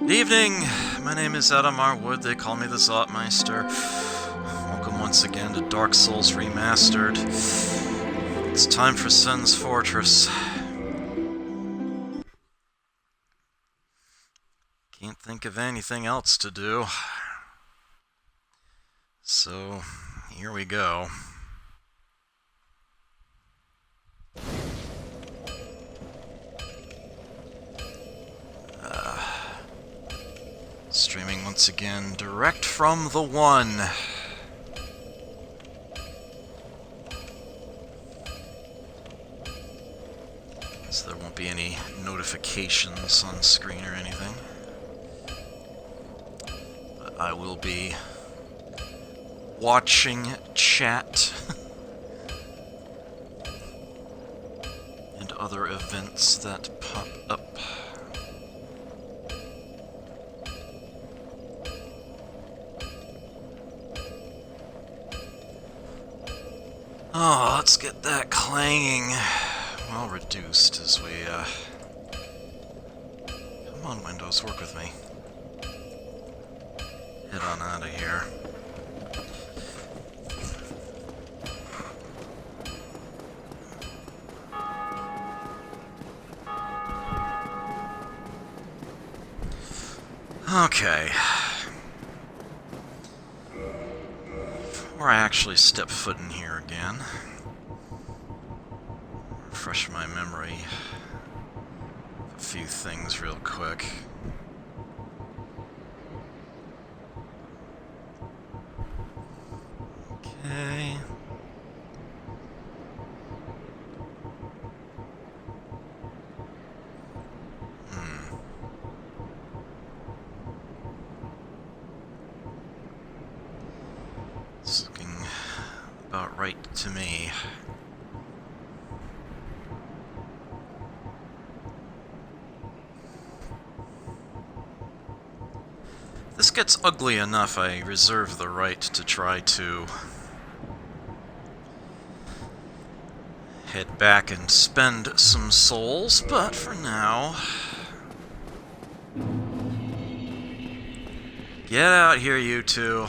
Good evening, my name is Adam Arwood, they call me the Zotmeister. Welcome once again to Dark Souls Remastered. It's time for Sen's Fortress. Can't think of anything else to do. So, here we go. Streaming once again, direct from the One. So there won't be any notifications on screen or anything. But I will be watching chat and other events that pop up. Oh, let's get that clanging well reduced as we, Come on, Windows, work with me. Head on out of here. Okay. Before I actually step foot in here again, refresh my memory of a few things real quick. Okay. It's looking about right to me. If this gets ugly enough, I reserve the right to try to head back and spend some souls, but for now, get out here, you two.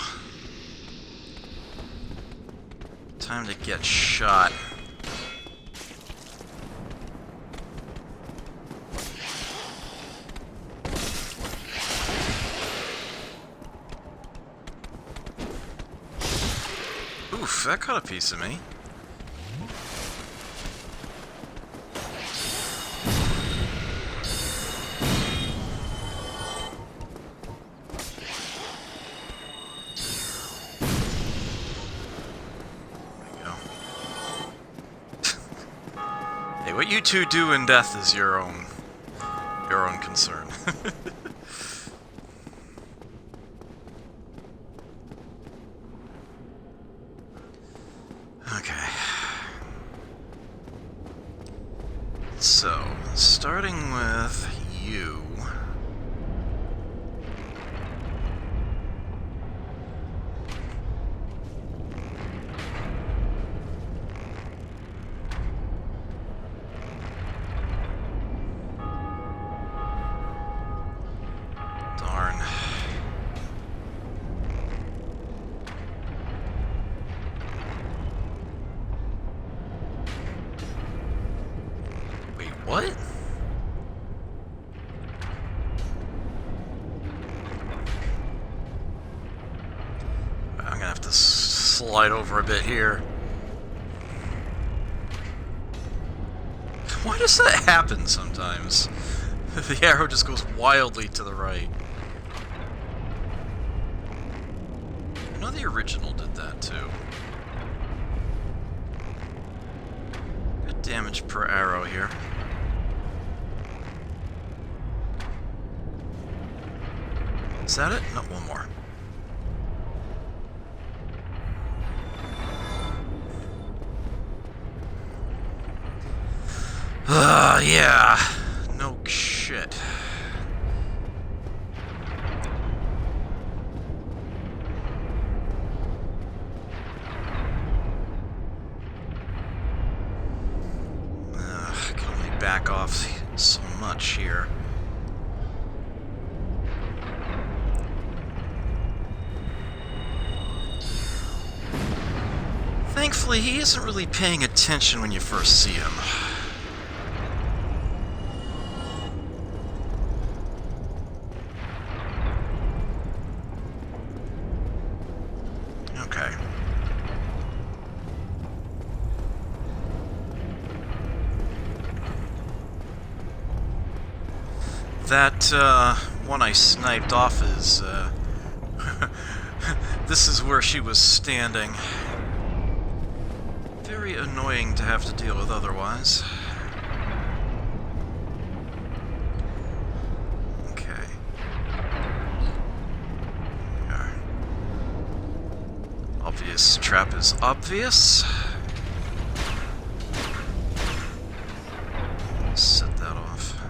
Time to get shot. Oof, that caught a piece of me. Hey, what you two do in death is your own concern. Okay. So, starting with you. Darn. Wait, what? I'm gonna have to slide over a bit here. Why does that happen sometimes? The arrow just goes wildly to the right. I know the original did that too. Good damage per arrow here. Is that it? No, one more. Yeah. No shit. I can only back off so much here. Thankfully, he isn't really paying attention when you first see him. Okay. That, one I sniped off is, this is where she was standing. Very annoying to have to deal with otherwise. Okay. There. Obvious trap is obvious. Set that off.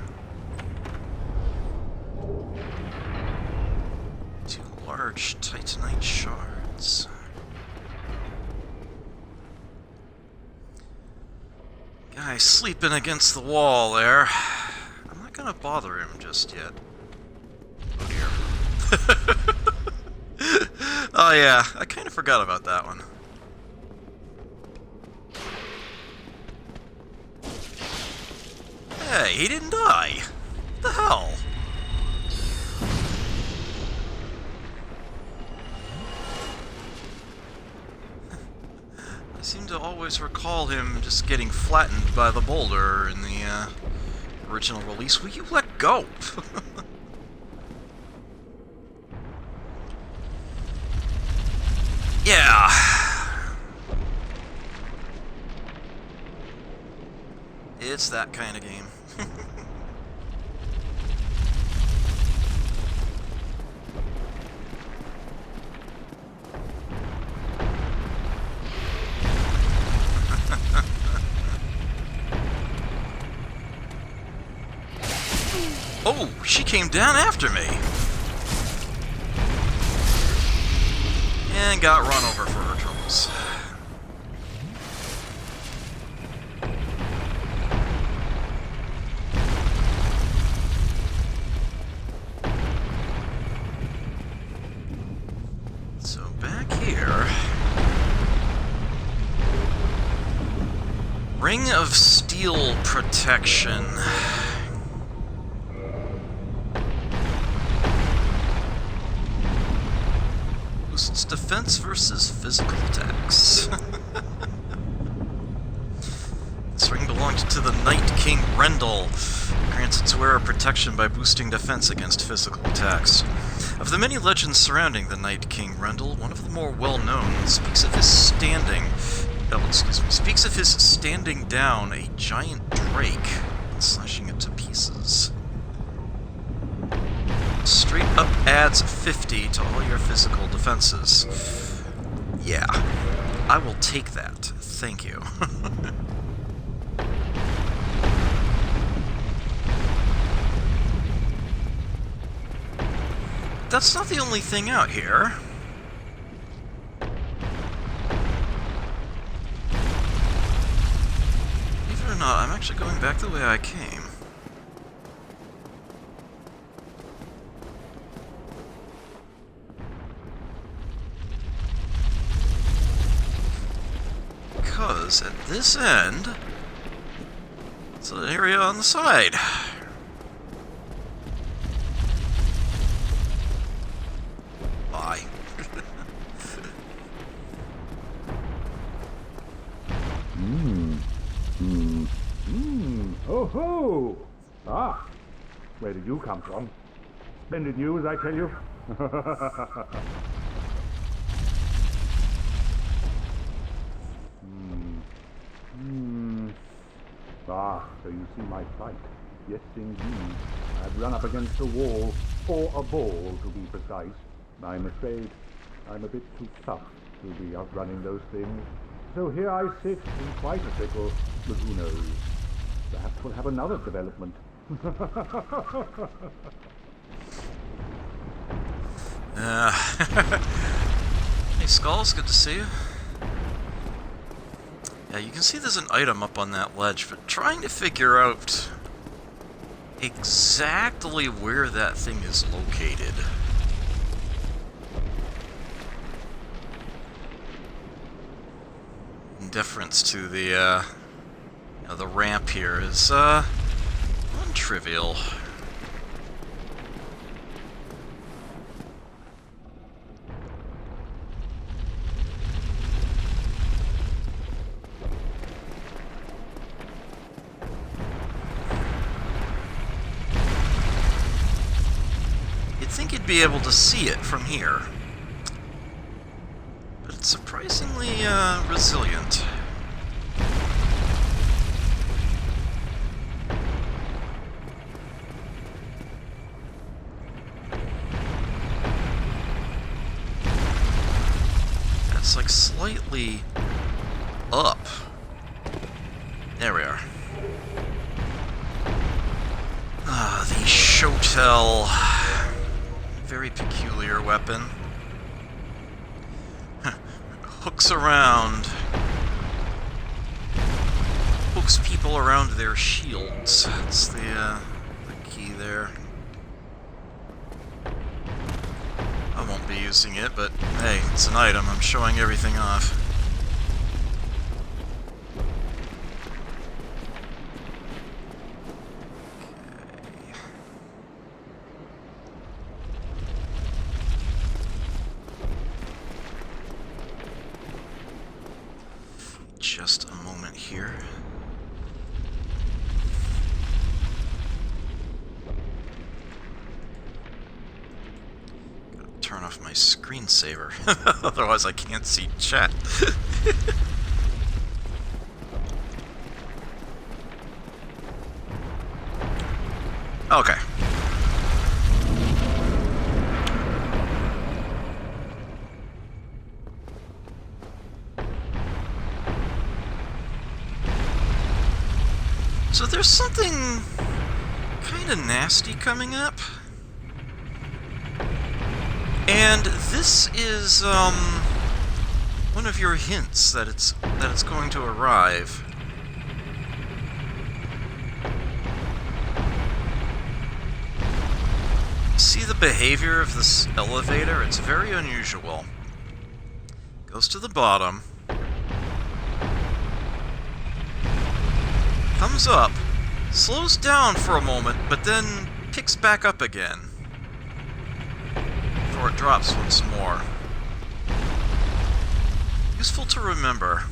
Two large titanite shards. Guy sleeping against the wall there. I'm not gonna bother him just yet. Oh dear. Oh yeah, I kind of forgot about that one. Hey, he didn't die. What the hell? I seem to always recall him just getting flattened by the boulder in the original release. Will you let go? Yeah. It's that kind of game. Oh, she came down after me. And got run over for her troubles. So back here... Ring of Steel Protection. Boosts defense versus physical attacks. This ring belonged to the Night King Rendell. Grants its wearer protection by boosting defense against physical attacks. Of the many legends surrounding the Night King Rendell, one of the more well-known speaks of his standing down a giant drake and slashing it to pieces. Straight up adds 50 to all your physical defenses. Yeah, I will take that. Thank you. That's not the only thing out here. Believe it or not, I'm actually going back the way I came. Because at this end, it's an area on the side. Bye. Oh ho! Ah, where did you come from? Splendid news, I tell you. Ah, so you see my plight. Yes, indeed. I've run up against a wall, or a ball, to be precise. I'm afraid I'm a bit too tough to be outrunning those things. So here I sit in quite a pickle, but who knows? Perhaps we'll have another development. Hey, Skulls, good to see you. Yeah, you can see there's an item up on that ledge, but trying to figure out exactly where that thing is located. deference to the, the ramp here is, non-trivial. You'd think you'd be able to see it from here. But it's surprisingly, resilient. It's like slightly up. There we are. Ah, the Shotel. Very peculiar weapon. Hooks around. Hooks people around their shields. That's the key there. I won't be using it, but hey, it's an item. I'm showing everything off. Just a moment here. Gotta turn off my screensaver, otherwise I can't see chat. Okay. So there's something kind of nasty coming up. And this is one of your hints that it's going to arrive. See the behavior of this elevator? It's very unusual. Goes to the bottom. Comes up, slows down for a moment, but then picks back up again before it drops once more. Useful to remember.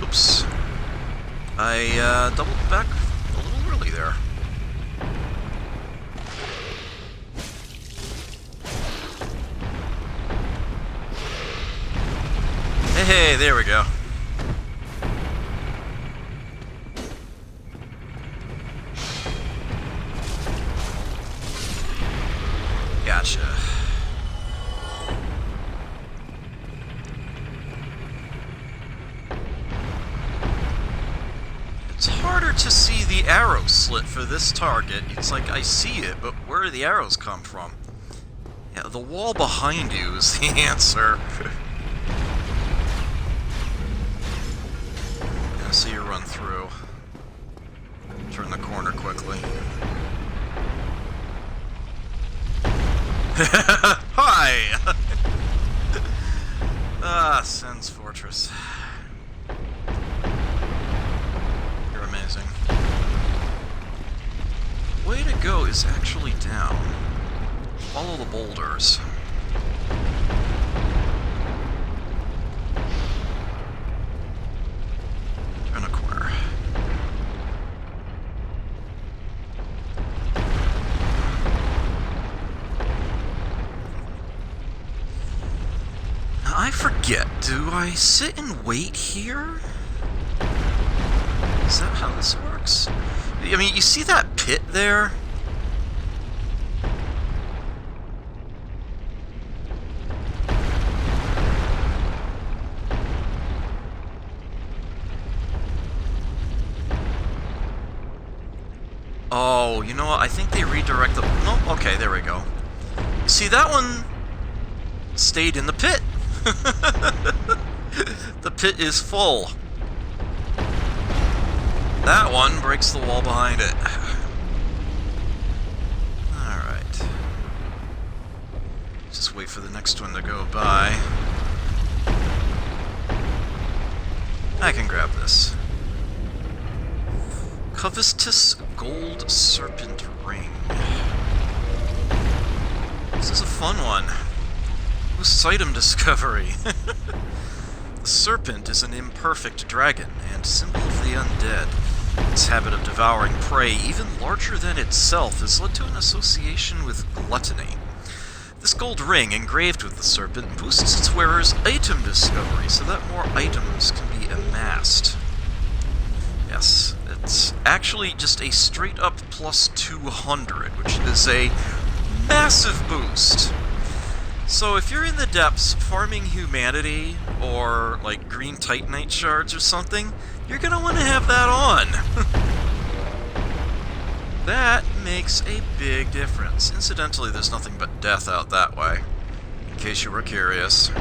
Oops. I doubled back a little early there. Hey, there we go. Gotcha. It's harder to see the arrow slit for this target. It's like I see it, but where do the arrows come from? Yeah, the wall behind you is the answer. See you run through. Turn the corner quickly. Hi! Ah, Sen's Fortress. You're amazing. Way to go is actually down. Follow the boulders. I forget, do I sit and wait here? Is that how this works? I mean, you see that pit there? Oh, you know what? I think they redirect the... No, okay, there we go. See, that one stayed in the pit. The pit is full. That one breaks the wall behind it. Alright. Just wait for the next one to go by. I can grab this. Covetous Gold Serpent Ring. This is a fun one. Boosts item discovery. The serpent is an imperfect dragon and symbol of the undead. Its habit of devouring prey, even larger than itself, has led to an association with gluttony. This gold ring, engraved with the serpent, boosts its wearer's item discovery so that more items can be amassed. Yes, it's actually just a straight-up plus 200, which is a massive boost. So if you're in the depths farming humanity, or like green titanite shards or something, you're gonna want to have that on. That makes a big difference. Incidentally, there's nothing but death out that way, in case you were curious.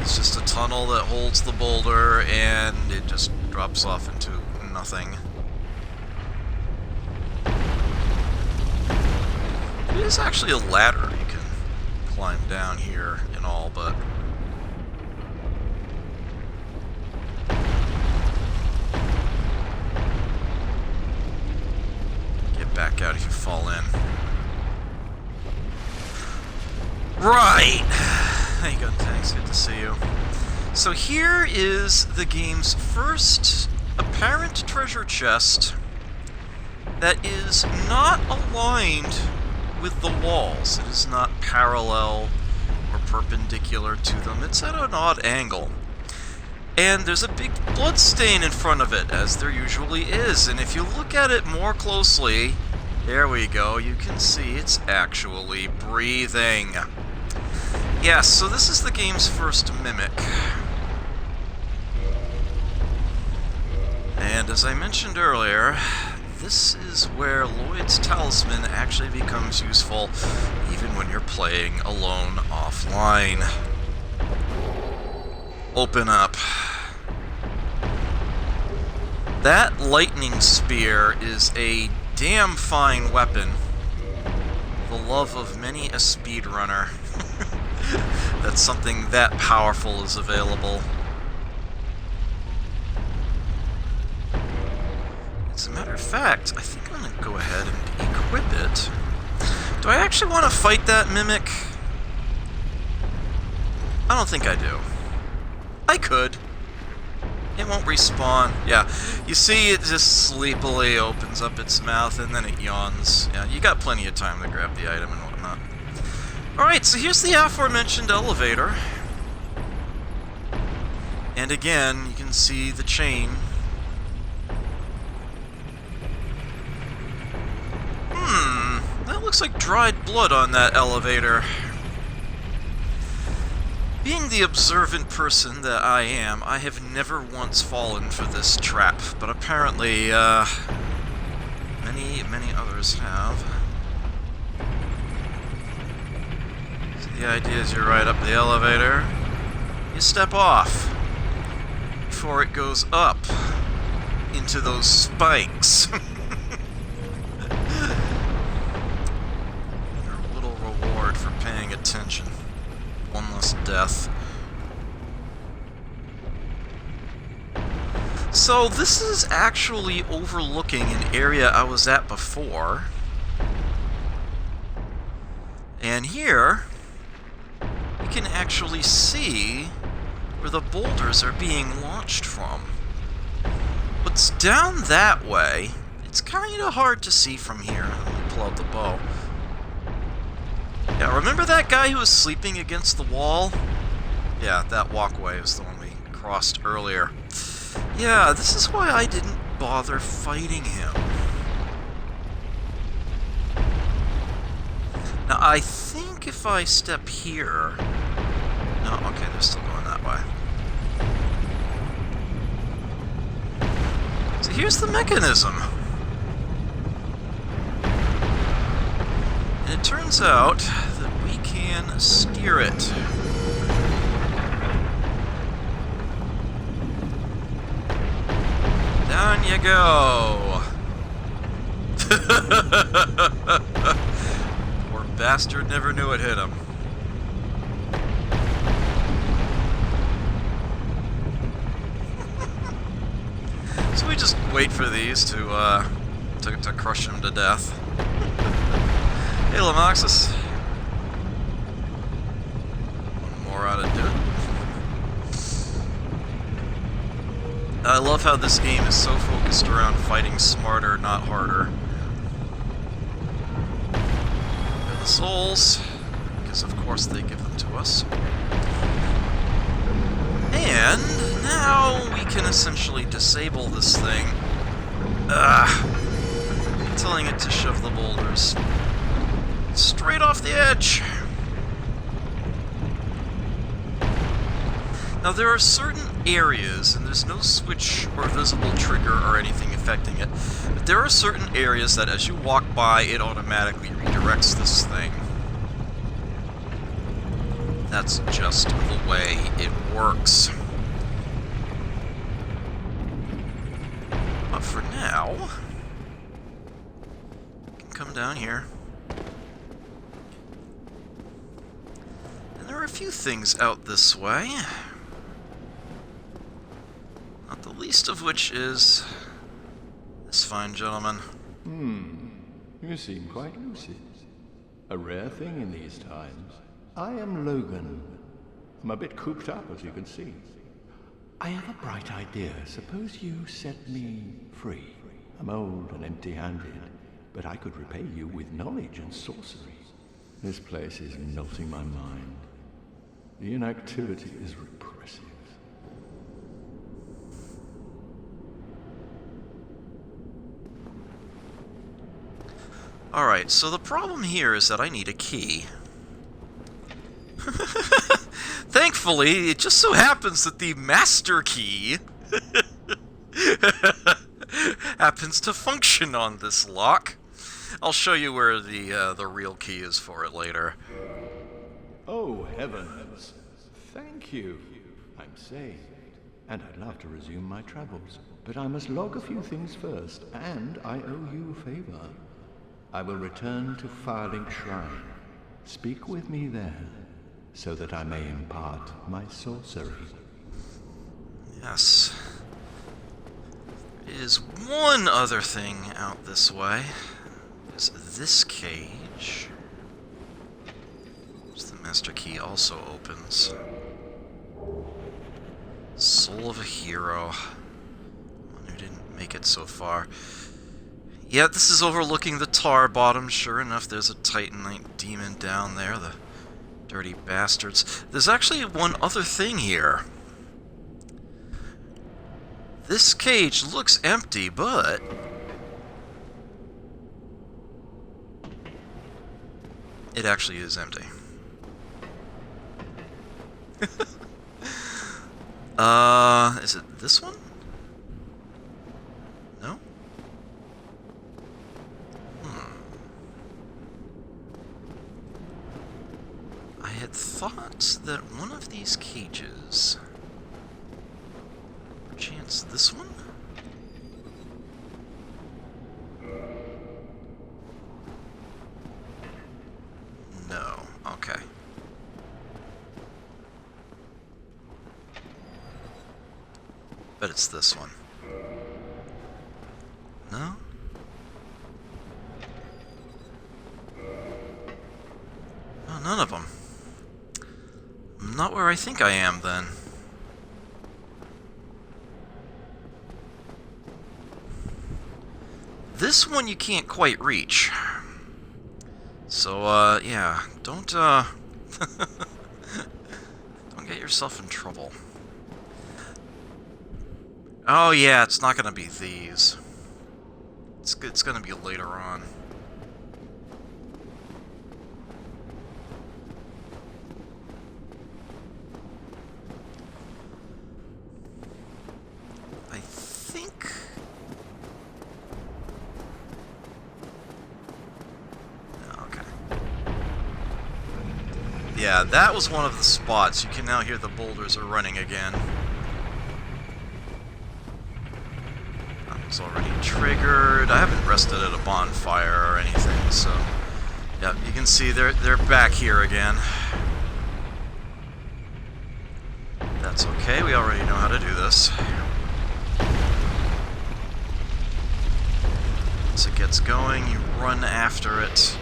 It's just a tunnel that holds the boulder, and it just drops off into nothing. It is actually a ladder you can climb down here and all, but... Get back out if you fall in. Right! How you going, Tanks? Good to see you. So here is the game's first apparent treasure chest that is not aligned with the walls. It is not parallel or perpendicular to them. It's at an odd angle. And there's a big blood stain in front of it, as there usually is. And if you look at it more closely, there we go, you can see it's actually breathing. Yes, so this is the game's first mimic. And as I mentioned earlier, this is where Lloyd's Talisman actually becomes useful, even when you're playing alone offline. Open up. That lightning spear is a damn fine weapon. The love of many a speedrunner. That something that powerful is available. As a matter of fact, I think I'm going to go ahead and equip it. Do I actually want to fight that mimic? I don't think I do. I could. It won't respawn. Yeah, you see it just sleepily opens up its mouth and then it yawns. Yeah, you got plenty of time to grab the item and whatnot. Alright, so here's the aforementioned elevator. And again, you can see the chain. That looks like dried blood on that elevator. Being the observant person that I am, I have never once fallen for this trap, but apparently, many others have. So the idea is you ride up the elevator, you step off before it goes up into those spikes. For paying attention. One less death. So this is actually overlooking an area I was at before. And here, you can actually see where the boulders are being launched from. What's down that way, it's kind of hard to see from here. Let me pull out the bow. Yeah, remember that guy who was sleeping against the wall? Yeah, that walkway is the one we crossed earlier. Yeah, this is why I didn't bother fighting him. Now, I think if I step here... No, okay, they're still going that way. So here's the mechanism. And it turns out that we can steer it. Down you go. Poor bastard never knew it hit him. So we just wait for these to crush him to death. Hey, Lamoxis. One more ought to do it. I love how this game is so focused around fighting smarter, not harder. The souls, because of course they give them to us. And now we can essentially disable this thing. Telling it to shove the boulders straight off the edge. Now there are certain areas, and there's no switch or visible trigger or anything affecting it, but there are certain areas that as you walk by, it automatically redirects this thing. That's just the way it works. But for now, you can come down here. And there are a few things out this way. Not the least of which is this fine gentleman. You seem quite lucid. A rare thing in these times. I am Logan. I'm a bit cooped up, as you can see. I have a bright idea. Suppose you set me free. I'm old and empty-handed, but I could repay you with knowledge and sorcery. This place is melting my mind. The inactivity is repressive. Alright, so the problem here is that I need a key. Thankfully, it just so happens that the master key happens to function on this lock. I'll show you where the real key is for it later. Oh, heavens. Thank you. I'm saved, and I'd love to resume my travels. But I must log a few things first, and I owe you a favor. I will return to Firelink Shrine. Speak with me there, so that I may impart my sorcery. Yes. There is one other thing out this way. There's this cage, which the master key also opens. Soul of a hero. One who didn't make it so far. Yeah, this is overlooking the tar bottom. Sure enough, there's a Titanite demon down there, the dirty bastards. There's actually one other thing here. This cage looks empty, but it actually is empty. Is it this one? No? I had thought that one of these cages, perchance this one? No. Okay. But it's this one. No? Oh, none of them. I'm not where I think I am, then. This one you can't quite reach. So, yeah, don't don't get yourself in trouble. Oh, yeah, it's not gonna be these. It's gonna be later on. I think... Okay. Yeah, that was one of the spots. You can now hear the boulders are running again. That was already triggered. I haven't rested at a bonfire or anything, so Yep, you can see they're back here again. That's okay, we already know how to do this. Once it gets going, you run after it.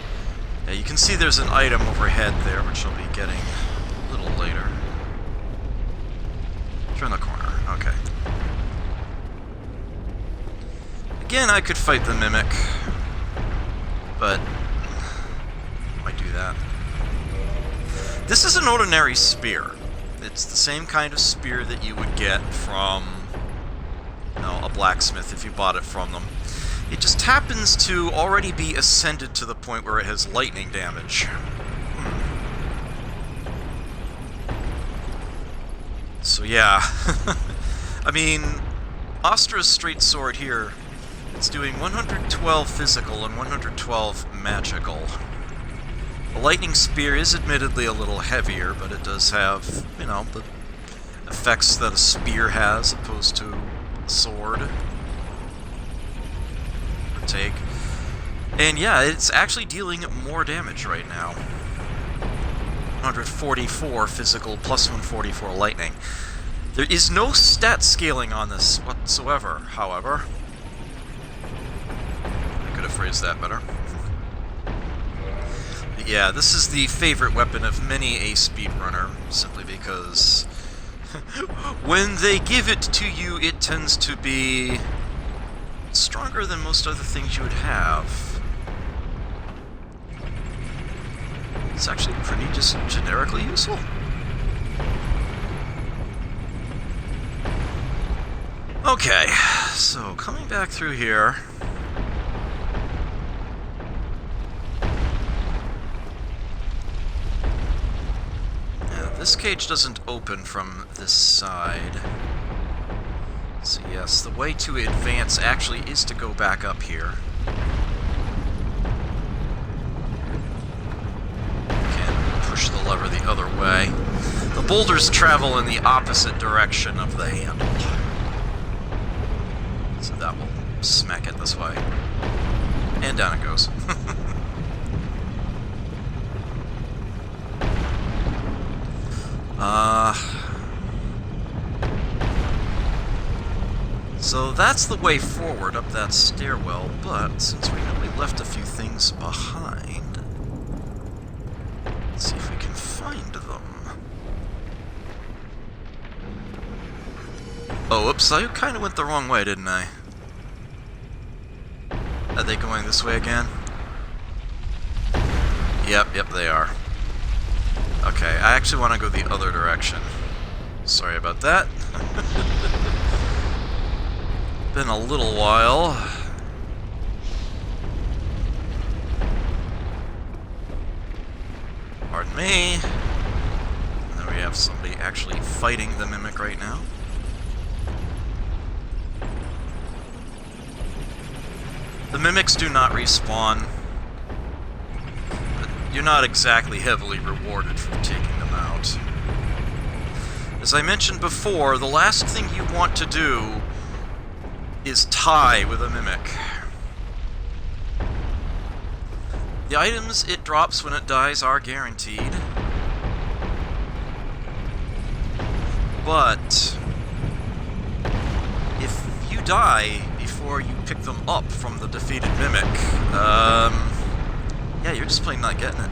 Yeah, you can see there's an item overhead there, which I'll be getting a little later. Turn the corner, okay. Again, I could fight the Mimic, but why do that? This is an ordinary spear. It's the same kind of spear that you would get from, you know, a blacksmith if you bought it from them. It just happens to already be ascended to the point where it has lightning damage. So yeah, I mean, Astra's straight sword here, it's doing 112 physical and 112 magical. The lightning spear is admittedly a little heavier, but it does have, you know, the effects that a spear has opposed to a sword. Take. And yeah, it's actually dealing more damage right now. 144 physical plus 144 lightning. There is no stat scaling on this whatsoever, however. I could have phrased that better. But yeah, this is the favorite weapon of many a speedrunner, simply because when they give it to you, it tends to be stronger than most other things you would have. It's actually pretty just generically useful. Okay, so coming back through here. Now, this cage doesn't open from this side. So yes, the way to advance actually is to go back up here. Can push the lever the other way. The boulders travel in the opposite direction of the handle. So that will smack it this way. And down it goes. So that's the way forward up that stairwell, but since we know we left a few things behind, let's see if we can find them. Oh, oops, I kind of went the wrong way, didn't I? Are they going this way again? Yep, they are. Okay, I actually want to go the other direction. Sorry about that. Been a little while. Pardon me. And then we have somebody actually fighting the Mimic right now. The Mimics do not respawn, but you're not exactly heavily rewarded for taking them out. As I mentioned before, the last thing you want to do is tie with a Mimic. The items it drops when it dies are guaranteed, but if you die before you pick them up from the defeated Mimic, yeah, you're just plain not getting it.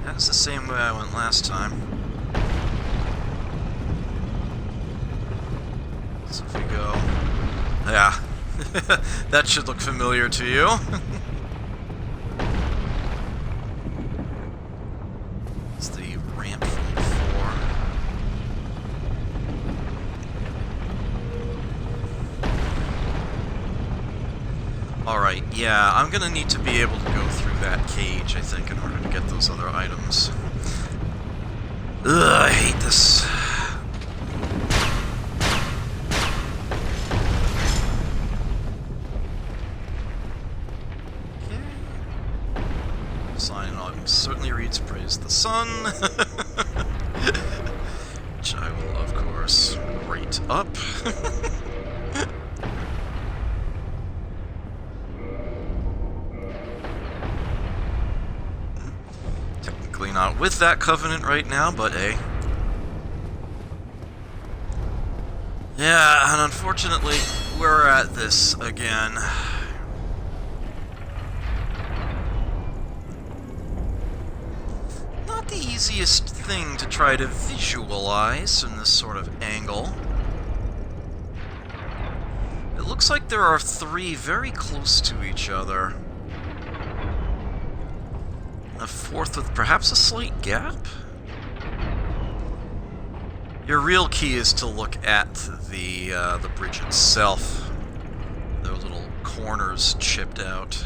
That's the same way I went last time. So if we go... Yeah. That should look familiar to you. It's the ramp from before. Alright, yeah, I'm gonna need to be able to go through that cage, I think, in order to get those other items. Ugh, I hate this. Sign on certainly reads praise the sun. which I will, of course, rate up. Technically not with that covenant right now, but hey. Yeah, and unfortunately, we're at this again. Not the easiest thing to try to visualize in this sort of angle. It looks like there are three very close to each other. A fourth with perhaps a slight gap? Your real key is to look at the bridge itself. There are little corners chipped out.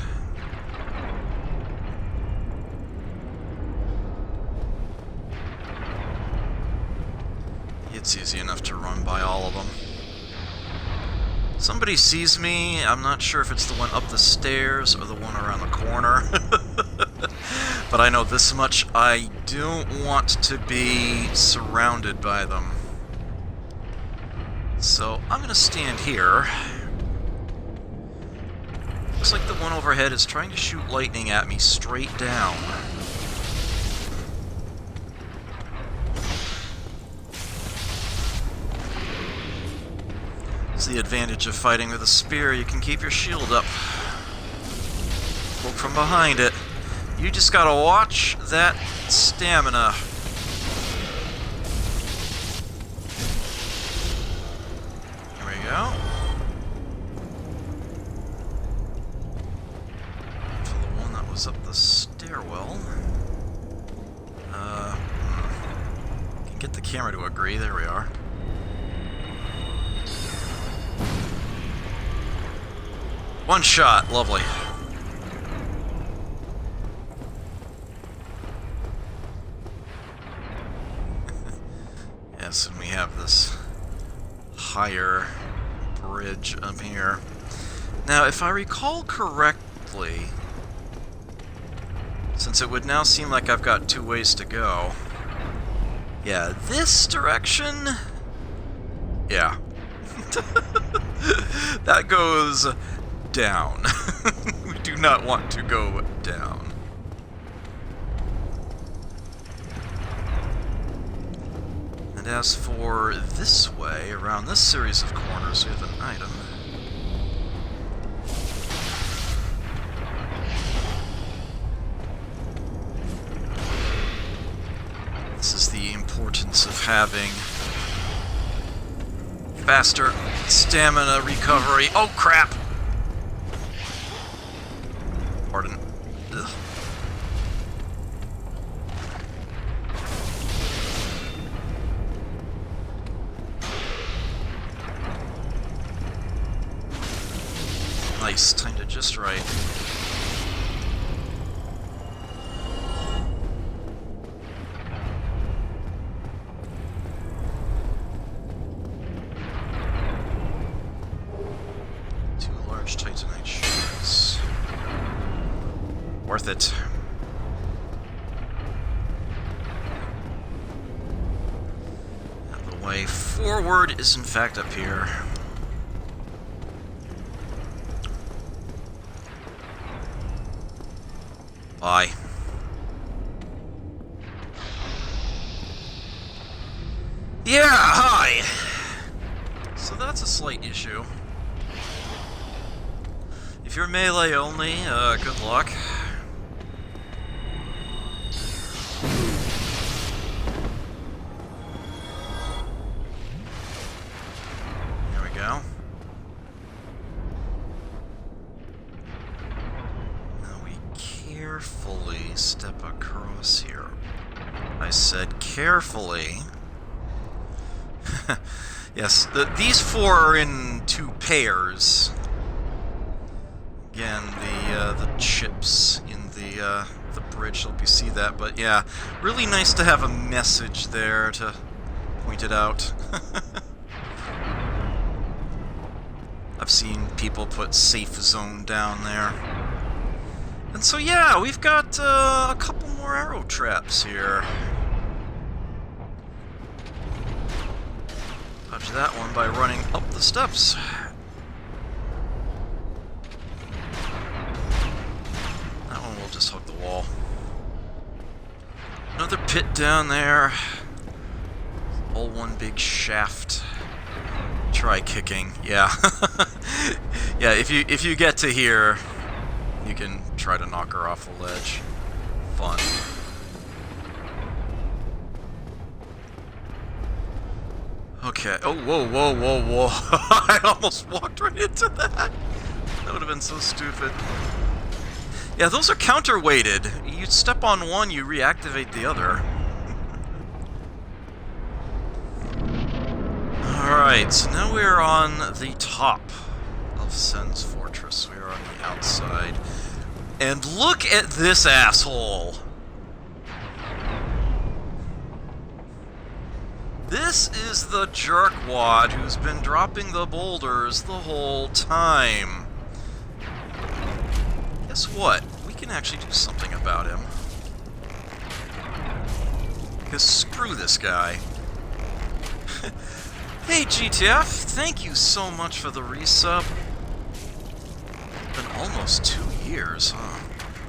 It's easy enough to run by all of them. Somebody sees me. I'm not sure if it's the one up the stairs or the one around the corner. But I know this much, I don't want to be surrounded by them. So I'm going to stand here. Looks like the one overhead is trying to shoot lightning at me straight down. It's the advantage of fighting with a spear. You can keep your shield up. Poke from behind it. You just gotta watch that stamina. There we go. For the one that was up the stairwell. Can get the camera to agree. There we are. One shot. Lovely. Yes, and we have this higher bridge up here. Now, if I recall correctly, since it would now seem like I've got two ways to go, yeah, this direction, yeah, that goes down. We do not want to go down. And as for this way, around this series of corners, we have an item. This is the importance of having faster stamina recovery. Oh, crap! Pardon. Ugh. Nice, timed it just right. Two large titanite shards. Worth it. And the way forward is in fact up here. Bye. Yeah, hi! So that's a slight issue. If you're melee only, good luck. There we go. Carefully step across here. I said carefully. Yes, these four are in two pairs. Again, the chips in the bridge, hope you see that, but yeah, really nice to have a message there to point it out. I've seen people put safe zone down there. And so yeah, we've got a couple more arrow traps here. Dodge that one by running up the steps. That one will just hug the wall. Another pit down there. All one big shaft. Try kicking. Yeah. Yeah, if you get to here, you can try to knock her off the ledge. Fun. Okay. Oh, whoa, whoa, whoa, whoa. I almost walked right into that. That would have been so stupid. Yeah, those are counterweighted. You step on one, you reactivate the other. Alright, so now we're on the top of Sen's fortress. We are on the outside. And look at this asshole! This is the jerkwad who's been dropping the boulders the whole time. Guess what? We can actually do something about him. Because screw this guy. Hey GTF, thank you so much for the resub. Been almost 2 years, huh?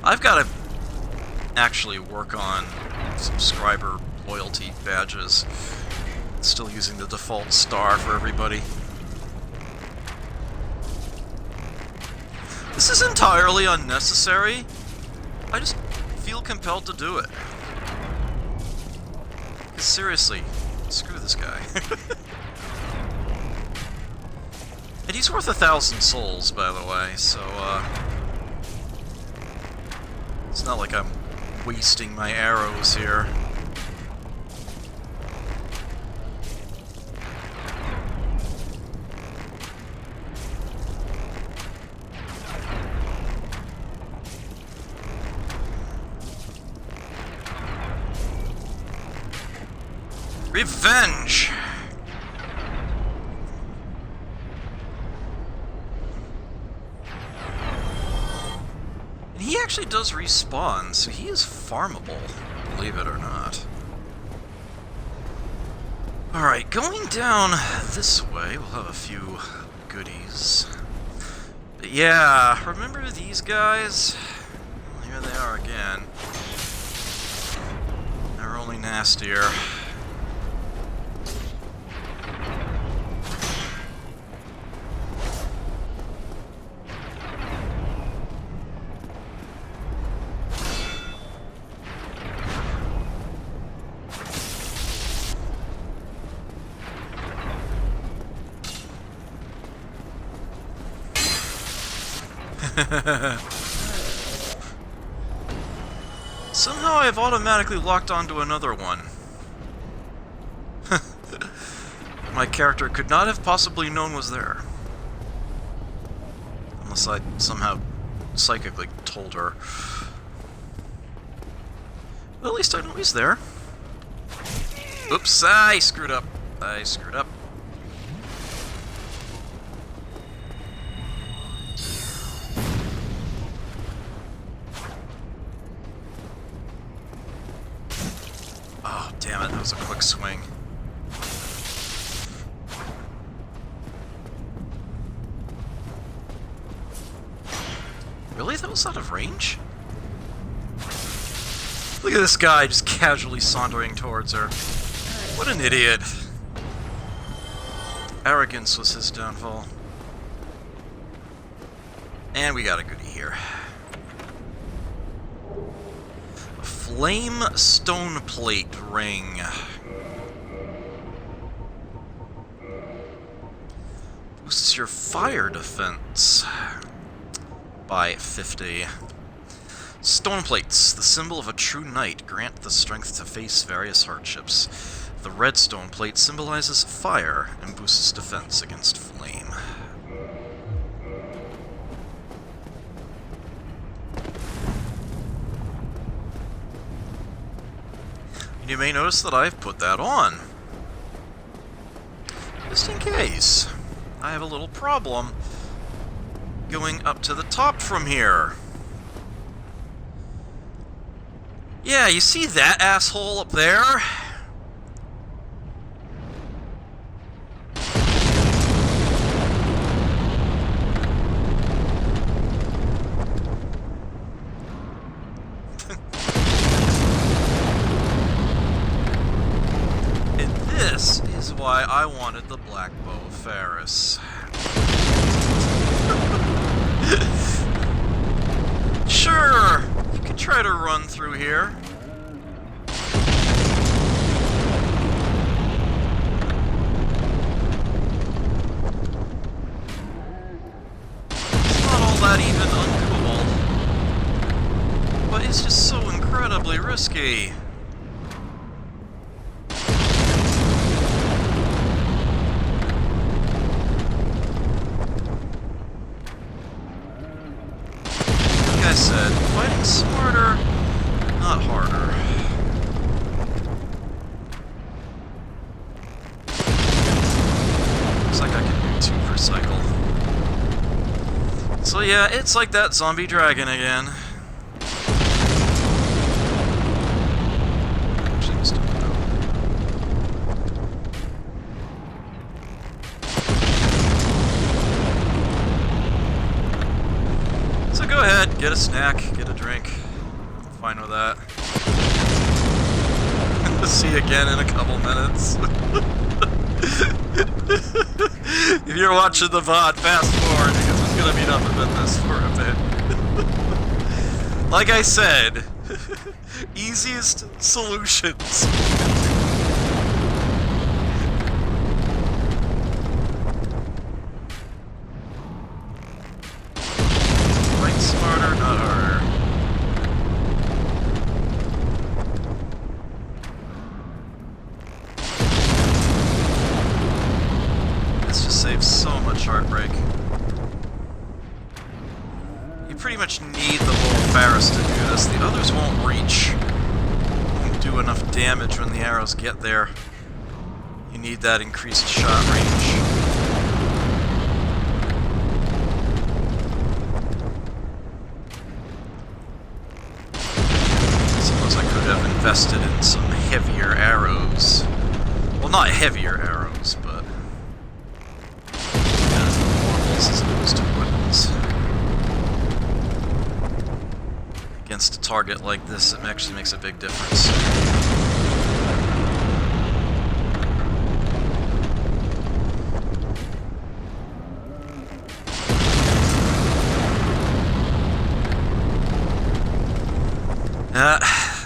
I've got to actually work on subscriber loyalty badges. Still using the default star for everybody. This is entirely unnecessary. I just feel compelled to do it. Seriously, screw this guy. And he's worth 1,000 souls, by the way, so, it's not like I'm wasting my arrows here. Revenge! And he actually does respawn, so he is farmable, believe it or not. Alright, going down this way, we'll have a few goodies. But yeah, remember these guys? Well, here they are again. They're only nastier. Somehow I've automatically locked onto another one. My character could not have possibly known was there. Unless I somehow psychically told her. Well, at least I know he's there. Oops, I screwed up. I screwed up. Oh, damn it, that was a quick swing. Really? That was out of range? Look at this guy just casually sauntering towards her. What an idiot. Arrogance was his downfall. And we got a goodie here. A flame stone plate ring. Boosts your fire defense by 50. Stone plates, the symbol of a true knight, grant the strength to face various hardships. The red stone plate symbolizes fire and boosts defense against flame. And you may notice that I've put that on. Just in case. I have a little problem going up to the top from here. Yeah, you see that asshole up there? why I wanted the Black Bow of Ferris. Sure, you could try to run through here. It's not all that even undoable, but it's just so incredibly risky. Like I said, fighting smarter, not harder. Looks like I can do 2 per cycle. So yeah, it's like that zombie dragon again. Actually, just don't know. So go ahead, get a snack, get a drink. I'm fine with that. See you again in a couple minutes. If you're watching the VOD, fast forward because there's gonna be nothing but this for a bit. Like I said, easiest solutions. Fight smarter, not harder. This just saves so much heartbreak. You pretty much need the Bow of Ferris to do this. The others won't reach. Won't do enough damage when the arrows get there. You need that increased shot range. Suppose I could have invested in some heavier arrows. Well, not heavier arrows, but normals as opposed to weapons. Against a target like this, it actually makes a big difference.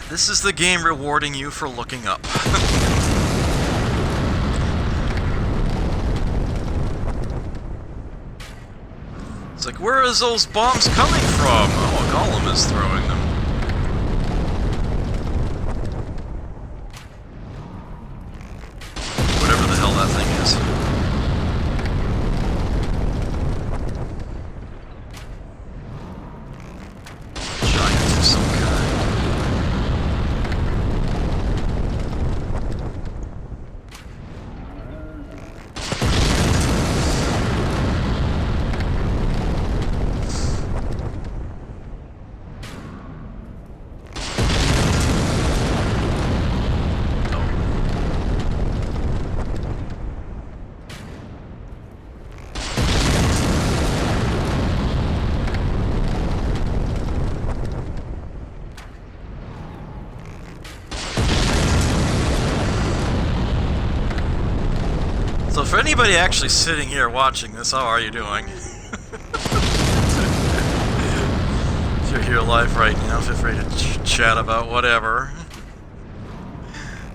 This is the game rewarding you for looking up. It's like, where is those bombs coming from? Oh, a golem is throwing them. Whatever the hell that thing is. Giant of some kind. So for anybody actually sitting here watching this, how are you doing? If you're here live right now, feel free to chat about whatever.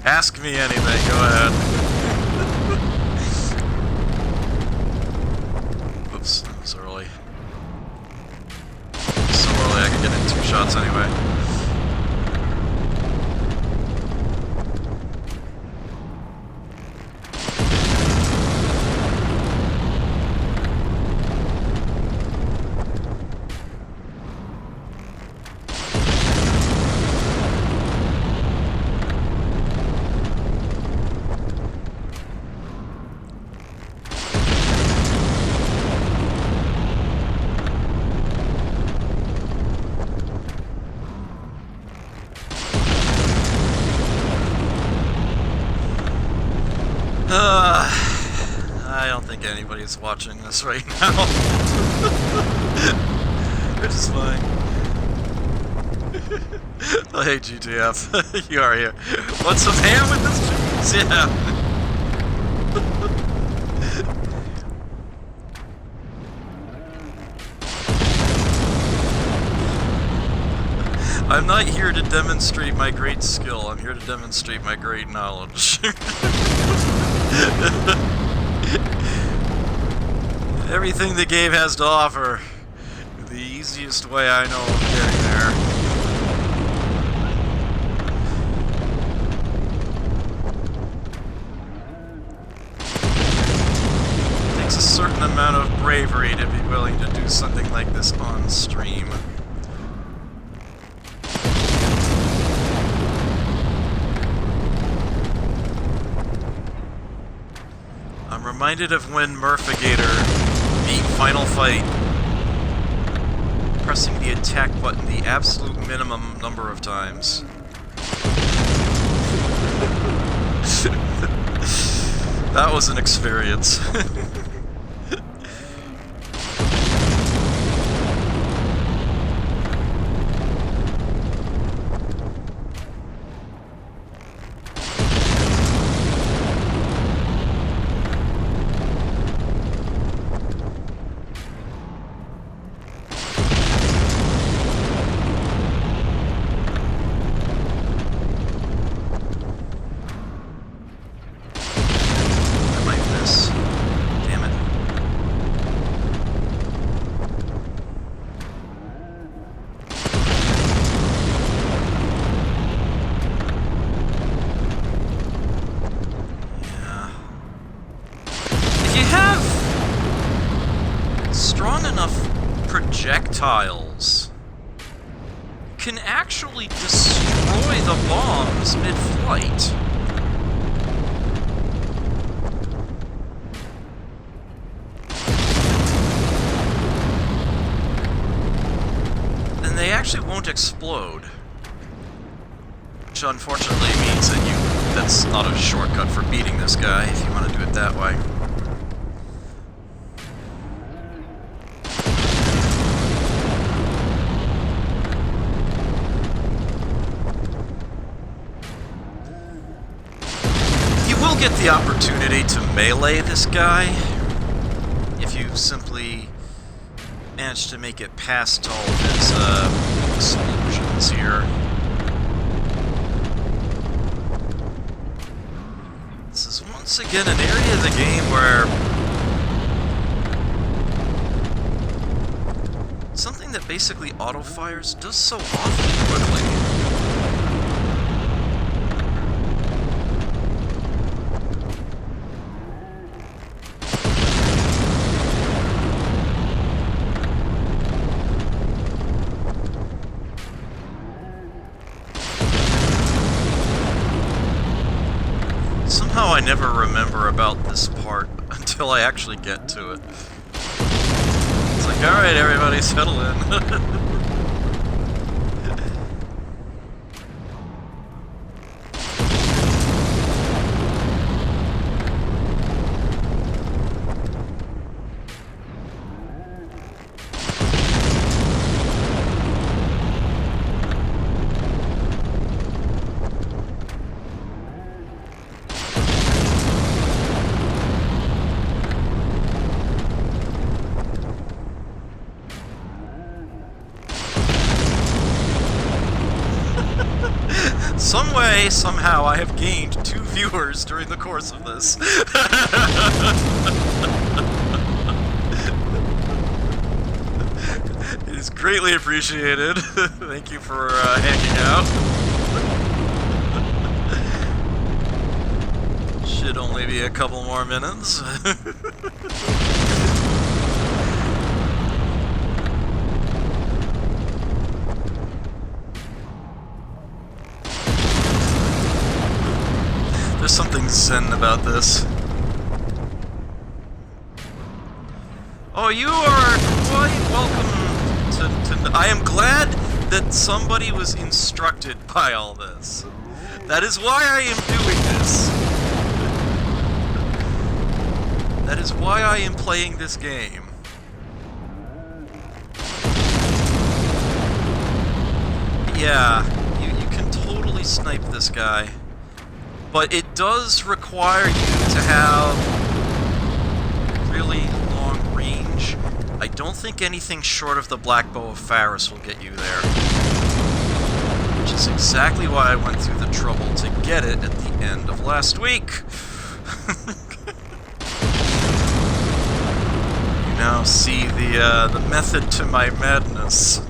Ask me anything, go ahead. Oops, that was early. So early I could get in 2 shots anyway. I don't think anybody's watching this right now. Which is fine. Oh, hey, GTF. You are here. Want some ham with this cheese? Yeah. I'm not here to demonstrate my great skill, I'm here to demonstrate my great knowledge. Everything the game has to offer, the easiest way I know of getting there. It takes a certain amount of bravery to be willing to do something like this on stream. I'm reminded of when Murphigator beat Final Fight, pressing the attack button the absolute minimum number of times. That was an experience. Strong enough projectiles can actually destroy the bombs mid-flight. And they actually won't explode. Which unfortunately means that that's not a shortcut for beating this guy, if you want to do it that way. Get the opportunity to melee this guy if you simply manage to make it past all of his explosions here. This is once again an area of the game where something that basically auto-fires does so awfully quickly. Somehow I never remember about this part until I actually get to it. It's like, alright everybody, settle in. Some way, somehow, I have gained 2 viewers during the course of this. It is greatly appreciated. Thank you for hanging out. Should only be a couple more minutes. There's something zen about this. Oh, you are quite welcome to... I am glad that somebody was instructed by all this. That is why I am doing this. That is why I am playing this game. Yeah, you can totally snipe this guy. But it does require you to have really long range, I don't think anything short of the Black Bow of Faris will get you there. Which is exactly why I went through the trouble to get it at the end of last week. You now see the method to my madness.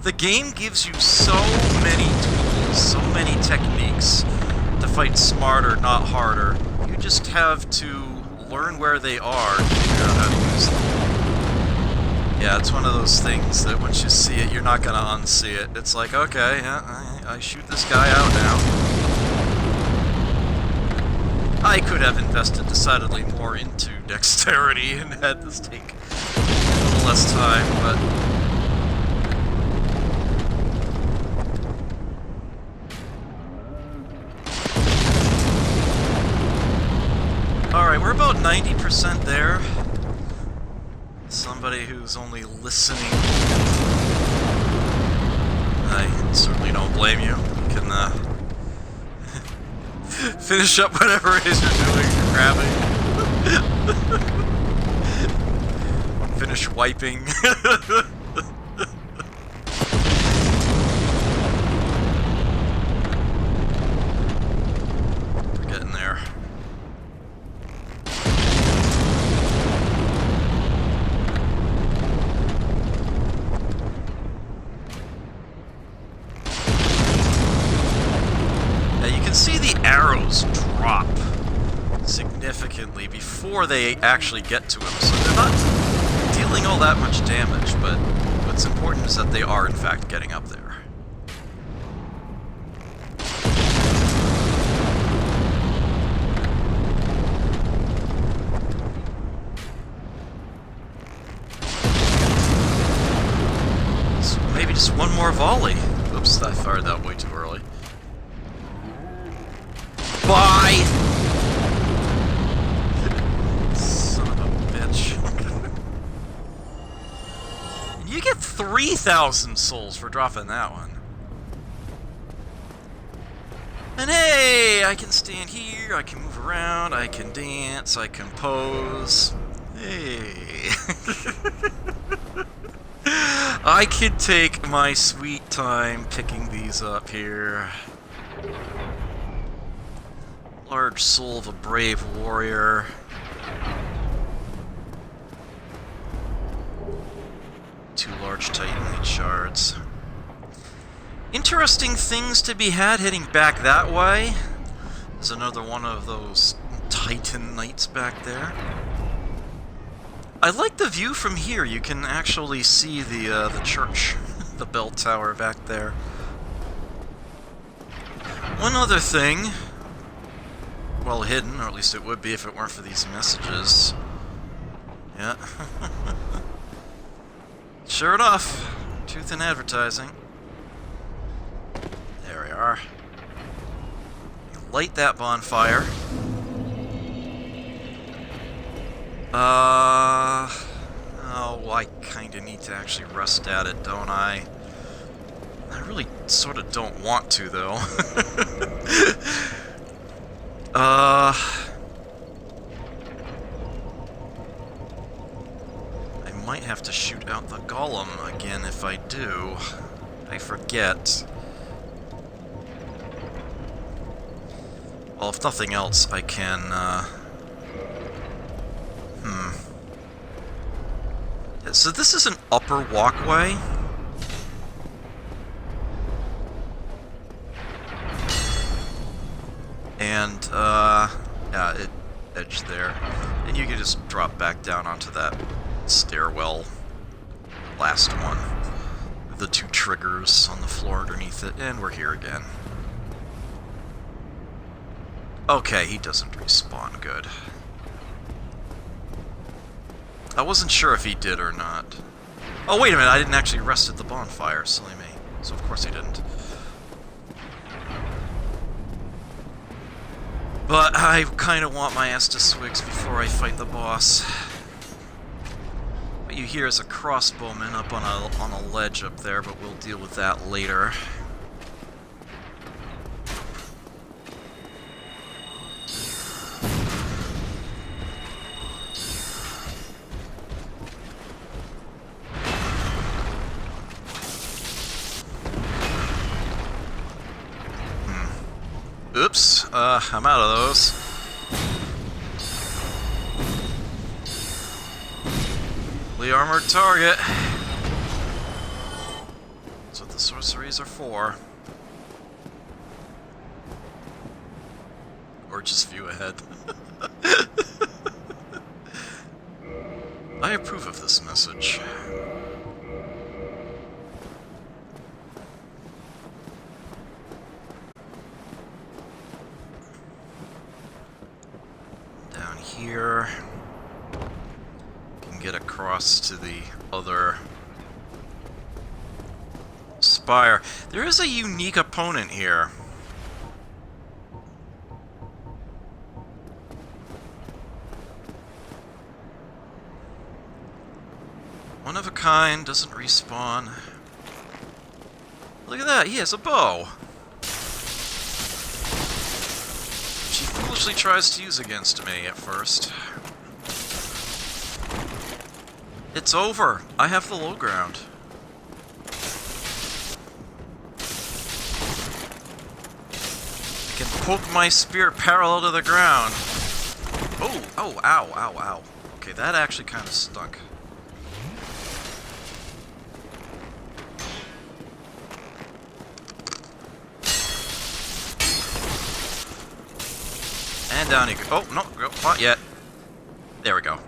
The game gives you so many tools, so many techniques to fight smarter, not harder. You just have to learn where they are and figure out how to use them. Yeah, it's one of those things that once you see it, you're not going to unsee it. It's like, okay, yeah, I shoot this guy out now. I could have invested decidedly more into dexterity and had this take a little less time, but... Alright, we're about 90% there. Somebody who's only listening. I certainly don't blame you. You can finish up whatever it is you're doing. You're grabbing. Finish wiping. We're getting there. See the arrows drop significantly before they actually get to him, so they're not dealing all that much damage, but what's important is that they are in fact getting up there. So maybe just one more volley. Oops, I fired that way too early. Bye! Son of a bitch. You get 3,000 souls for dropping that one. And hey, I can stand here, I can move around, I can dance, I can pose. Hey. I could take my sweet time picking these up here. Large soul of a brave warrior. Two large titanite shards. Interesting things to be had heading back that way. There's another one of those titan knights back there. I like the view from here. You can actually see the church, the bell tower back there. One other thing. Well hidden, or at least it would be if it weren't for these messages. Yeah. Sure enough. Truth in advertising. There we are. You light that bonfire. Oh, I kinda need to actually rest at it, don't I? I really sorta don't want to, though. I might have to shoot out the golem again if I do. I forget. Well, if nothing else, I can, So this is an upper walkway. And, yeah, it edged there. And you can just drop back down onto that stairwell. Last one. The two triggers on the floor underneath it, and we're here again. Okay, he doesn't respawn. Good. I wasn't sure if he did or not. Oh, wait a minute, I didn't actually rest at the bonfire, silly me. So of course he didn't. But I kind of want my ass to Swigs before I fight the boss. What you hear is a crossbowman up on a ledge up there, but we'll deal with that later. Oops, I'm out of those. Fully armored target. That's what the sorceries are for. Or just view ahead. I approve of this message. Down here. Can get across to the other spire. There is a unique opponent here. One of a kind, doesn't respawn. Look at that, he has a bow. She foolishly tries to use against me at first. It's over. I have the low ground. I can poke my spear parallel to the ground. Oh, ow, ow, ow. Okay, that actually kind of stunk. And down you go. Oh, no, not yet. There we go.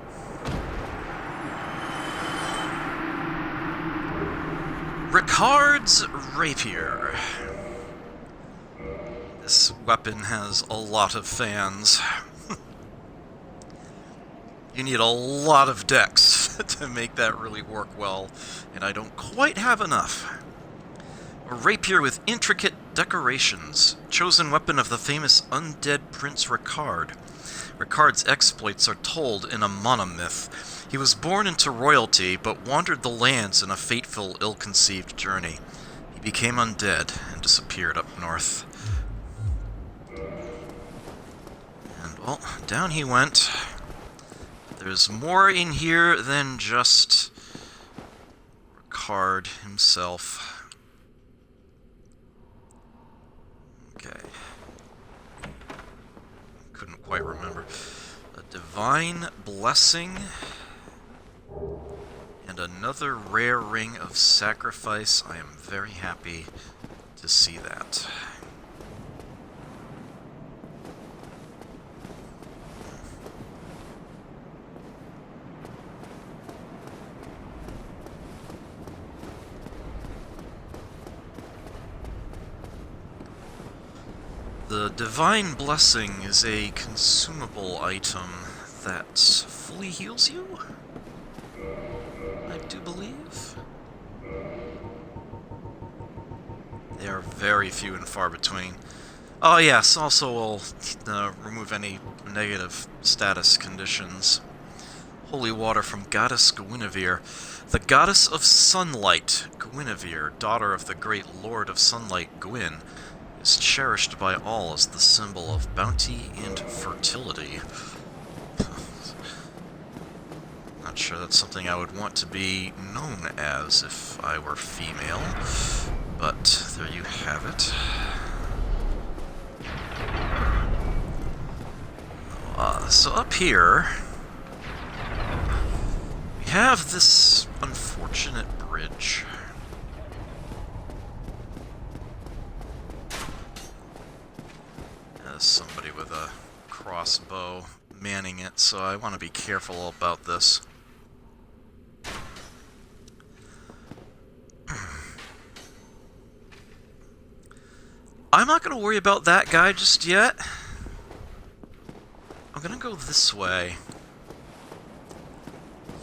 Ricard's Rapier. This weapon has a lot of fans. You need a lot of decks to make that really work well, and I don't quite have enough. A rapier with intricate decorations, chosen weapon of the famous undead Prince Ricard. Ricard's exploits are told in a monomyth. He was born into royalty, but wandered the lands in a fateful, ill-conceived journey. He became undead and disappeared up north. And, well, down he went. There's more in here than just Ricard himself. Okay. Couldn't quite remember. A divine blessing. And another rare ring of sacrifice. I am very happy to see that. The Divine Blessing is a consumable item that fully heals you, I do believe. They are very few and far between. Oh yes, also will remove any negative status conditions. Holy water from Goddess Guinevere. The Goddess of Sunlight, Guinevere, daughter of the great Lord of Sunlight, Gwyn, is cherished by all as the symbol of bounty and fertility. Not sure that's something I would want to be known as if I were female, but there you have it. So up here, we have this unfortunate bridge. Somebody with a crossbow manning it, so I want to be careful about this. I'm not going to worry about that guy just yet. I'm going to go this way.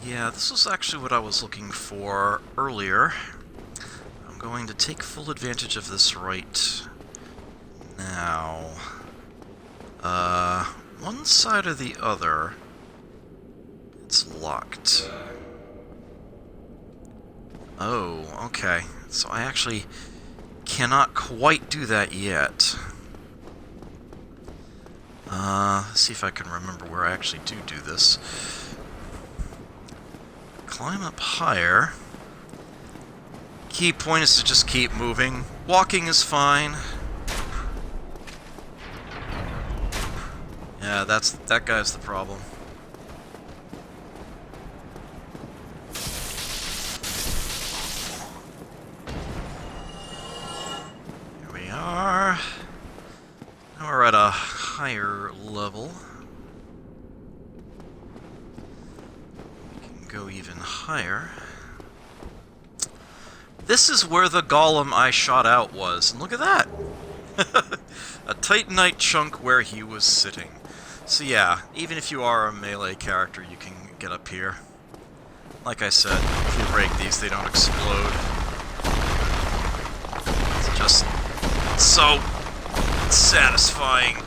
Yeah, this was actually what I was looking for earlier. I'm going to take full advantage of this right now. One side or the other, it's locked. Oh, okay. So I actually cannot quite do that yet. Let's see if I can remember where I actually do this. Climb up higher. Key point is to just keep moving. Walking is fine. Yeah, that guy's the problem. Here we are. Now we're at a higher level. We can go even higher. This is where the golem I shot out was, and look at that! A Titanite chunk where he was sitting. So yeah, even if you are a melee character, you can get up here. Like I said, if you break these, they don't explode. It's just so satisfying.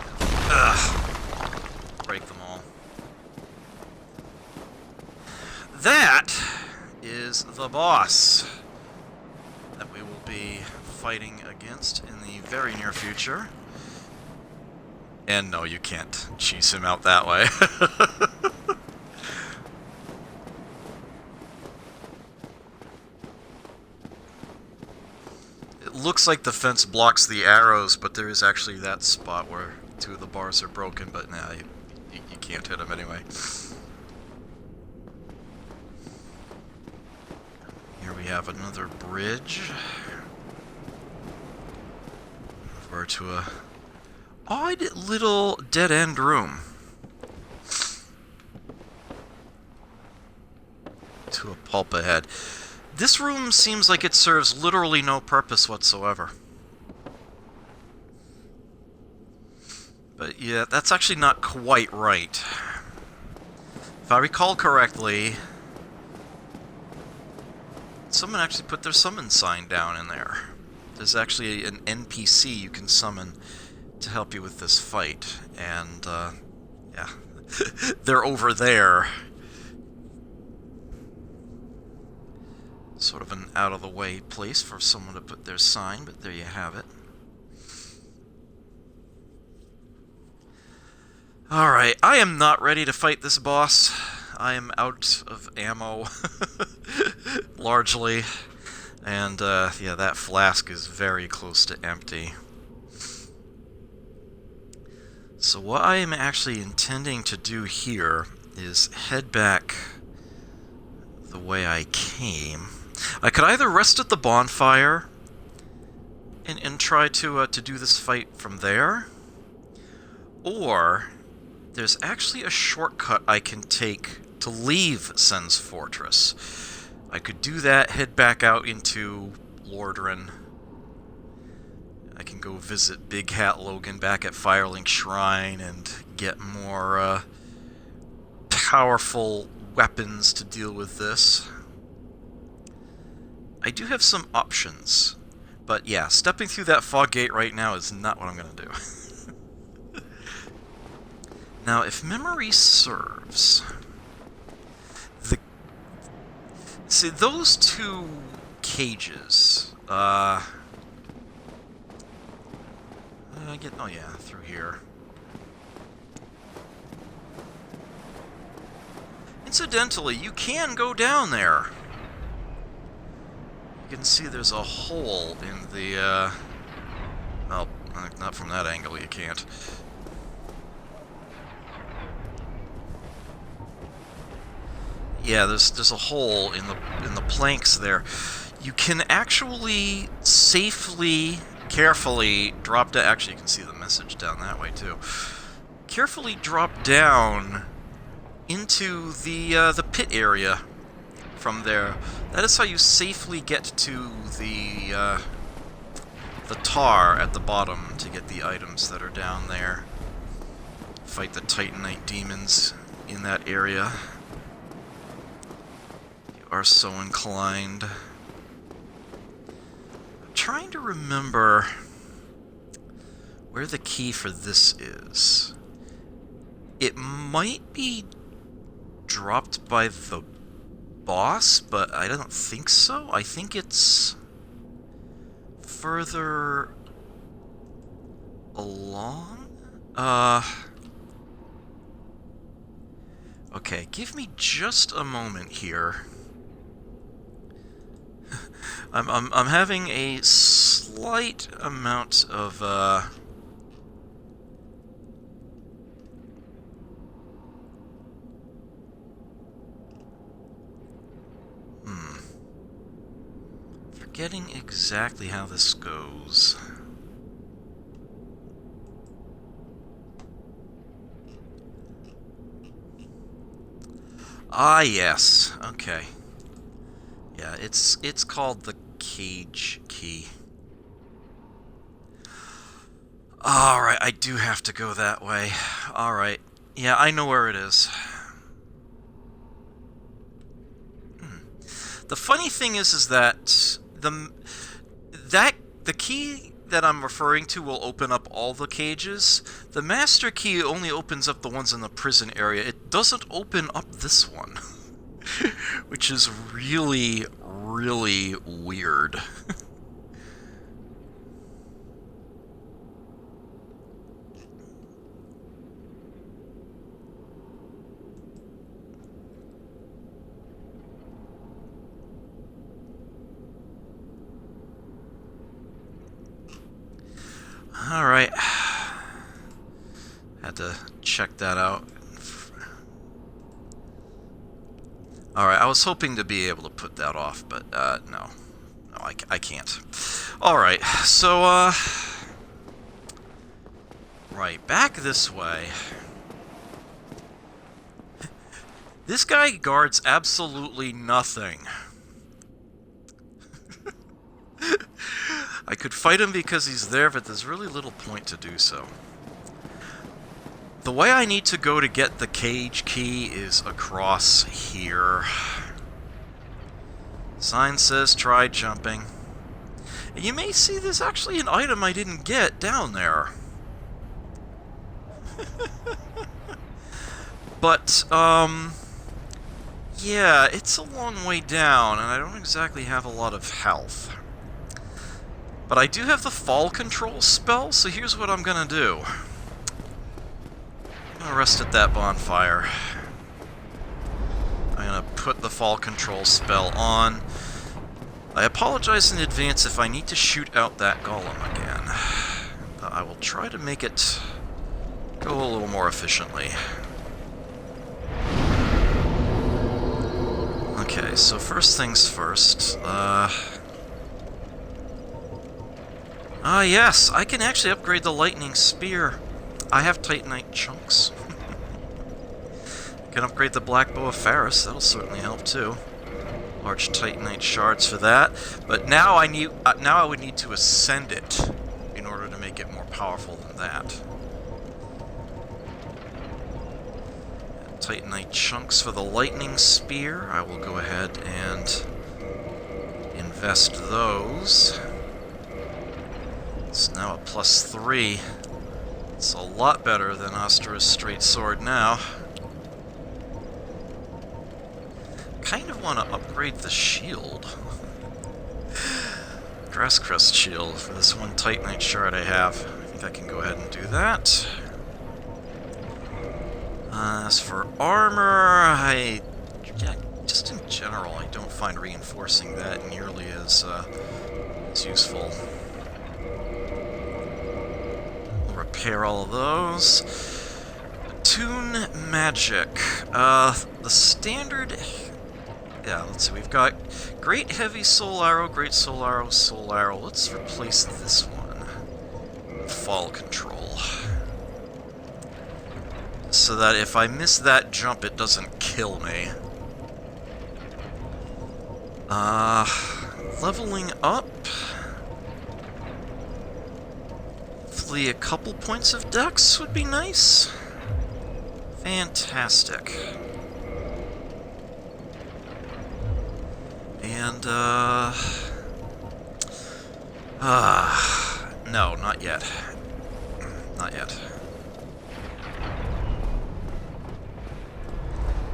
Ugh. Break them all. That is the boss that we will be fighting against in the very near future. And no, you can't cheese him out that way. It looks like the fence blocks the arrows, but there is actually that spot where two of the bars are broken, but nah, you can't hit him anyway. Here we have another bridge. Over to a odd little dead-end room. To a pulp ahead. This room seems like it serves literally no purpose whatsoever. But yeah, that's actually not quite right. If I recall correctly, someone actually put their summon sign down in there. There's actually an NPC you can summon to help you with this fight, and yeah, they're over there. Sort of an out-of-the-way place for someone to put their sign, but there you have it. Alright, I am not ready to fight this boss. I am out of ammo, largely, and yeah, that flask is very close to empty. So what I am actually intending to do here is head back the way I came. I could either rest at the bonfire and try to do this fight from there, or there's actually a shortcut I can take to leave Sen's Fortress. I could do that, head back out into Lordran. I can go visit Big Hat Logan back at Firelink Shrine and get more powerful weapons to deal with this. I do have some options, but yeah, stepping through that fog gate right now is not what I'm going to do. Now, if memory serves, see, those two cages, oh yeah, through here. Incidentally, you can go down there. You can see there's a hole in the, well, not from that angle, you can't. Yeah, there's a hole in the planks there. You can actually safely, carefully drop down. Actually, you can see the message down that way too. Carefully drop down into the pit area from there. That is how you safely get to the tar at the bottom to get the items that are down there. Fight the Titanite demons in that area. You are so inclined. I'm trying to remember where the key for this is. It might be dropped by the boss, but I don't think so. I think it's further along. Okay, give me just a moment here. I'm having a slight amount of getting exactly how this goes. Ah, yes. Okay. Yeah, it's called the cage key. Alright, I do have to go that way. Alright. Yeah, I know where it is. The funny thing is that the key that I'm referring to will open up all the cages. The master key only opens up the ones in the prison area. It doesn't open up this one. Which is really, really weird. Alright. Had to check that out. Alright, I was hoping to be able to put that off, but no. No, I can't. Alright, so, right, back this way. This guy guards absolutely nothing. I could fight him because he's there, but there's really little point to do so. The way I need to go to get the cage key is across here. Sign says try jumping. And you may see there's actually an item I didn't get down there. But, yeah, it's a long way down, and I don't exactly have a lot of health. But I do have the fall control spell, so here's what I'm gonna do. I'm gonna rest at that bonfire. I'm gonna put the fall control spell on. I apologize in advance if I need to shoot out that golem again. But I will try to make it go a little more efficiently. Okay, so first things first. Yes, I can actually upgrade the lightning spear. I have Titanite chunks. Can upgrade the black bow of Ferris, that'll certainly help too. Large Titanite shards for that. But now I would need to ascend it in order to make it more powerful than that. Titanite chunks for the lightning spear. I will go ahead and invest those. It's now a +3. It's a lot better than Astra's straight sword now. Kind of want to upgrade the shield. Grasscrest shield for this one Titanite shard I have. I think I can go ahead and do that. As for armor, just in general, I don't find reinforcing that nearly as useful. We'll repair all of those. Attune magic. The standard... Yeah, let's see, we've got Great Heavy Soul Arrow, Great Soul Arrow, Soul Arrow. Let's replace this one. Fall Control. So that if I miss that jump, it doesn't kill me. Leveling up. Hopefully a couple points of dex would be nice. Fantastic. And, no, not yet. Not yet.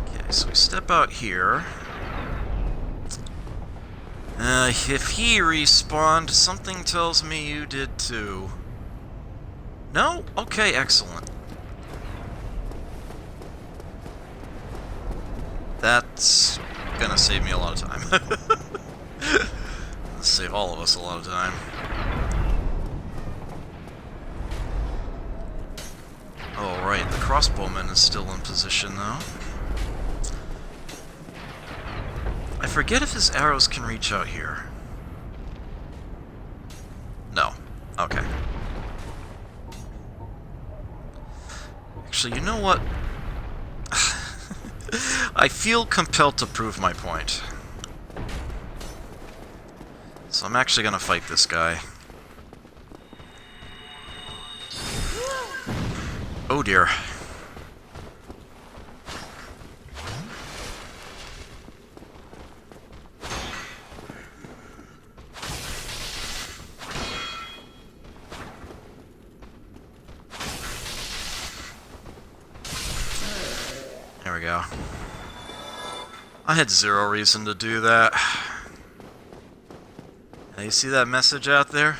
Okay, so we step out here. If he respawned, something tells me you did too. No? Okay, excellent. That's gonna save me a lot of time. Save all of us a lot of time. Oh, right, the crossbowman is still in position, though. I forget if his arrows can reach out here. Actually, you know what? I feel compelled to prove my point. So I'm actually gonna fight this guy. Oh dear. There we go. I had zero reason to do that. Now you see that message out there?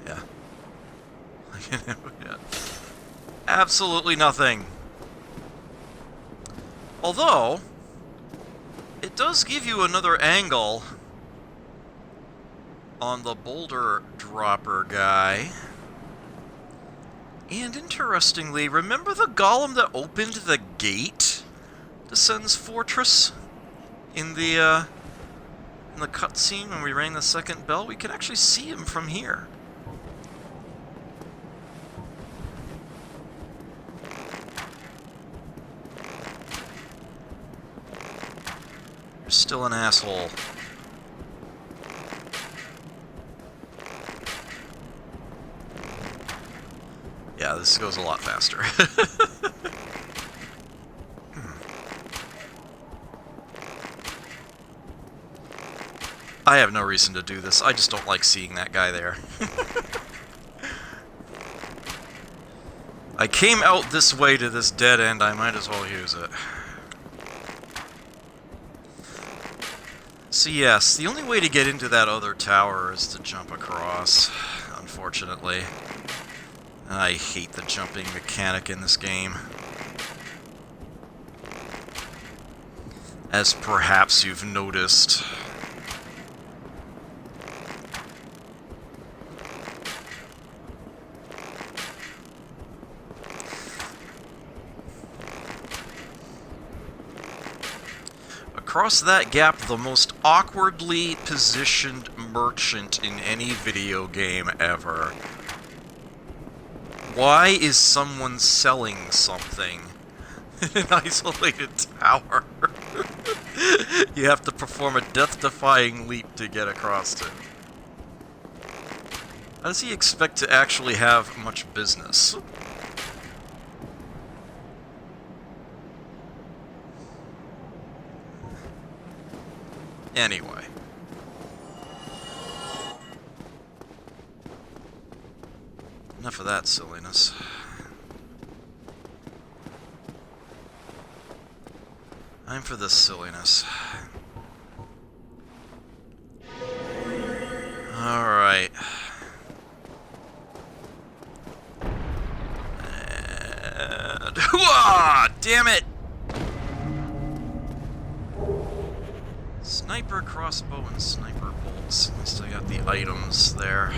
Yeah. Absolutely nothing. Although, it does give you another angle on the boulder dropper guy. And interestingly, remember the golem that opened the gate to Sen's fortress in the cutscene when we rang the second bell? We can actually see him from here. You're still an asshole. Yeah, this goes a lot faster. I have no reason to do this. I just don't like seeing that guy there. I came out this way to this dead end. I might as well use it. So yes, the only way to get into that other tower is to jump across, unfortunately. I hate the jumping mechanic in this game. As perhaps you've noticed. Across that gap, the most awkwardly positioned merchant in any video game ever. Why is someone selling something in an isolated tower? You have to perform a death-defying leap to get across it. How does he expect to actually have much business? Anyway. Enough of that silliness. I'm for this silliness. Alright. And... Hooah! Damn it! Sniper crossbow and sniper bolts. At least I got the items there.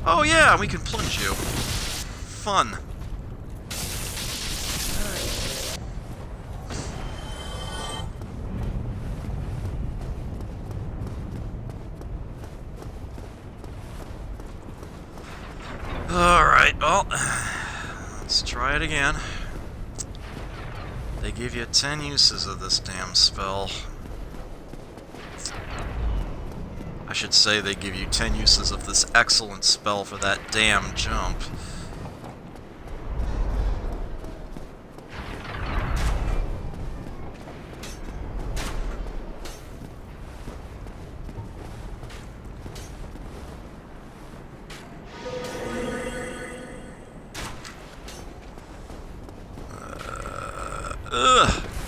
Oh yeah, we can plunge you. Fun. Alright, well, let's try it again. They give you 10 uses of this damn spell. I should say they give you 10 uses of this excellent spell for that damn jump.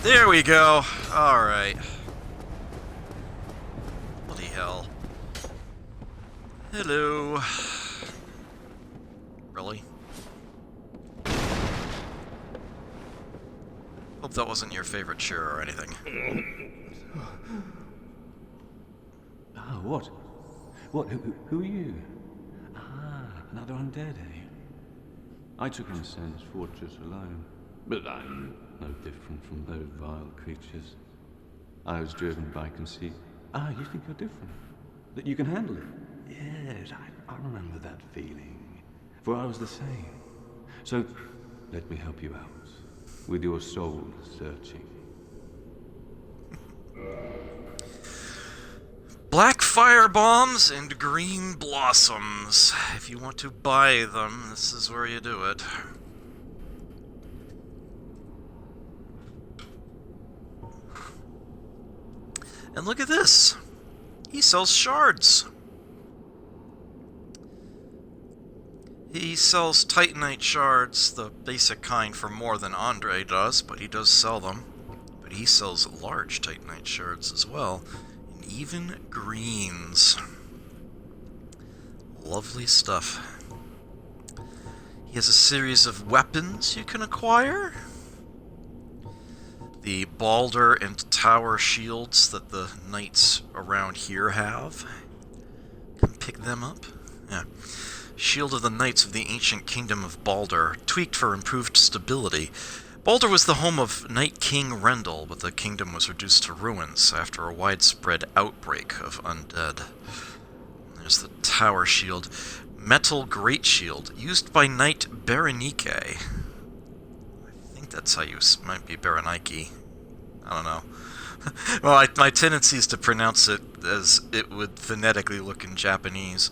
There we go. Alright. Bloody hell. Hello. Really? Hope that wasn't your favorite chair or anything. Ah, what? What? Who are you? Ah, another undead, eh? I took on Sen's fortress alone, but I'm no different from those vile creatures. I was driven by conceit. Ah, you think you're different? That you can handle it? Yes, I remember that feeling. for I was the same. So, let me help you out with your soul searching. Black fire bombs and green blossoms. If you want to buy them, this is where you do it. And look at this. He sells shards. He sells Titanite shards, the basic kind, for more than Andre does, but he does sell them. But he sells large Titanite shards as well. Even greens. Lovely stuff. He has a series of weapons you can acquire. The Balder and Tower shields that the knights around here have. You can pick them up. Yeah. Shield of the Knights of the Ancient Kingdom of Balder, tweaked for improved stability. Balder was the home of Night King Rendel, but the kingdom was reduced to ruins after a widespread outbreak of undead. There's the Tower Shield. Metal Great Shield, used by Knight Berenike. I think that's how you might be Berenike. I don't know. Well, my tendency is to pronounce it as it would phonetically look in Japanese.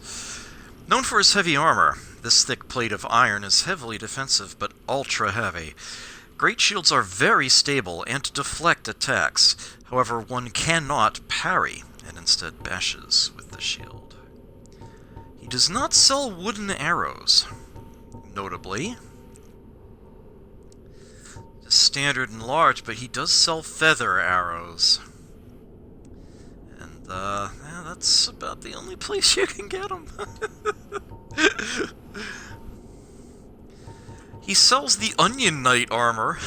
Known for his heavy armor, this thick plate of iron is heavily defensive, but ultra-heavy. Great shields are very stable and deflect attacks. However, one cannot parry, and instead bashes with the shield. He does not sell wooden arrows. Notably, standard and large, but he does sell feather arrows. And, yeah, that's about the only place you can get them. He sells the Onion Knight armor.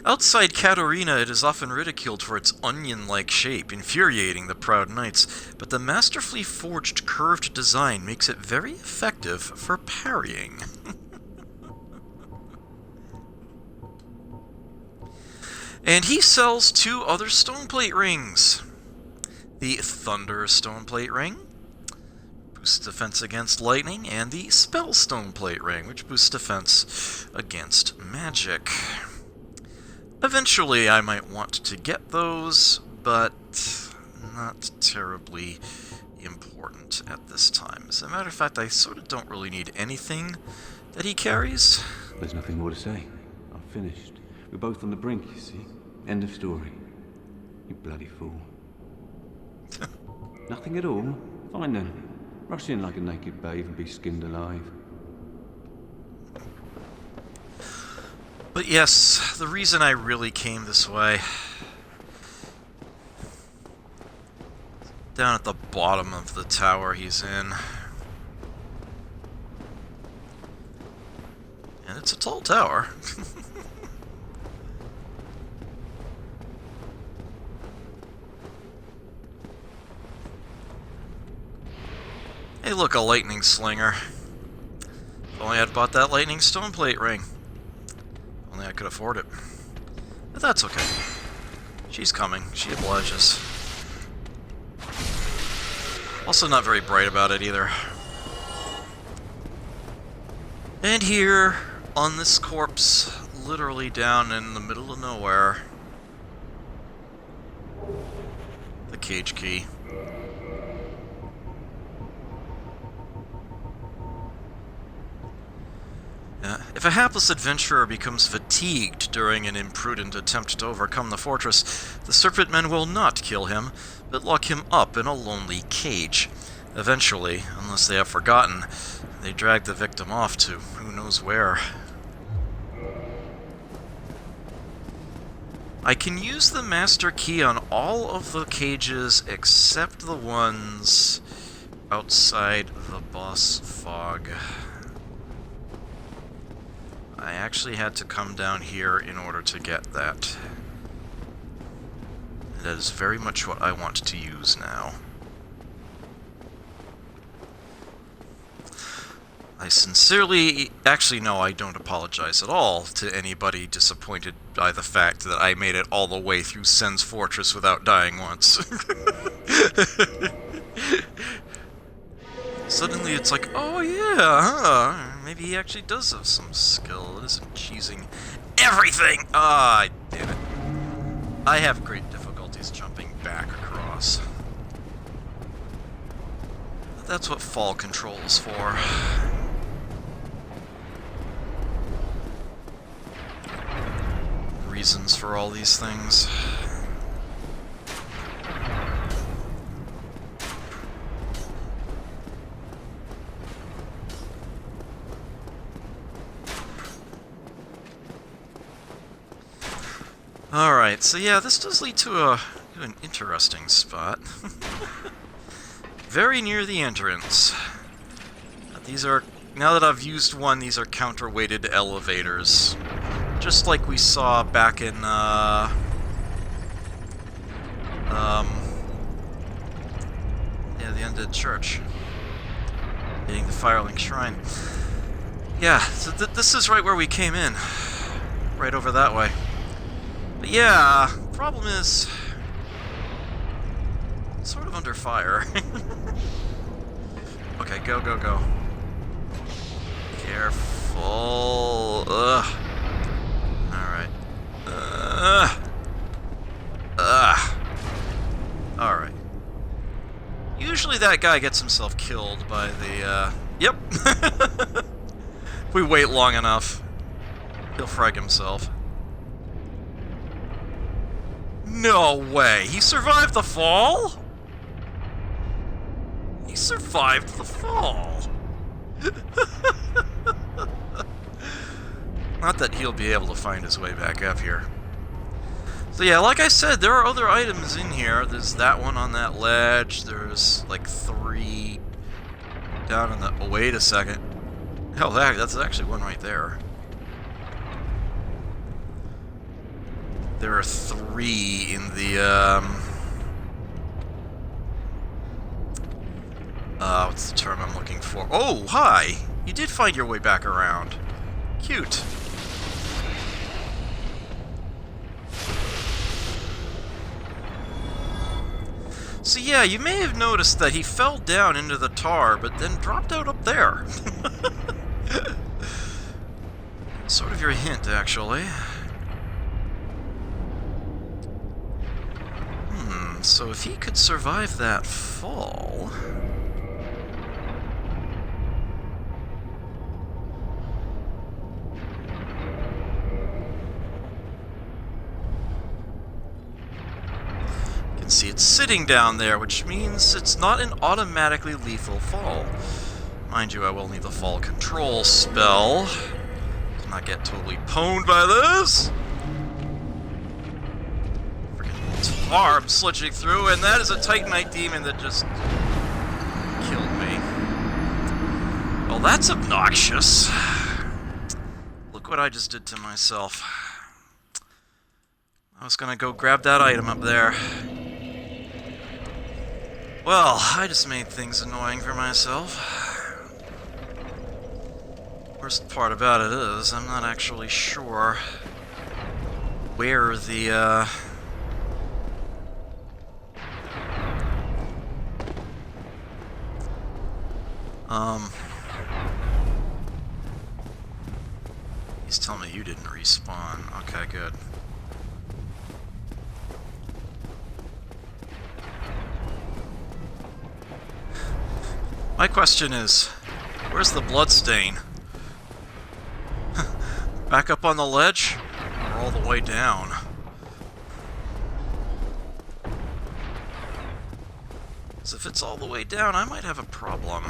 Outside Katarina, it is often ridiculed for its onion-like shape, infuriating the proud knights, but the masterfully forged curved design makes it very effective for parrying. And he sells 2 other stoneplate rings. The Thunder Stoneplate Ring boosts defense against lightning, and the Spell Stoneplate Ring, which boosts defense against magic. Eventually, I might want to get those, but not terribly important at this time. As a matter of fact, I sort of don't really need anything that he carries. There's nothing more to say. I've finished. We're both on the brink, you see. End of story. You bloody fool. Nothing at all? Fine then. Rush in like a naked babe and be skinned alive. But yes, the reason I really came this way, down at the bottom of the tower he's in. And it's a tall tower. Hey look, a lightning slinger. If only I'd bought that lightning stoneplate ring. Only I could afford it. But that's okay. She's coming. She obliges. Also not very bright about it either. And here, on this corpse, literally down in the middle of nowhere, the cage key. If a hapless adventurer becomes fatigued during an imprudent attempt to overcome the fortress, the Serpent Men will not kill him, but lock him up in a lonely cage. Eventually, unless they have forgotten, they drag the victim off to who knows where. I can use the Master Key on all of the cages except the ones outside the boss fog. I actually had to come down here in order to get that. And that is very much what I want to use now. I sincerely... Actually, no, I don't apologize at all to anybody disappointed by the fact that I made it all the way through Sen's Fortress without dying once. Suddenly it's like, oh yeah, huh? Maybe he actually does have some skill. It isn't cheesing everything! Ah, damn it. I have great difficulties jumping back across. But that's what fall control is for. Reasons for all these things. Alright, so yeah, this does lead to an interesting spot. Very near the entrance. These are, now that I've used one, these are counterweighted elevators. Just like we saw back in, yeah, the Undead Church. Hitting the Firelink Shrine. Yeah, so this is right where we came in. Right over that way. But yeah, problem is, it's sort of under fire. Okay, go, go, go. Careful. Ugh. Alright. Alright. Usually that guy gets himself killed by the, Yep! If we wait long enough, he'll frag himself. No way! He survived the fall?! He survived the fall! Not that he'll be able to find his way back up here. So yeah, like I said, there are other items in here. There's that one on that ledge. There's like 3 down in the... Oh, wait a second. Hell, that's actually one right there. There are 3 in the, what's the term I'm looking for? Oh, hi! You did find your way back around. Cute. So yeah, you may have noticed that he fell down into the tar, but then dropped out up there. Sort of your hint, actually. So if he could survive that fall... You can see it's sitting down there, which means it's not an automatically lethal fall. Mind you, I will need the fall control spell to not get totally pwned by this. I'm slitching through, and that is a Titanite demon that just killed me. Well, that's obnoxious. Look what I just did to myself. I was gonna go grab that item up there. Well, I just made things annoying for myself. Worst part about it is, I'm not actually sure where the, He's telling me you didn't respawn. Okay, good. My question is, where's the bloodstain? Back up on the ledge? Or all the way down? So if it's all the way down, I might have a problem.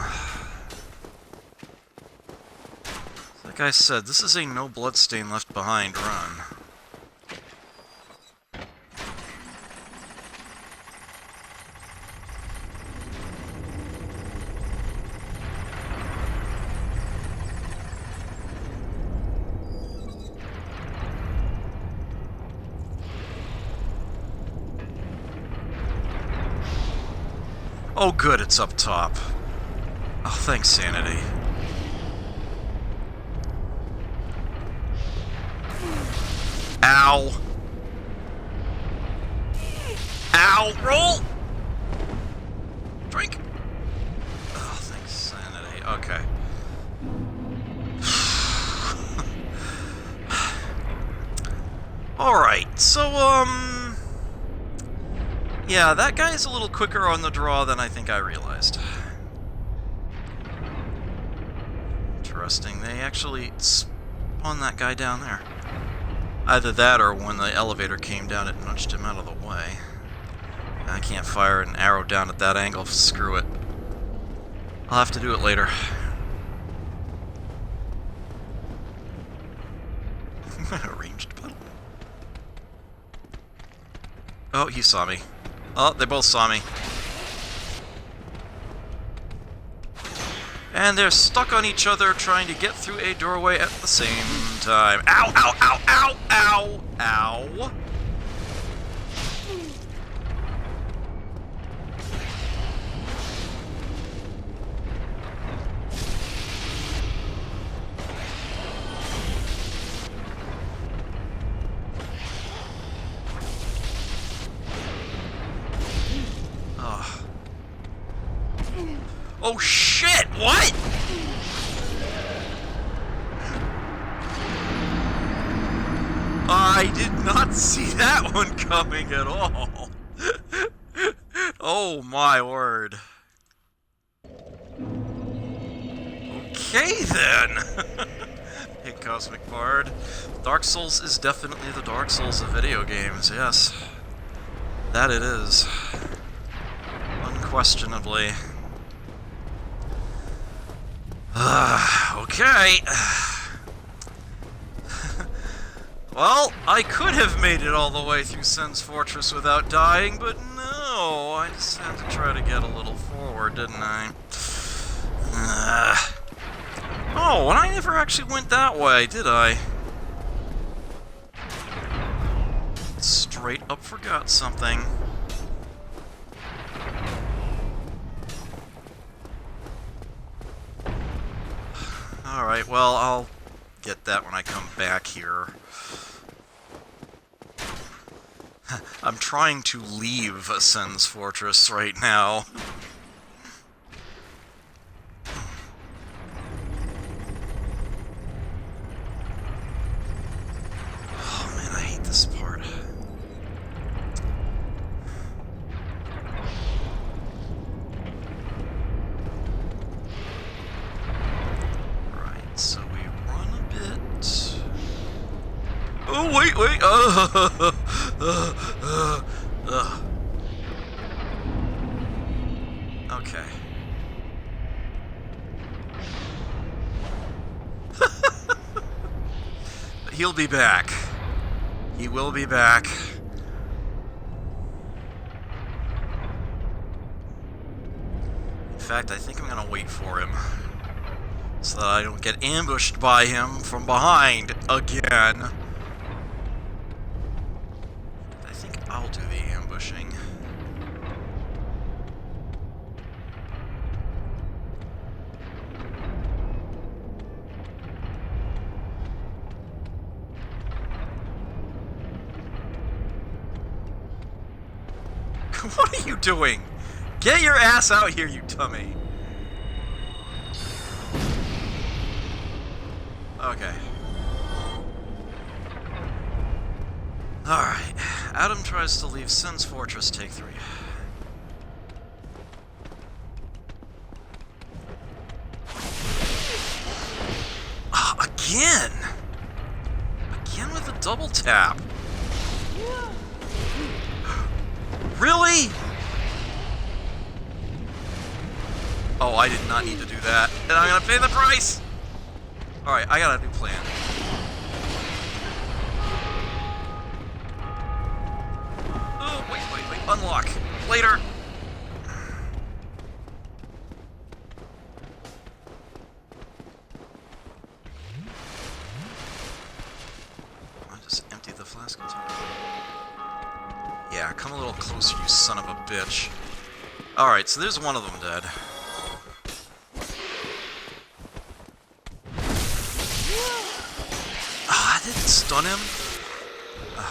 Like I said, this is a no bloodstain left behind run. Oh good, it's up top. Oh, thanks, Sanity. Ow! Ow! Roll! Drink! Oh, thanks, Sanity. Okay. Alright, so, yeah, that guy's a little quicker on the draw than I think I realized. Interesting, they actually spawned that guy down there. Either that, or when the elevator came down, it nudged him out of the way. I can't fire an arrow down at that angle, screw it. I'll have to do it later. Ranged puddle. Oh, he saw me. Oh, they both saw me. And they're stuck on each other trying to get through a doorway at the same time. Ow, ow, ow, ow, ow, ow. Oh shit, what? I did not see that one coming at all. Oh my word. Okay then. Hey Cosmic Bard. Dark Souls is definitely the Dark Souls of video games, yes. That it is. Unquestionably. Okay. Well, I could have made it all the way through Sen's Fortress without dying, but no, I just had to try to get a little forward, didn't I? Oh, and I never actually went that way, did I? Straight up forgot something. Alright, well, I'll get that when I come back here. I'm trying to leave Sen's Fortress right now. Oh man, I hate this part. Right, so we run a bit. Oh, wait, wait! Okay. He'll be back. He will be back. In fact, I think I'm gonna wait for him, so that I don't get ambushed by him from behind again. I think I'll do the ambushing. What are you doing? Get your ass out here, you dummy. Okay. Alright. Adam tries to leave Sen's Fortress, take 3. Again! Again with a double tap. Really? Oh, I did not need to do that. And I'm gonna pay the price! Alright, I got a new plan. Oh, wait, wait, wait. Unlock. Later. I just emptied the flask container. Yeah, come a little closer, you son of a bitch. Alright, so there's one of them dead. Ah, I didn't stun him?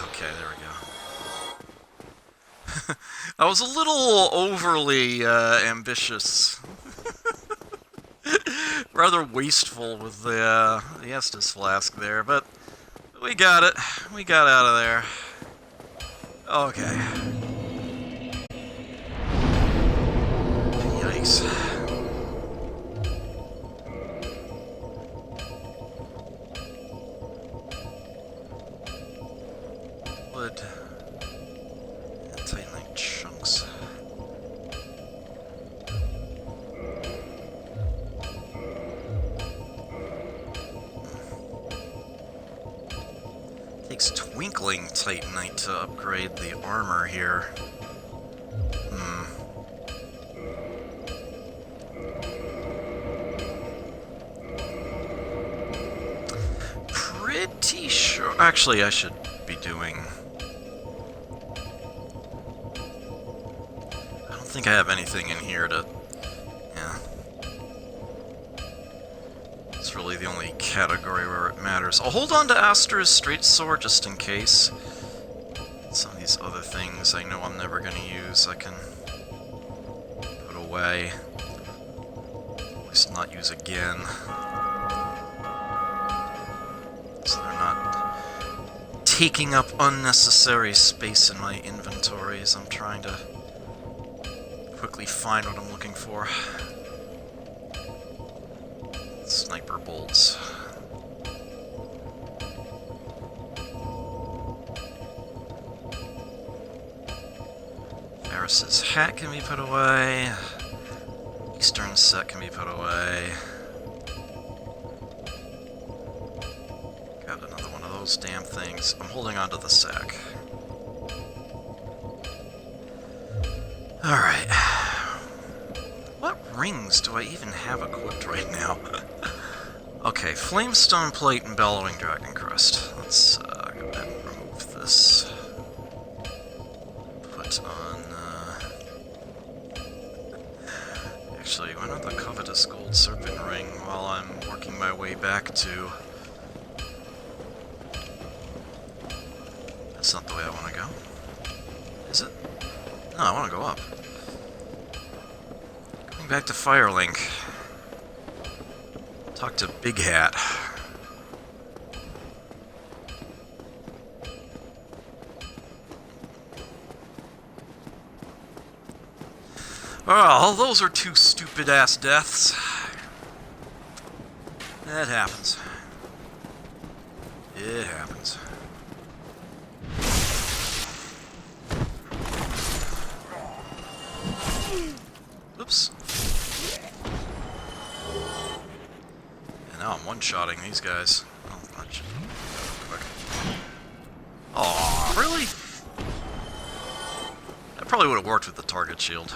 Okay, there we go. I was a little overly ambitious. Rather wasteful with the Estus flask there, but we got it. We got out of there. Okay. Yikes. Wood. Titanite chunks. Takes twinkling titanite to upgrade the armor here. Pretty sure. Actually, I should be doing. I don't think I have anything in here to. Yeah. It's really the only category where it matters. I'll hold on to Astra's straight sword just in case. Some of these other things I know I'm never going to use, I can put away. At least not use again. So they're not taking up unnecessary space in my inventories. I'm trying to quickly find what I'm looking for. Sniper bolts. Varus's hat can be put away. Eastern set can be put away. Got another one of those damn things. I'm holding on to the sack. Alright. What rings do I even have equipped right now? Okay, Flamestone Plate and Bellowing Dragon Crest. Let's go ahead and remove this. Put on, Actually, why not the Covetous Gold Serpent Ring while I'm working my way back to... That's not the way I want to go. Is it? No, I want to go up. Going back to Firelink. Talk to Big Hat. Well, those are two stupid-ass deaths. That happens. It happens. Oops. And now I'm one-shotting these guys. Oh, not quick. Aw, really? That probably would have worked with the target shield.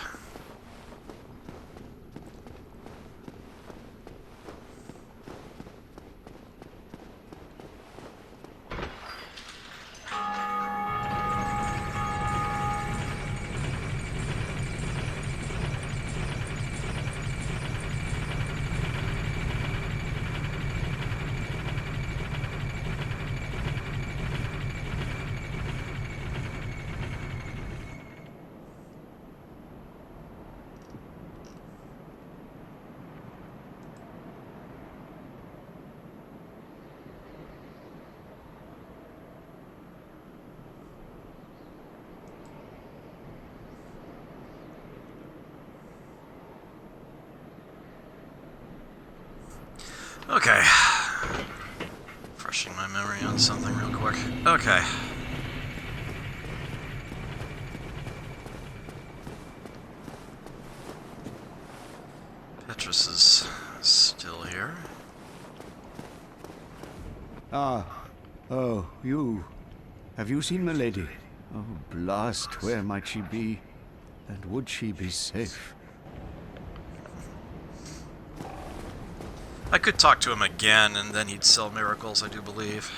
Okay. Refreshing my memory on something real quick. Okay. Petrus is still here. Ah, oh, you. Have you seen Milady? Oh, blast, where might she be? And would she be safe? I could talk to him again, and then he'd sell miracles, I do believe.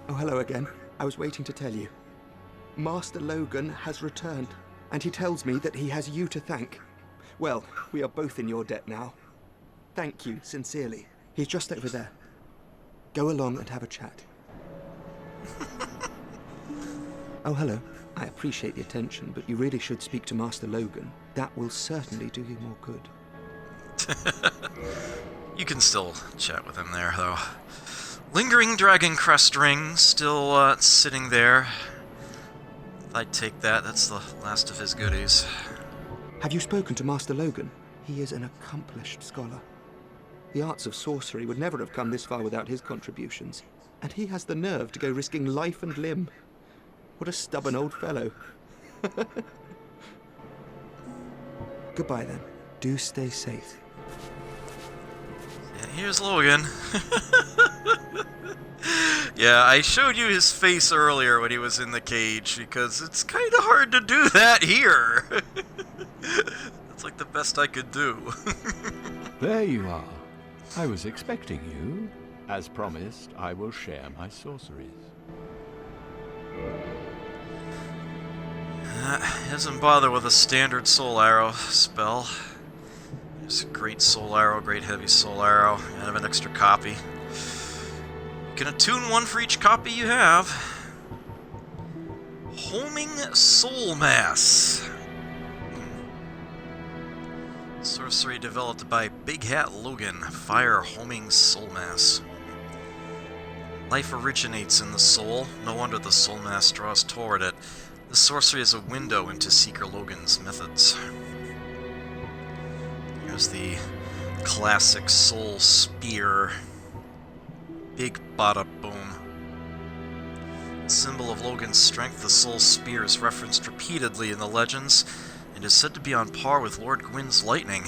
Oh, hello again. I was waiting to tell you. Master Logan has returned, and he tells me that he has you to thank. Well, we are both in your debt now. Thank you, sincerely. He's just over there. Go along and have a chat. Oh, hello. I appreciate the attention, but you really should speak to Master Logan. That will certainly do you more good. You can still chat with him there, though. Lingering Dragon Crest ring, still sitting there. I'd take that. That's the last of his goodies. Have you spoken to Master Logan? He is an accomplished scholar. The arts of sorcery would never have come this far without his contributions. And he has the nerve to go risking life and limb. What a stubborn old fellow. Goodbye then. Do stay safe. And here's Logan. Yeah, I showed you his face earlier when he was in the cage, because it's kind of hard to do that here. That's like the best I could do. There you are. I was expecting you. As promised, I will share my sorceries. He doesn't bother with a standard soul arrow spell. There's a great soul arrow, great heavy soul arrow. I have an extra copy. You can attune one for each copy you have. Homing Soul Mass. Sorcery developed by Big Hat Logan. Fire Homing Soul Mass. Life originates in the soul. No wonder the soul mass draws toward it. The sorcery is a window into Seeker Logan's methods. Here's the classic soul spear. Big bada boom. Symbol of Logan's strength, the soul spear is referenced repeatedly in the legends and is said to be on par with Lord Gwyn's lightning.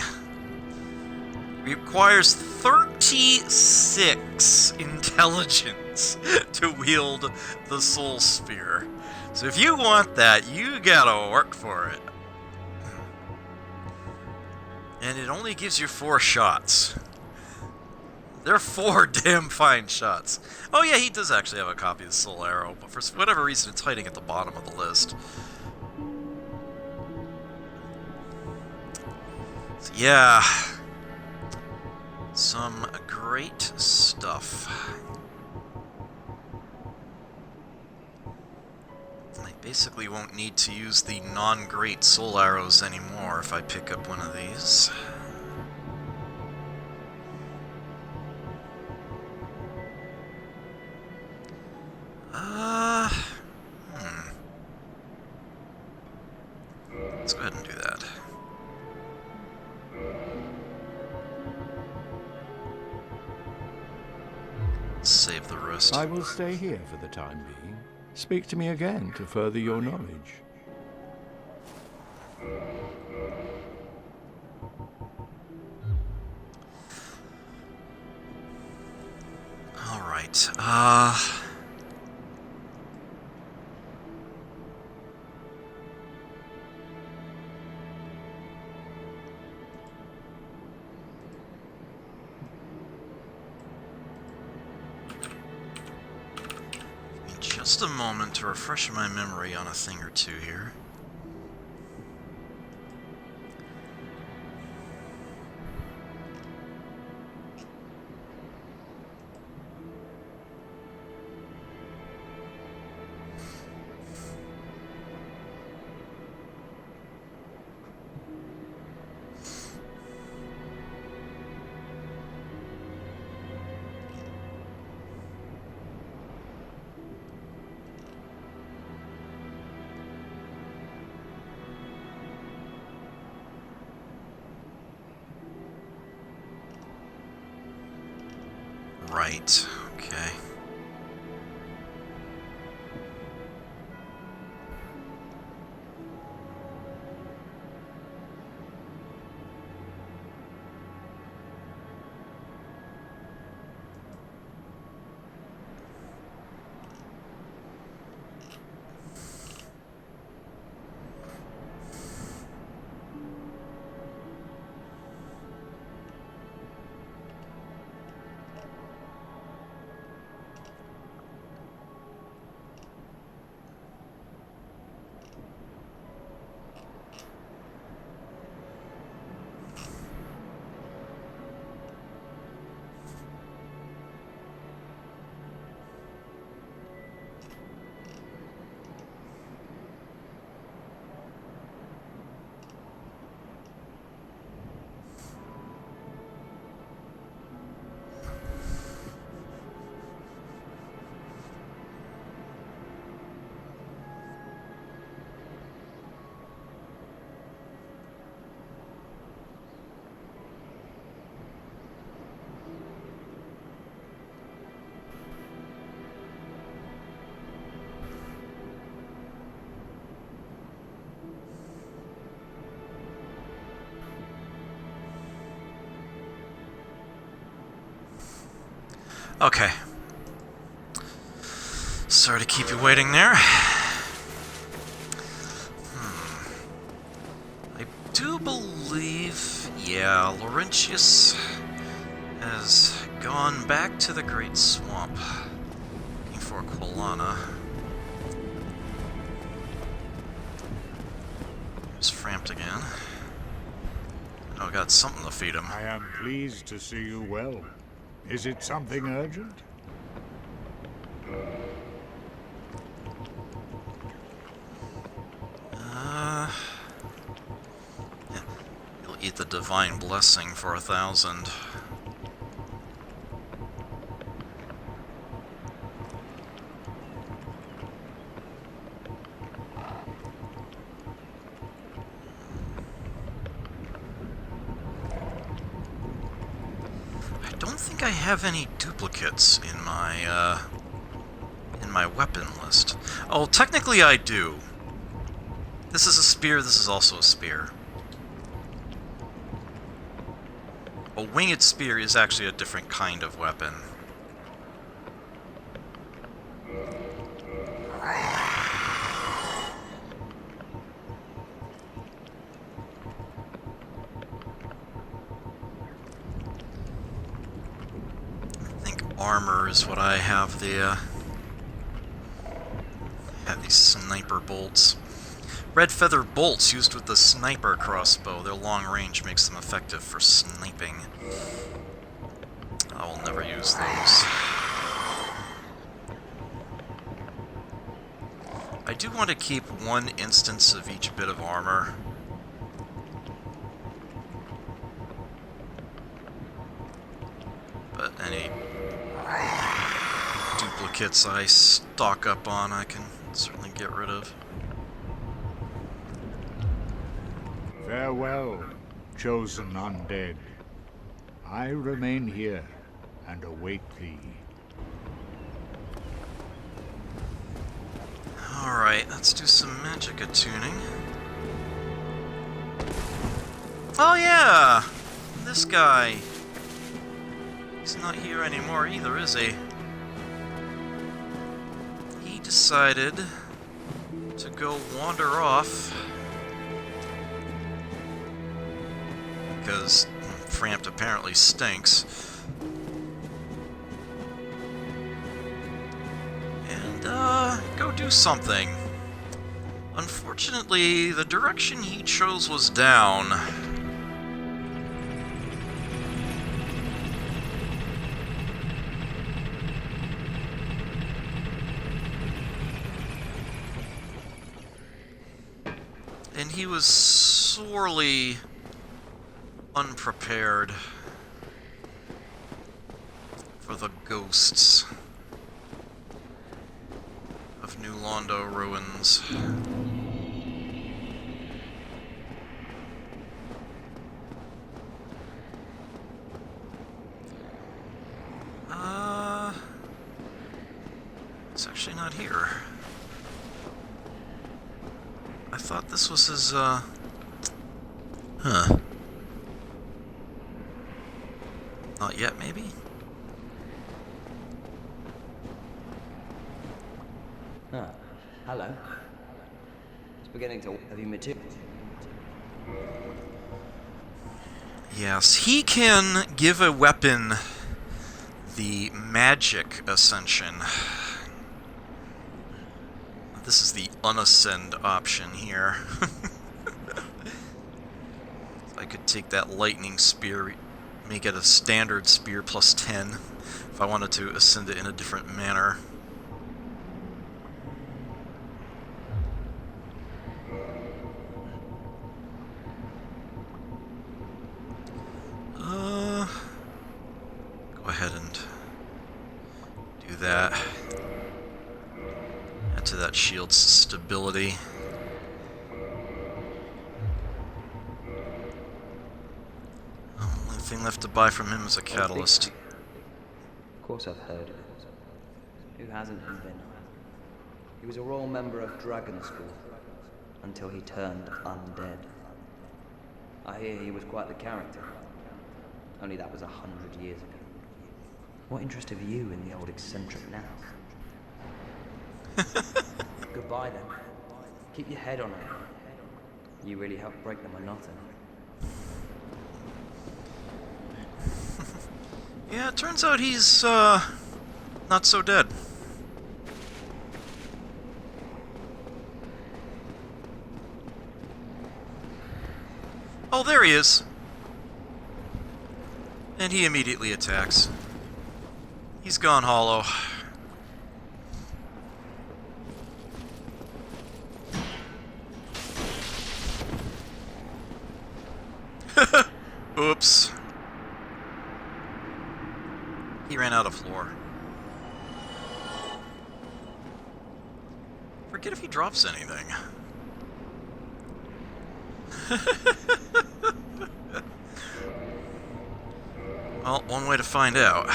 Requires 36 intelligence to wield the soul spear. So if you want that, you gotta work for it. And it only gives you 4 shots. They're 4 damn fine shots. Oh yeah, he does actually have a copy of the Soul Arrow, but for whatever reason it's hiding at the bottom of the list. So yeah. Some great stuff. I basically won't need to use the non-great soul arrows anymore if I pick up one of these. Let's go ahead and do that. Save the rest. I will stay here for the time being. Speak to me again to further your knowledge. All right. Just a moment to refresh my memory on a thing or two here. Right, okay. Okay. Sorry to keep you waiting there. I do believe, yeah, Laurentius has gone back to the Great Swamp, looking for Quilana. There's Frampt again. Oh, got something to feed him. I am pleased to see you well. Is it something urgent? Yeah. You'll eat the divine blessing for 1,000. I don't think I have any duplicates in my weapon list. Oh, technically I do. This is a spear, this is also a spear. A winged spear is actually a different kind of weapon. I think armor is what I have the have these sniper bolts. Red feather bolts used with the sniper crossbow. Their long range makes them effective for sniping. I will never use those. I do want to keep one instance of each bit of armor. But any duplicates I stock up on, I can certainly get rid of. Farewell, chosen undead. I remain here and await thee. Alright, let's do some magic attuning. Oh yeah! This guy. He's not here anymore either, is he? He decided to go wander off. Because Frampt apparently stinks. And, go do something. Unfortunately, the direction he chose was down. And he was sorely unprepared for the ghosts of New Londo ruins. It's actually not here. I thought this was his, Huh. Not yet, maybe? Ah, hello. It's beginning to... Have you met him? Yes, he can give a weapon the magic ascension. This is the unascend option here. I could take that lightning spear, make it a standard spear plus 10 if I wanted to ascend it in a different manner. Go ahead and do that. Add to that shield's stability. Only thing left to buy from him is a catalyst. Of course I've heard. Who hasn't been? He was a royal member of Dragon School until he turned undead. I hear he was quite the character. Only that was 100 years ago. What interest have you in the old eccentric now? Goodbye then. Keep your head on it. You really helped break the monotony. Yeah, it turns out he's, not so dead. Oh, there he is. And he immediately attacks. He's gone hollow. Oops. He ran out of floor. Forget if he drops anything. Well, one way to find out.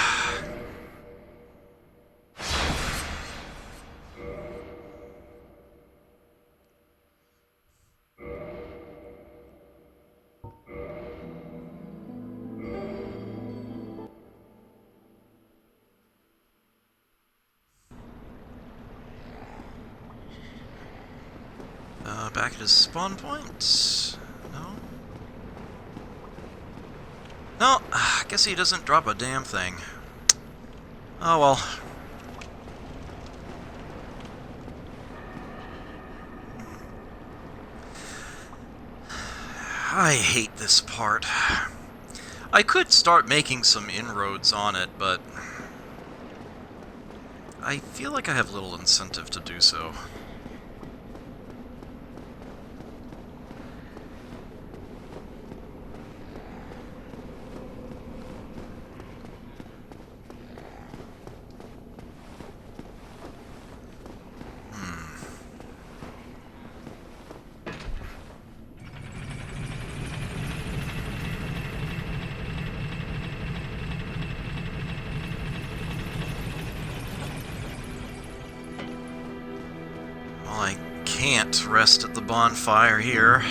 Back at his spawn point? No? No, I guess he doesn't drop a damn thing. Oh well. I hate this part. I could start making some inroads on it, but I feel like I have little incentive to do so. Well, I can't rest at the bonfire here.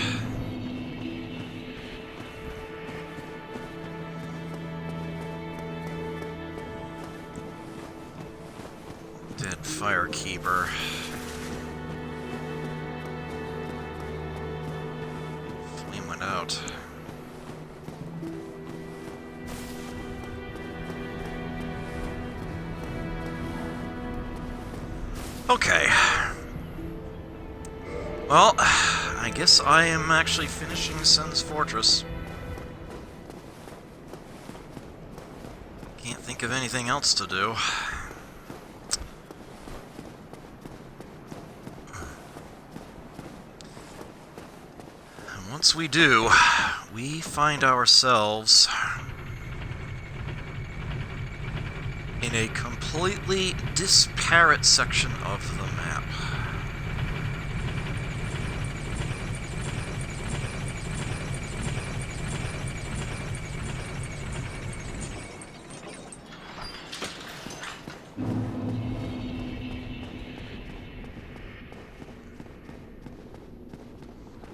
Dead firekeeper. Flame went out. Okay. Well, I guess I am actually finishing Sen's Fortress. Can't think of anything else to do. And once we do, we find ourselves in a completely disparate section of the map.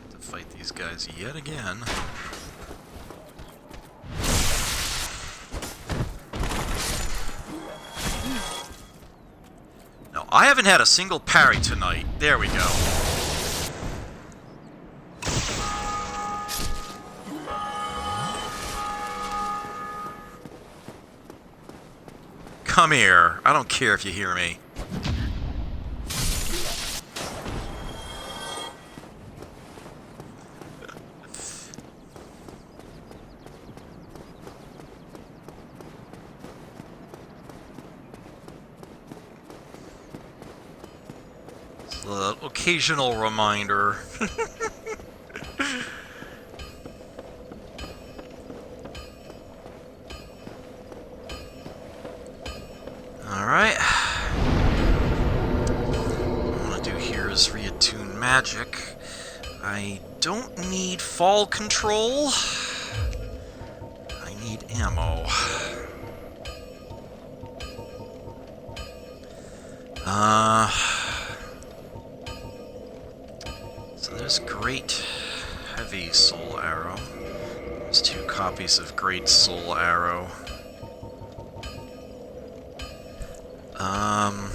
To fight these guys yet again. I haven't had a single parry tonight. There we go. Come here. I don't care if you hear me. The occasional reminder. Alright. What I want to do here is reattune magic. I don't need fall control. I need ammo. So there's Great Heavy Soul Arrow. There's 2 copies of Great Soul Arrow. Oh,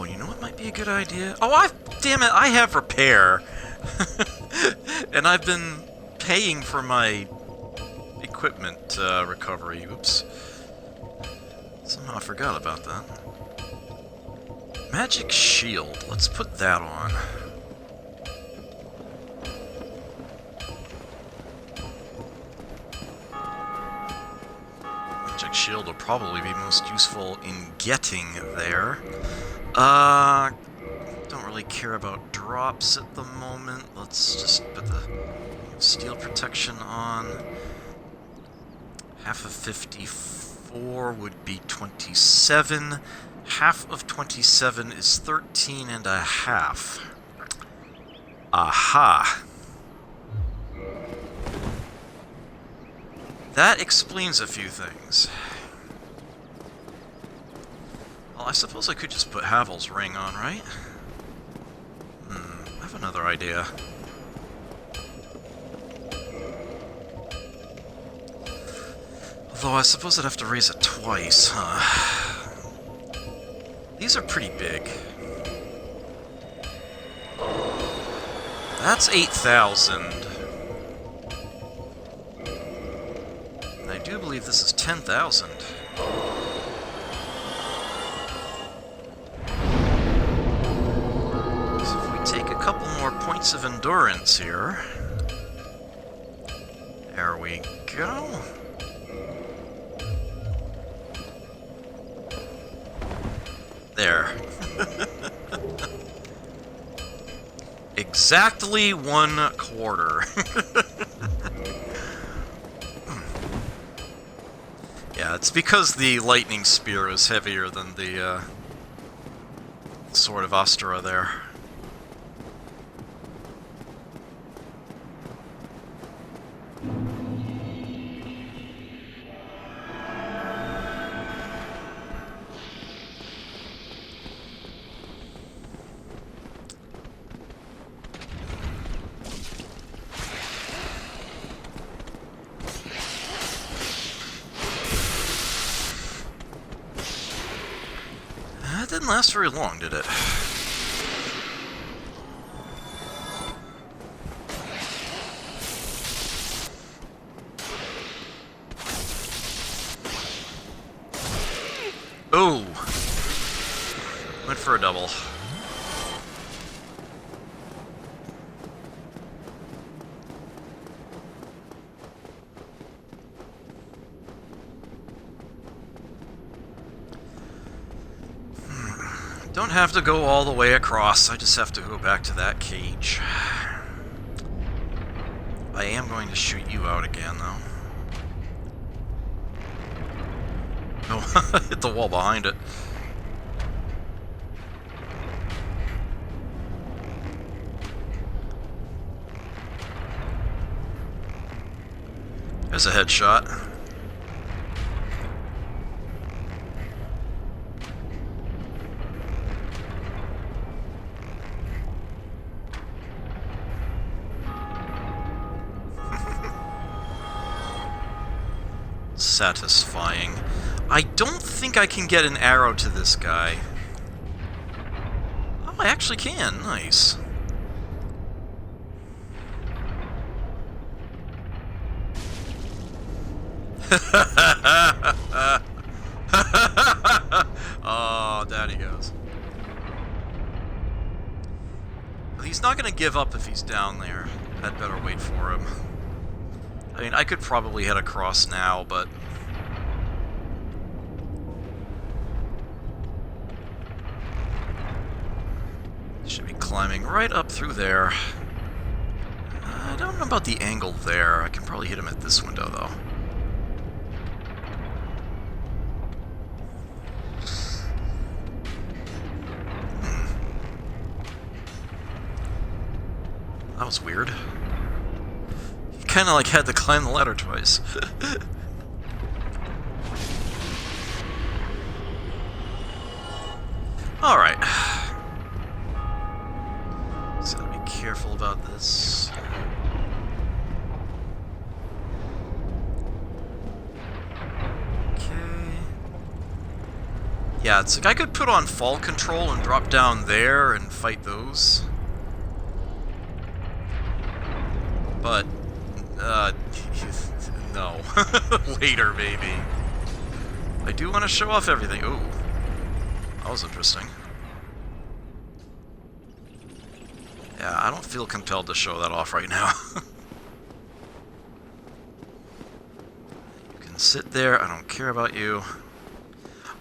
you know what might be a good idea? Oh, damn it, I have repair. And I've been paying for my equipment recovery. Oops. Somehow I forgot about that. Magic shield. Let's put that on. Magic shield will probably be most useful in getting there. Don't really care about drops at the moment. Let's just put the steel protection on. Half of 54 would be 27. Half of 27 is 13 and a half. Aha! That explains a few things. Well, I suppose I could just put Havel's ring on, right? I have another idea. Although I suppose I'd have to raise it twice, huh? These are pretty big. That's 8,000. And I do believe this is 10,000. So if we take a couple more points of endurance here. There we go. There. Exactly 1/4. Yeah, it's because the lightning spear is heavier than the Sword of Astra there. That didn't last very long, did it? Oh! Went for a double. Don't have to go all the way across, I just have to go back to that cage. I am going to shoot you out again, though. Oh, hit the wall behind it. There's a headshot. Satisfying. I don't think I can get an arrow to this guy. Oh, I actually can. Nice. Oh, down he goes. But he's not going to give up if he's down there. I'd better wait for him. I mean, I could probably head across now, but... should be climbing right up through there. I don't know about the angle there. I can probably hit him at this window, though. That was weird. You kind of like had to climb the ladder twice. Alright. Just gotta be careful about this. Yeah, it's like I could put on fall control and drop down there and fight those. But, no. Later, maybe. I do want to show off everything. Ooh. That was interesting. Yeah, I don't feel compelled to show that off right now. You can sit there, I don't care about you.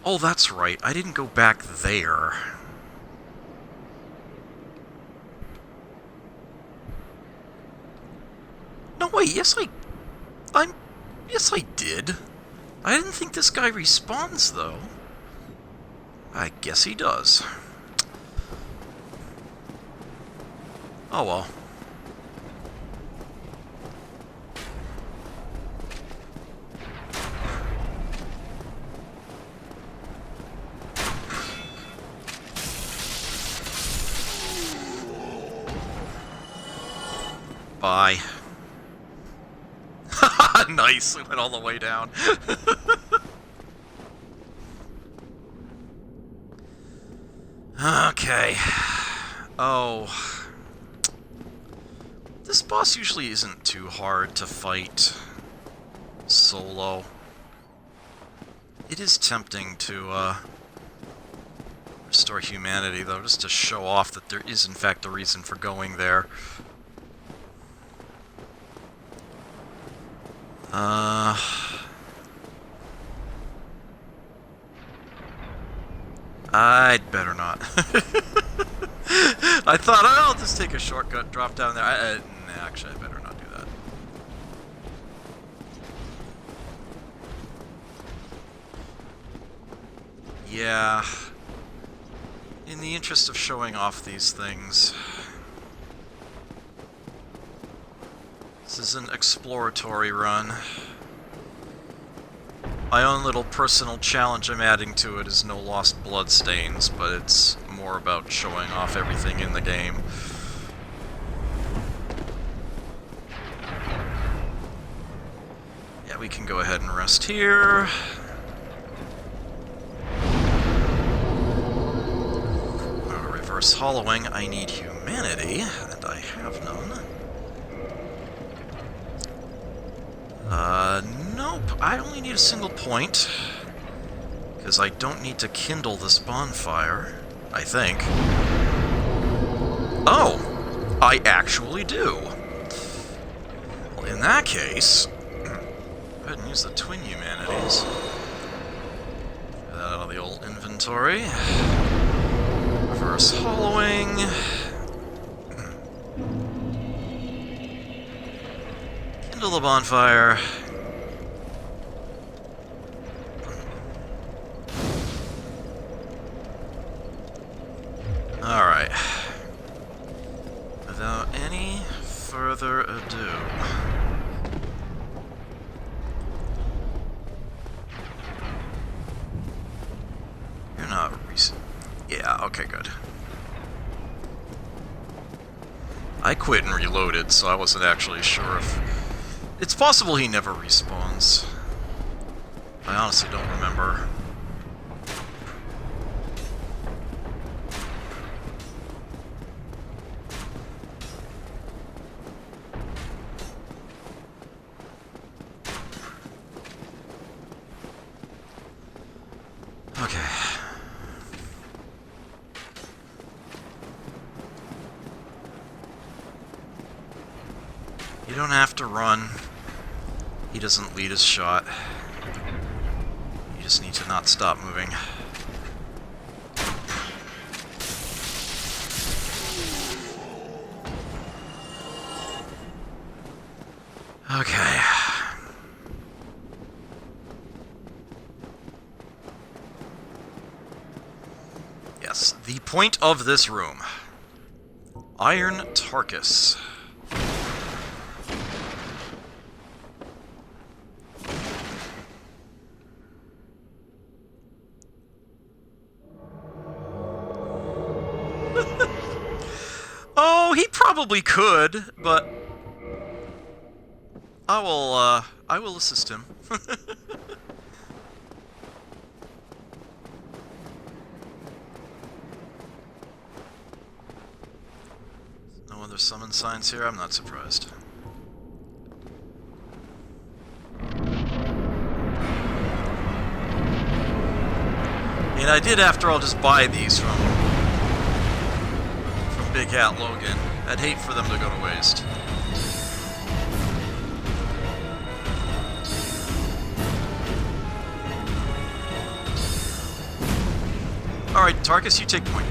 Oh, that's right, I didn't go back there. No, wait, yes I did. I didn't think this guy respawns, though. I guess he does. Oh well. Bye. Nice, we went all the way down. Okay. Oh. This boss usually isn't too hard to fight solo. It is tempting to restore humanity, though, just to show off that there is in fact a reason for going there. I'd better not. I thought, oh, I'll just take a shortcut, drop down there. Nah, actually, I better not do that. Yeah. In the interest of showing off these things, this is an exploratory run. My own little personal challenge I'm adding to it is no lost bloodstains, but it's more about showing off everything in the game. Yeah, we can go ahead and rest here. Reverse hollowing, I need humanity, and I have none. Nope, I only need a single point, because I don't need to kindle this bonfire, I think. Oh! I actually do! Well, in that case, go ahead and use the twin humanities. Get that out of the old inventory. Reverse hollowing. Kindle the bonfire. Alright. Without any further ado. You're not yeah, okay, good. I quit and reloaded, so I wasn't actually sure if... It's possible he never respawns. I honestly don't remember. Okay. You don't have to run. He doesn't lead his shot. You just need to not stop moving. Okay. Yes, the point of this room. Iron Tarkus. Oh, he probably could, but I will assist him. other summon signs here? I'm not surprised. And I did, after all, just buy these from Big Hat Logan. I'd hate for them to go to waste. Alright, Tarkus, you take point.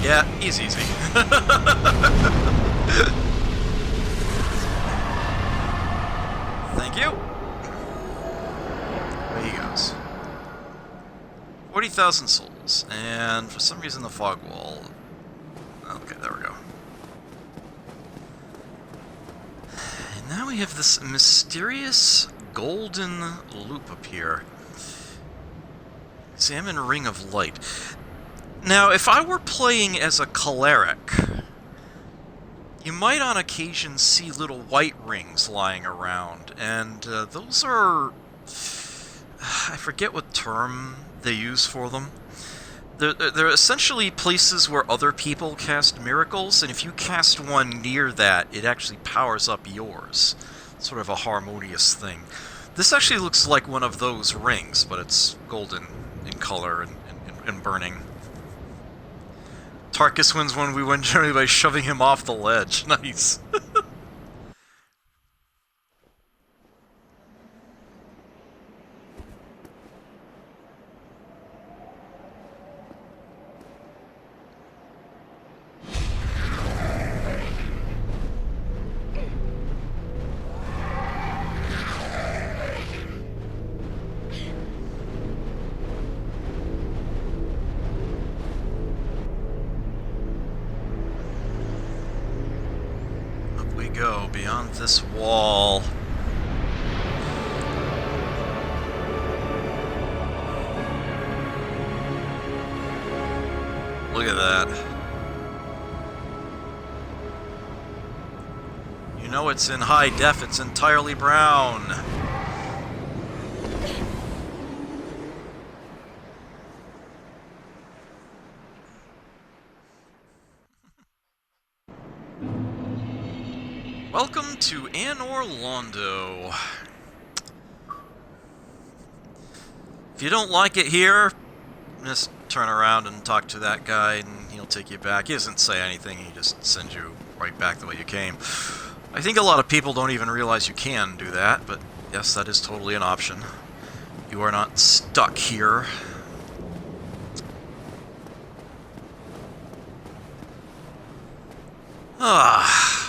Yeah, he's easy. Thank you. There he goes. 40,000 souls, and for some reason the fog wall... Okay, there we go. And now we have this mysterious golden loop appear. Examine Ring of Light. Now, if I were playing as a cleric, you might on occasion see little white rings lying around, and those are... I forget what term they use for them. They're essentially places where other people cast miracles, and if you cast one near that, it actually powers up yours. Sort of a harmonious thing. This actually looks like one of those rings, but it's golden in color and burning. Tarkus wins when we win generally by shoving him off the ledge. Nice. Go beyond this wall. Look at that. You know it's in high def, it's entirely brown. Welcome to Anor Londo. If you don't like it here, just turn around and talk to that guy and he'll take you back. He doesn't say anything, he just sends you right back the way you came. I think a lot of people don't even realize you can do that, but yes, that is totally an option. You are not stuck here.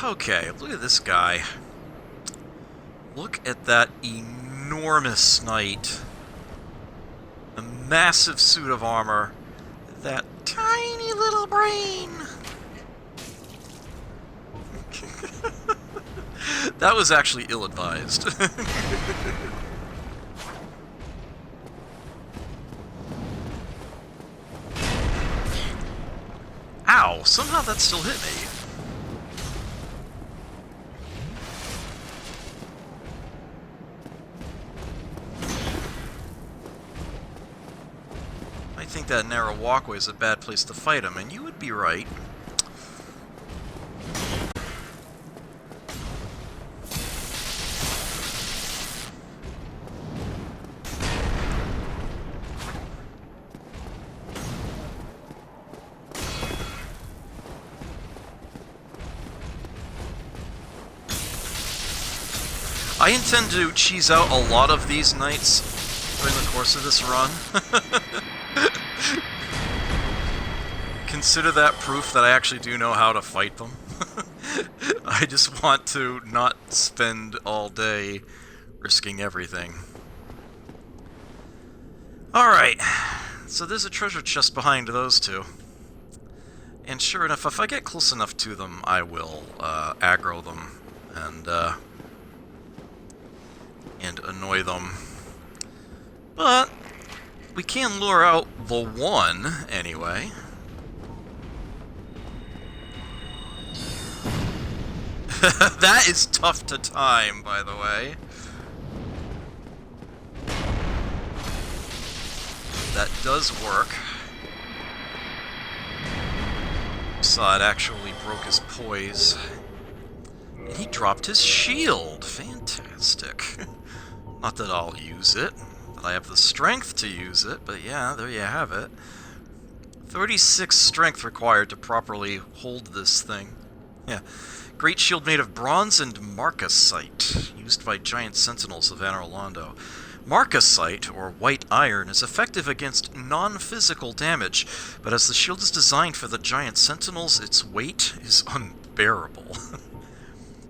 Okay, look at this guy. Look at that enormous knight. A massive suit of armor. That tiny little brain. That was actually ill-advised. Ow! Somehow that still hit me. I think that narrow walkway is a bad place to fight him, and you would be right. I intend to cheese out a lot of these knights during the course of this run. Consider that proof that I actually do know how to fight them. I just want to not spend all day risking everything. Alright, so there's a treasure chest behind those two. And sure enough, if I get close enough to them, I will aggro them and annoy them. But we can lure out the one, anyway. That is tough to time, by the way. that does work. Saw it actually broke his poise. And he dropped his shield. Fantastic. Not that I'll use it, that I have the strength to use it, but yeah, there you have it. 36 strength required to properly hold this thing. Yeah. Great shield made of bronze and marcasite, used by giant sentinels of Anor Londo. Marcasite, or white iron, is effective against non-physical damage, but as the shield is designed for the giant sentinels, its weight is unbearable.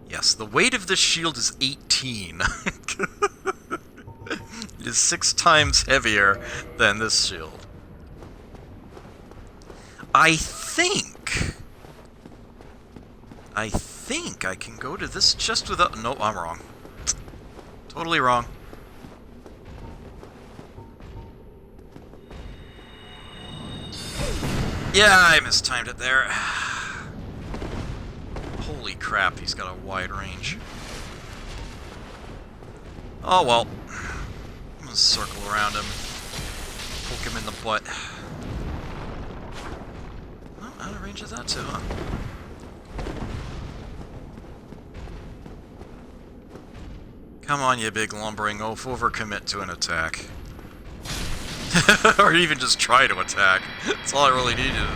Yes, the weight of this shield is 18. It is 6 times heavier than this shield. I think I can go to this chest without... No, I'm wrong. Totally wrong. Yeah, I mistimed it there. Holy crap, he's got a wide range. Oh well. I'm gonna circle around him. Poke him in the butt. Oh, out of range of that too, huh? Come on, you big lumbering oaf, overcommit to an attack. Or even just try to attack. That's all I really need you to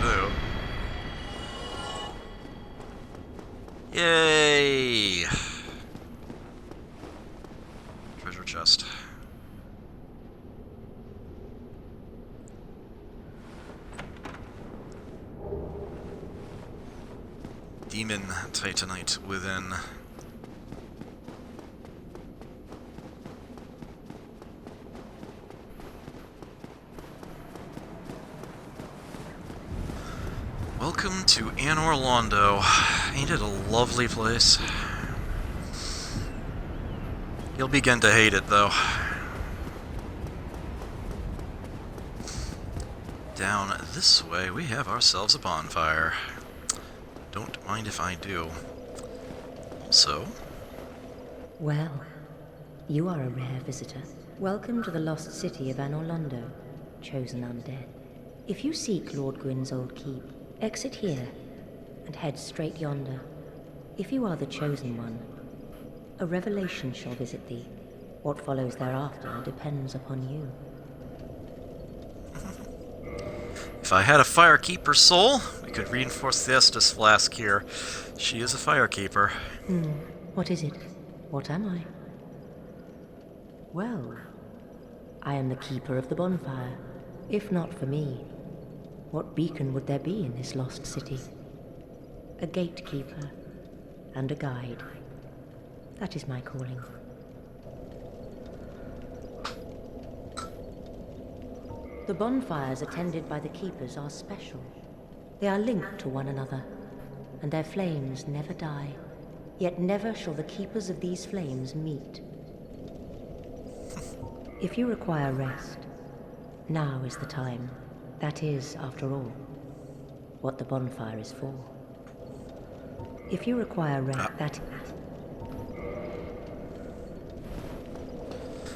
do. Yay! Treasure chest. Demon Titanite within. Welcome to Anor Londo. Ain't it a lovely place? You'll begin to hate it, though. Down this way, we have ourselves a bonfire. Don't mind if I do. Also... Well, you are a rare visitor. Welcome to the lost city of Anor Londo, chosen undead. If you seek Lord Gwyn's old keep, exit here and head straight yonder. If you are the chosen one, a revelation shall visit thee. What follows thereafter depends upon you. If I had a Firekeeper soul, we could reinforce the Estus flask here. She is a Firekeeper. What is it? What am I? Well, I am the keeper of the bonfire. If not for me, what beacon would there be in this lost city? A gatekeeper and a guide. That is my calling. The bonfires attended by the keepers are special. They are linked to one another, and their flames never die. Yet never shall the keepers of these flames meet. If you require rest, now is the time. That is, after all, what the bonfire is for. If you require rest,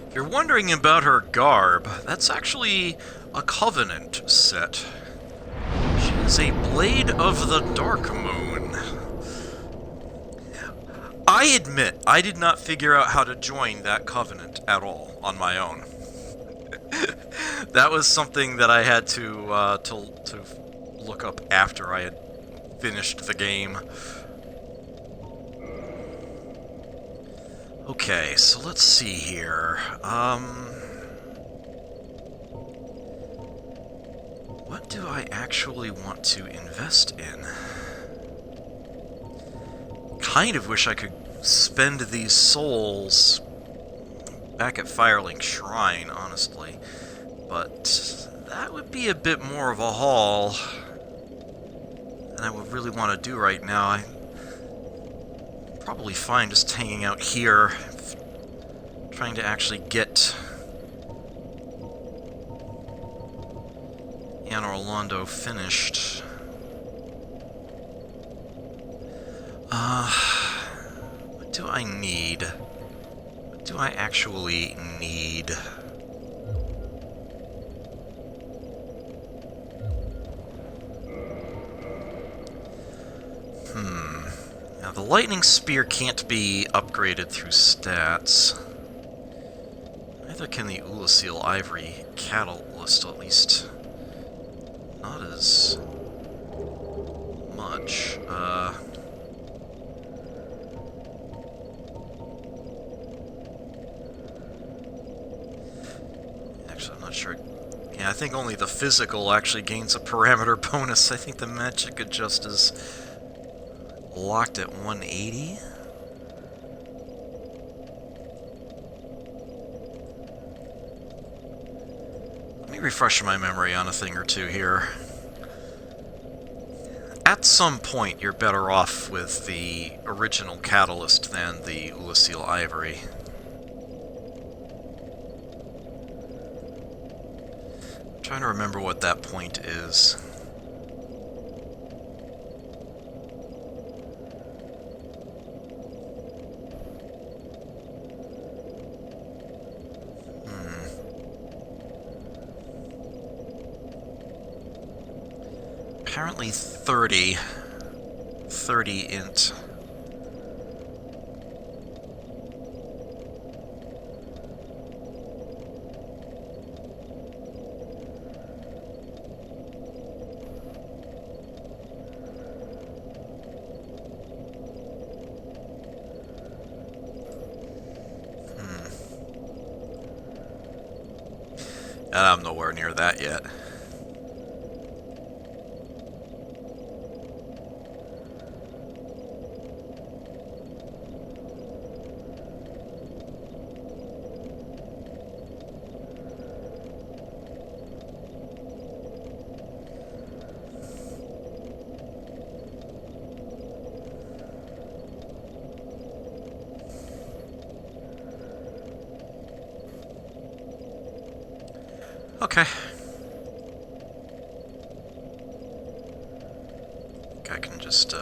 If you're wondering about her garb, that's actually a Covenant set. She is a Blade of the Dark Moon. I admit, I did not figure out how to join that Covenant at all on my own. That was something that I had to look up after I had finished the game. Okay, so let's see here. What do I actually want to invest in? Kind of wish I could spend these souls back at Firelink Shrine, honestly. But that would be a bit more of a haul than I would really want to do right now. I'm probably fine just hanging out here, trying to actually get Anor Londo finished. What do I need? What do I actually need? The lightning spear can't be upgraded through stats. Neither can the Ulasil Ivory Catalyst, at least not as much. Actually, I'm not sure. Yeah, I think only the physical actually gains a parameter bonus. I think the magic adjust is locked at 180. Let me refresh my memory on a thing or two here. At some point, you're better off with the original Catalyst than the Ulasil Ivory. I'm trying to remember what that point is. Apparently 30 int. And I'm nowhere near that yet. Okay. I can just,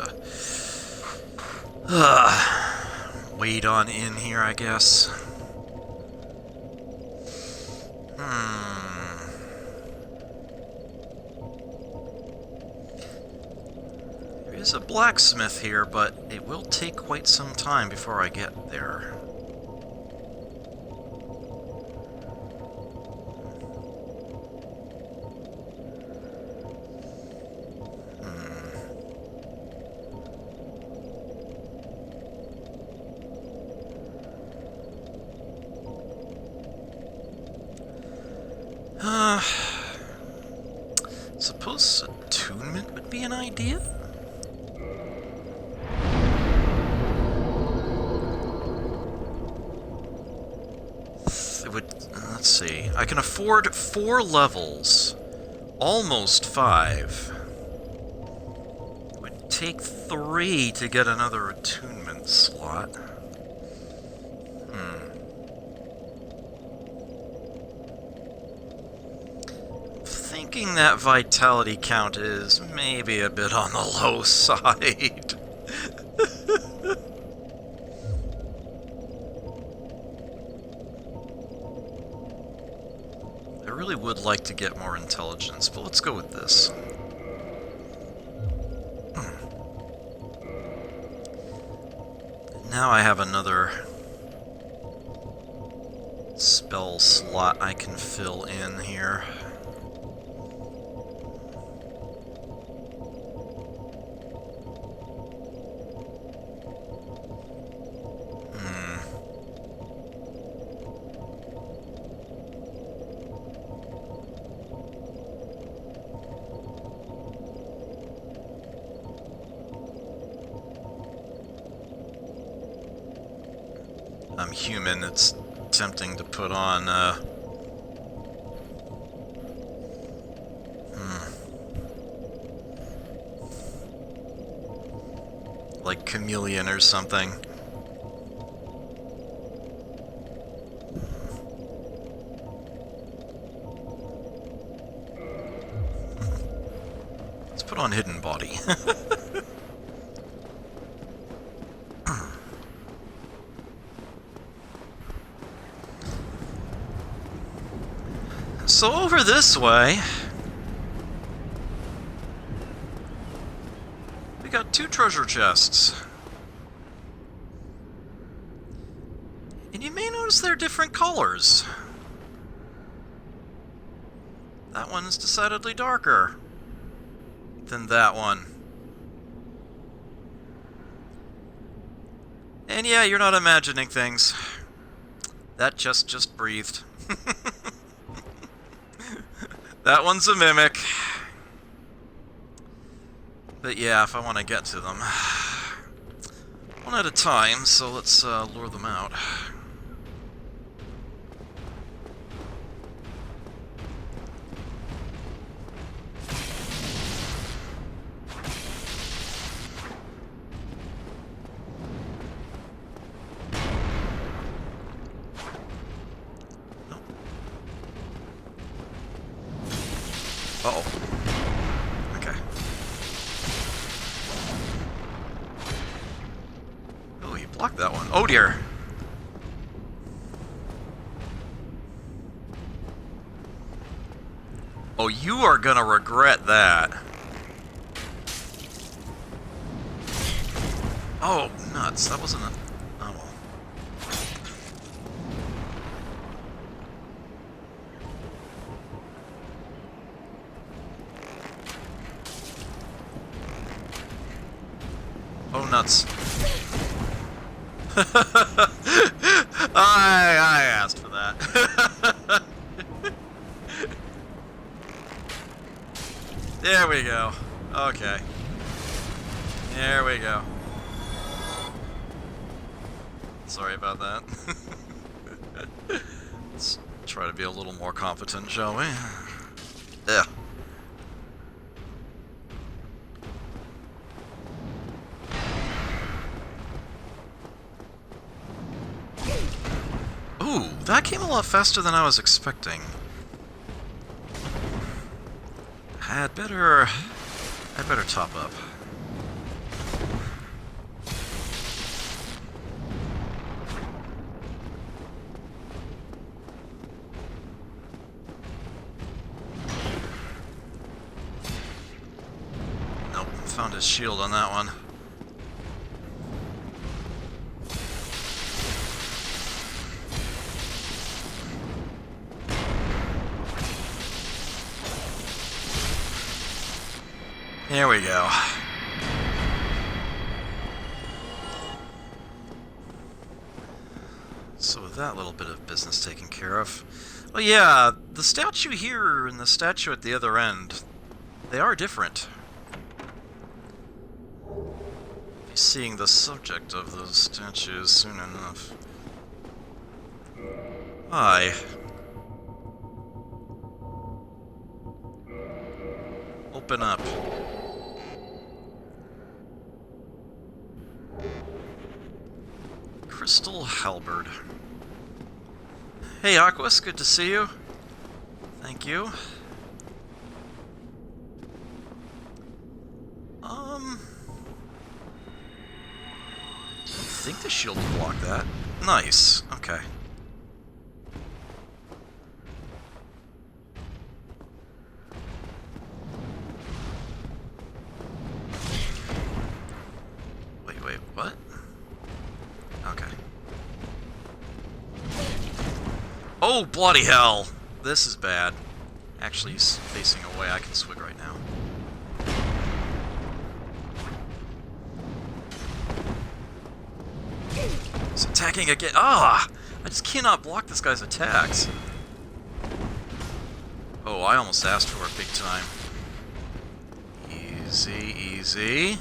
wade on in here, I guess. There is a blacksmith here, but it will take quite some time before I get there. Suppose attunement would be an idea? It would, let's see, I can afford 4 levels, almost 5. It would take 3 to get another attunement slot. Thinking that vitality count is maybe a bit on the low side. I really would like to get more intelligence, but let's go with this. Now I have another spell slot I can fill in here. I'm human, it's tempting to put on, like chameleon or something. Let's put on hidden body. So over this way, we got 2 treasure chests. And you may notice they're different colors. That one's decidedly darker than that one. And yeah, you're not imagining things. That just breathed. That one's a mimic. But yeah, if I want to get to them. One at a time, so let's lure them out. Uh-oh. Okay. Oh, you blocked that one. Oh, dear. Oh, you are gonna regret that. Oh, nuts. That wasn't a... Oh, well. Oh, nuts. I asked for that. There we go. Okay. There we go. Sorry about that. Let's try to be a little more competent, shall we? Yeah. Ooh, that came a lot faster than I was expecting. I'd better top up. Nope, found his shield on that one. Here we go. So with that little bit of business taken care of... Well, yeah, the statue here and the statue at the other end, they are different. Be seeing the subject of those statues soon enough. Hi. Open up. Crystal Halberd. Hey, Aquas, good to see you. Thank you. I think the shield will block that. Nice. Okay. Wait, what? Okay. Oh, bloody hell! This is bad. Actually, he's facing away. I can swig right now. He's attacking again. Ah! I just cannot block this guy's attacks. Oh, I almost asked for it big time. Easy, easy.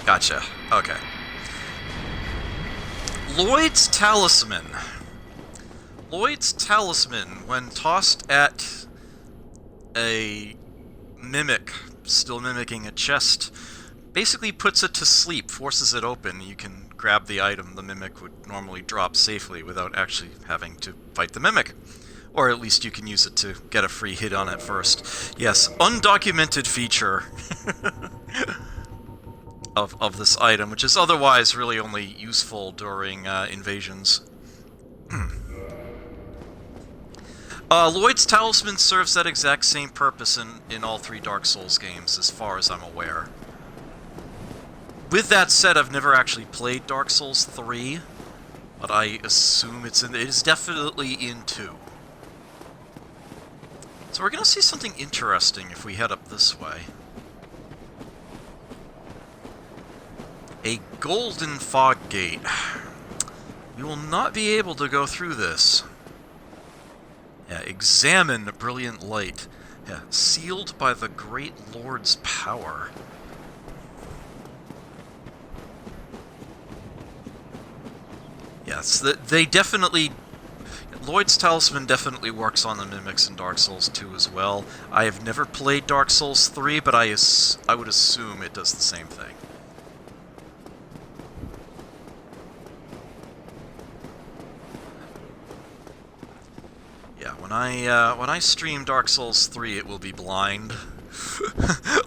Gotcha. Okay. Lloyd's Talisman. Lloyd's Talisman, when tossed at a mimic, still mimicking a chest, basically puts it to sleep, forces it open. You can grab the item the mimic would normally drop safely without actually having to fight the mimic. Or at least you can use it to get a free hit on it first. Yes, undocumented feature of this item, which is otherwise really only useful during invasions. Lloyd's Talisman serves that exact same purpose in all three Dark Souls games, as far as I'm aware. With that said, I've never actually played Dark Souls 3, but I assume it is definitely in 2. So we're gonna see something interesting if we head up this way. A golden fog gate. We will not be able to go through this. Yeah, examine brilliant light. Yeah, sealed by the great Lord's power. Yes, they definitely... Lloyd's Talisman definitely works on the mimics in Dark Souls 2 as well. I have never played Dark Souls 3, but I would assume it does the same thing. Yeah, when I stream Dark Souls 3, it will be blind.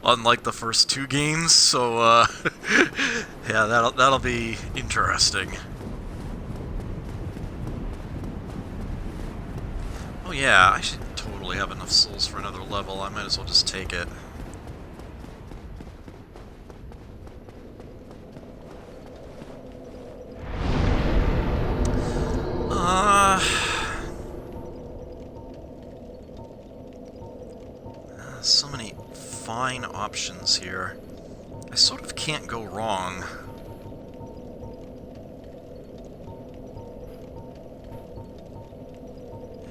Unlike the first 2 games, so yeah, that'll be interesting. Oh yeah, I should totally have enough souls for another level. I might as well just take it. So many fine options here. I sort of can't go wrong.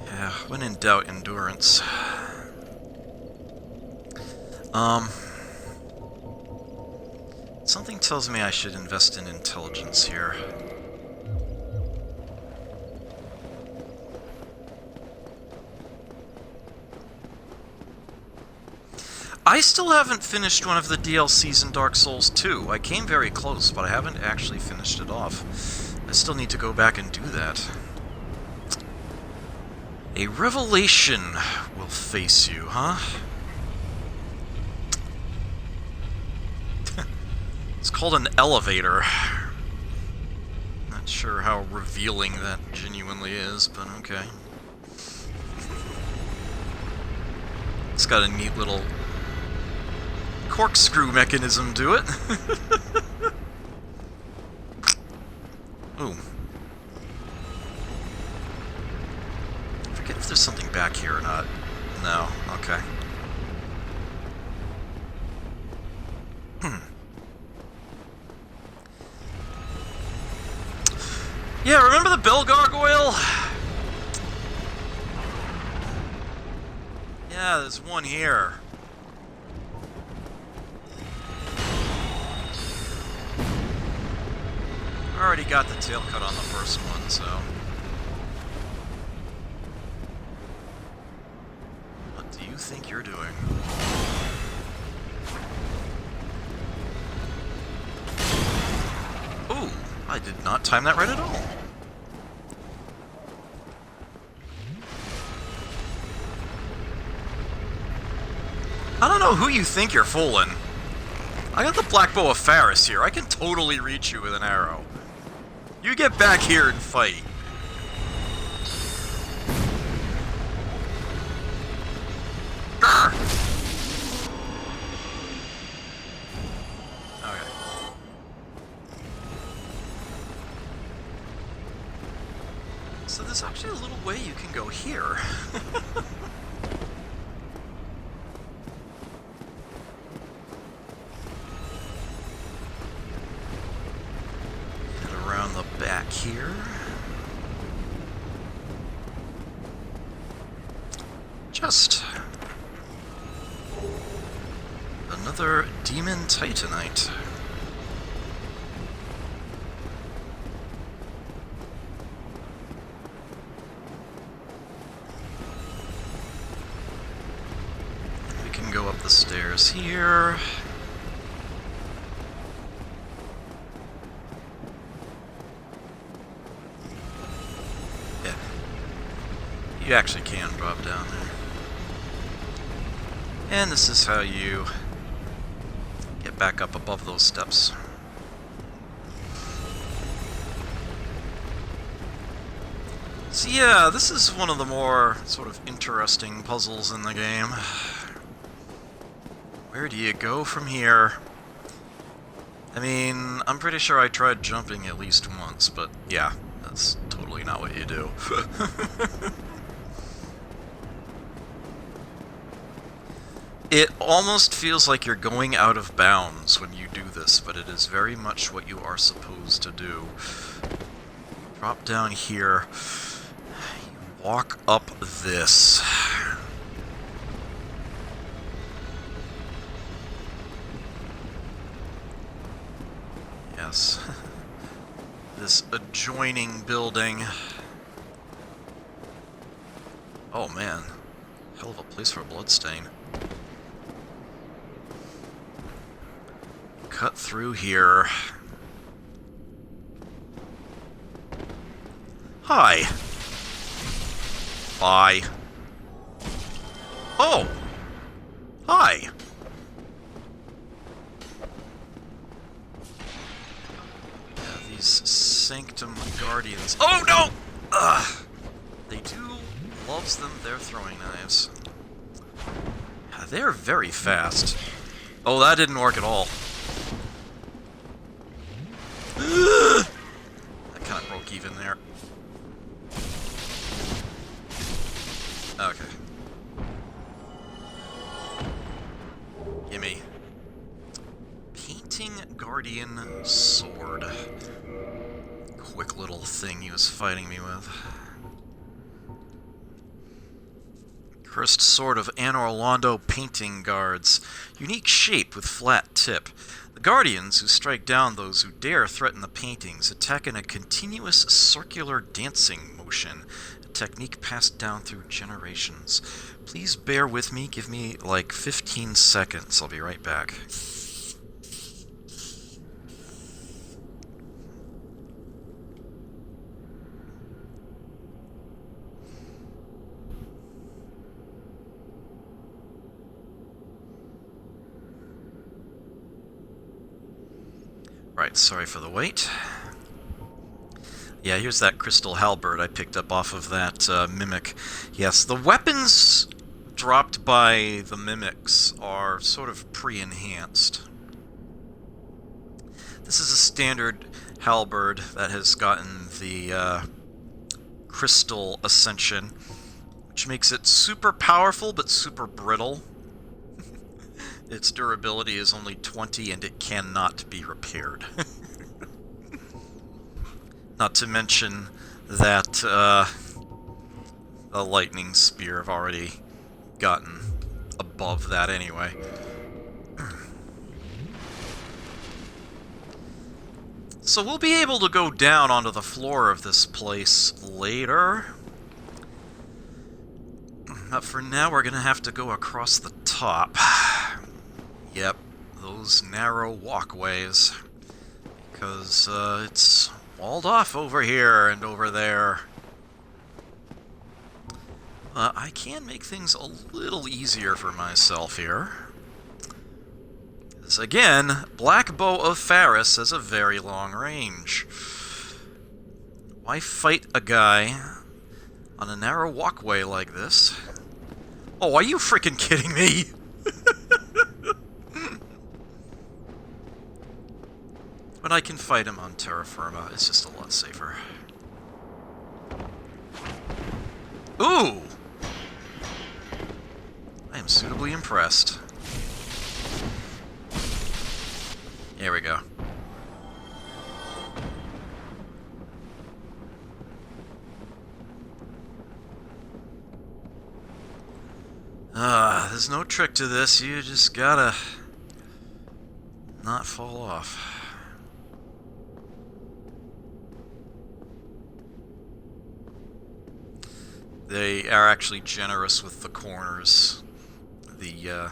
Yeah, when in doubt, endurance. Something tells me I should invest in intelligence here. I still haven't finished one of the DLCs in Dark Souls 2. I came very close, but I haven't actually finished it off. I still need to go back and do that. A revelation will face you, huh? It's called an elevator. Not sure how revealing that genuinely is, but okay. It's got a neat little corkscrew mechanism to it. Ooh. I forget if there's something back here or not. No, okay. Yeah, remember the bell gargoyle? Yeah, there's one here. I already got the tail cut on the first one, so... What do you think you're doing? Ooh, I did not time that right at all. I don't know who you think you're fooling. I got the Black Bow of Faris here. I can totally reach you with an arrow. You get back here and fight. Grr! Okay. So there's actually a little way you can go here. Back here. Just another demon titanite. We can go up the stairs here. You actually can drop down there. And this is how you get back up above those steps. So yeah, this is one of the more sort of interesting puzzles in the game. Where do you go from here? I mean, I'm pretty sure I tried jumping at least once, but yeah, that's totally not what you do. It almost feels like you're going out of bounds when you do this, but it is very much what you are supposed to do. Drop down here. You walk up this. Yes. This adjoining building. Oh man. Hell of a place for a bloodstain. Cut through here. Hi. Bye. Oh! Hi! Yeah, these Sanctum Guardians. Oh no! Ugh! They do loves them their throwing knives. Yeah, they're very fast. Oh, that didn't work at all. That kind of broke even there. Okay. Gimme. Painting Guardian Sword. Quick little thing he was fighting me with. Cursed Sword of Anor Londo Painting Guards. Unique shape with flat tip. The Guardians, who strike down those who dare threaten the paintings, attack in a continuous circular dancing motion, a technique passed down through generations. Please bear with me, give me like 15 seconds, I'll be right back. Right, sorry for the wait. Yeah, here's that crystal halberd I picked up off of that mimic. Yes, the weapons dropped by the mimics are sort of pre-enhanced. This is a standard halberd that has gotten the crystal ascension, which makes it super powerful but super brittle. Its durability is only 20 and it cannot be repaired. Not to mention that the lightning spear have already gotten above that anyway. So we'll be able to go down onto the floor of this place later. But for now we're gonna have to go across the top. Yep, those narrow walkways. Because it's walled off over here and over there. I can make things a little easier for myself here. Because again, Black Bow of Faris has a very long range. Why fight a guy on a narrow walkway like this? Oh, are you freaking kidding me? But I can fight him on terra firma. It's just a lot safer. Ooh! I am suitably impressed. Here we go. There's no trick to this. You just gotta not fall off. They are actually generous with the corners. The,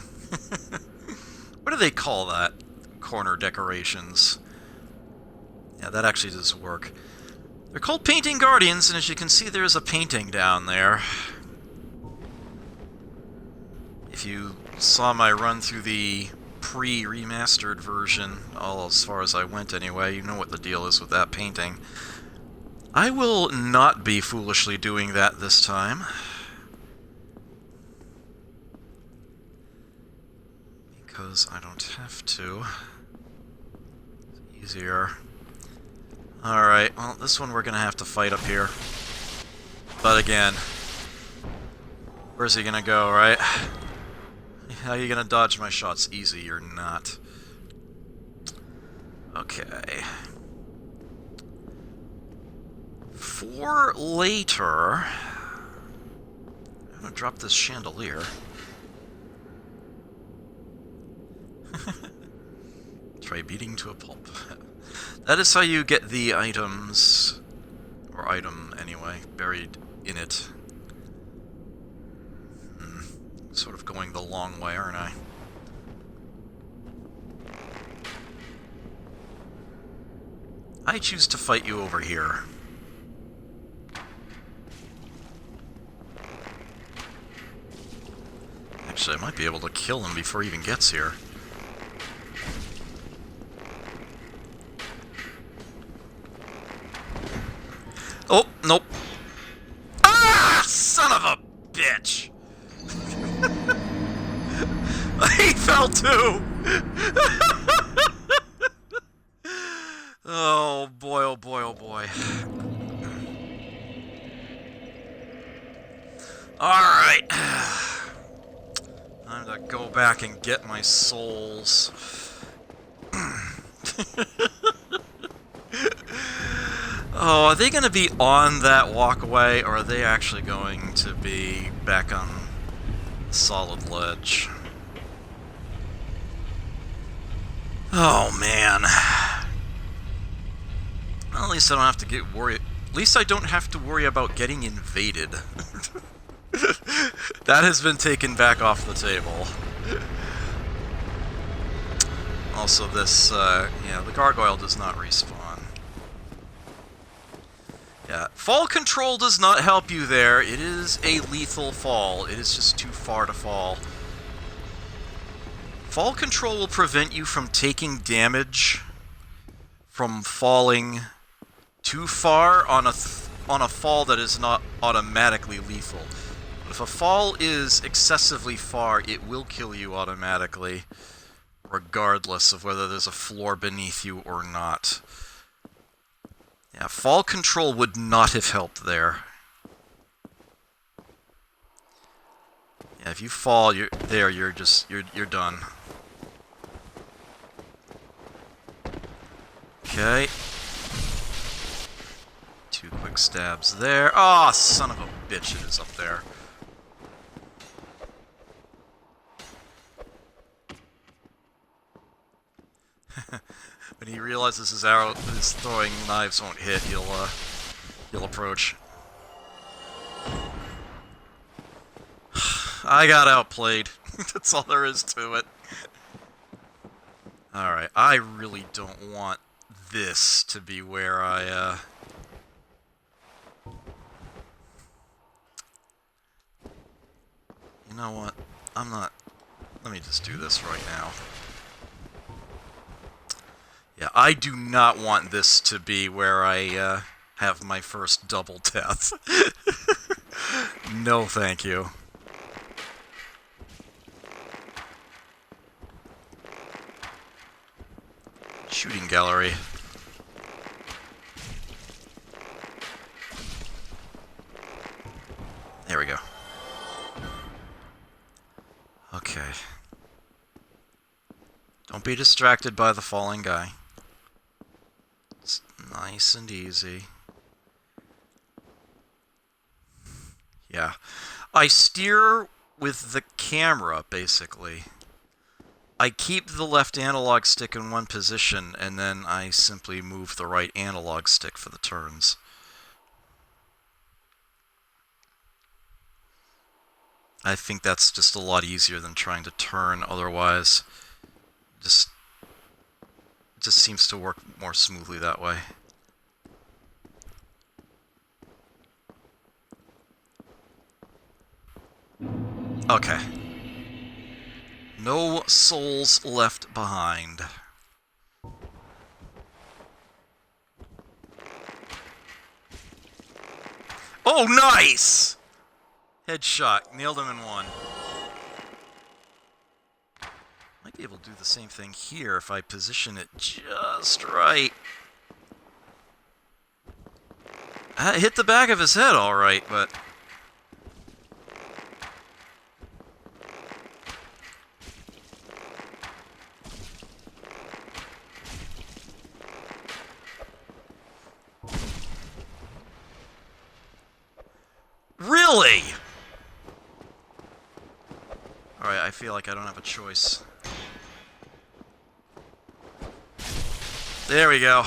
what do they call that? Corner decorations. Yeah, that actually does work. They're called Painting Guardians, and as you can see, there's a painting down there. If you saw my run through the pre-remastered version, all as far as I went anyway, you know what the deal is with that painting. I will not be foolishly doing that this time. Because I don't have to. easier. Alright, well, this one we're gonna have to fight up here. But again, where's he gonna go, right? How are you gonna dodge my shots? Easy, you're not. Okay. For later... I'm gonna drop this chandelier. Try beating to a pulp. That is how you get the items, or item anyway, buried in it. Sort of going the long way, aren't I? I choose to fight you over here. Actually, I might be able to kill him before he even gets here. Oh, nope. Ah! Son of a bitch! He fell too! Oh boy, oh boy, oh boy. Alright. Time to go back and get my souls. Oh, are they going to be on that walkway, or are they actually going to be back on solid ledge? Oh, man. Well, at least I don't have to get worried. At least I don't have to worry about getting invaded. That has been taken back off the table. Also, this, yeah, the gargoyle does not respawn. Yeah, fall control does not help you there. It is a lethal fall. It is just too far to fall. Fall control will prevent you from taking damage from falling too far on a fall that is not automatically lethal. But if a fall is excessively far, it will kill you automatically, regardless of whether there's a floor beneath you or not. Yeah, fall control would not have helped there. Yeah, if you fall, you're done. Okay. 2 quick stabs there. Ah, oh, son of a bitch, it is up there. When he realizes his throwing knives won't hit, he'll approach. I got outplayed. That's all there is to it. Alright, I really don't want this to be where I, You know what? I'm not... Let me just do this right now. Yeah, I do not want this to be where I, have my first double death. No, thank you. Shooting gallery. There we go. Okay. Don't be distracted by the falling guy. It's nice and easy. Yeah. I steer with the camera, basically. I keep the left analog stick in one position, and then I simply move the right analog stick for the turns. I think that's just a lot easier than trying to turn otherwise. Just seems to work more smoothly that way. Okay. No souls left behind. Oh, nice! Headshot. Nailed him in one. My be able to do the same thing here if I position it just right. I hit the back of his head all right, but... Really? Alright, I feel like I don't have a choice. There we go.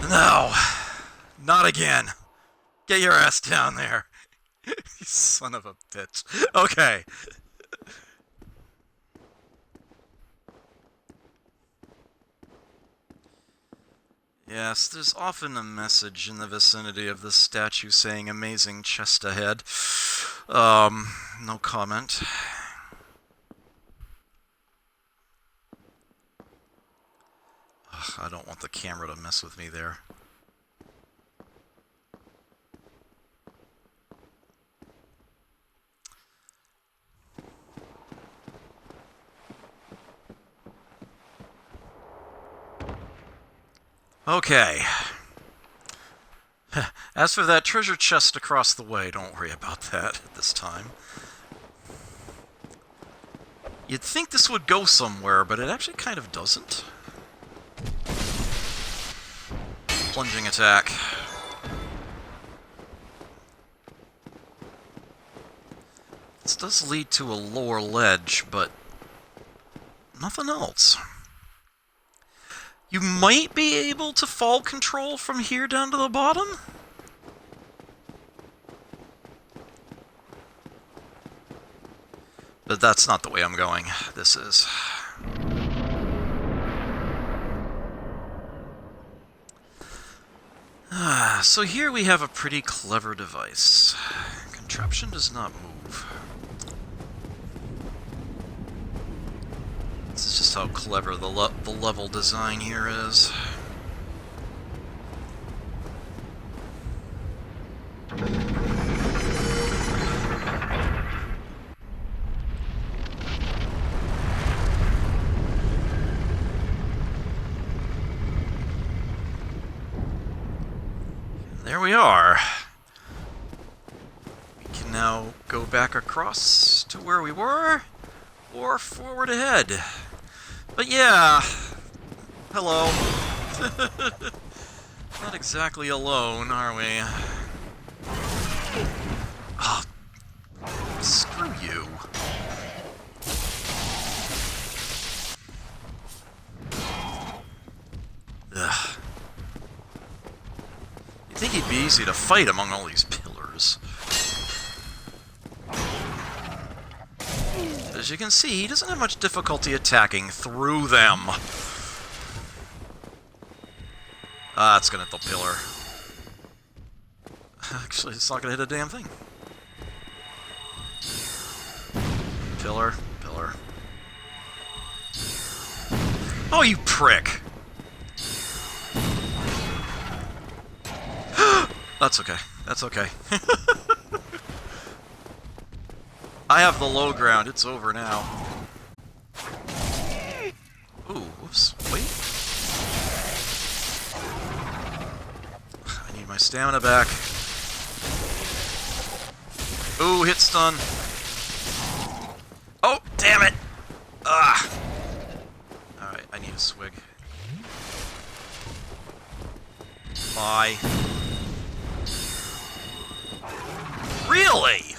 No! Not again! Get your ass down there! You son of a bitch. Okay. Yes, there's often a message in the vicinity of this statue saying amazing chest ahead. No comment. Ugh, I don't want the camera to mess with me there. Okay. As for that treasure chest across the way, don't worry about that at this time. You'd think this would go somewhere, but it actually kind of doesn't. Plunging attack. This does lead to a lower ledge, but nothing else. You might be able to fall control from here down to the bottom? But that's not the way I'm going. This is. So here we have a pretty clever device. Contraption does not move. This is just how clever the level design here is. There we are. We can now go back across to where we were, or forward ahead. But yeah, hello. Not exactly alone, are we? Oh, screw you. Ugh. You'd think he'd be easy to fight among all these pillars. As you can see, he doesn't have much difficulty attacking through them. Ah, it's gonna hit the pillar. Actually, it's not gonna hit a damn thing. Pillar, pillar. Oh, you prick! That's okay. That's okay. I have the low ground. It's over now. Ooh, whoops. Wait. I need my stamina back. Ooh, hit stun. Oh, damn it! Ah! Alright, I need a swig. Bye. Really?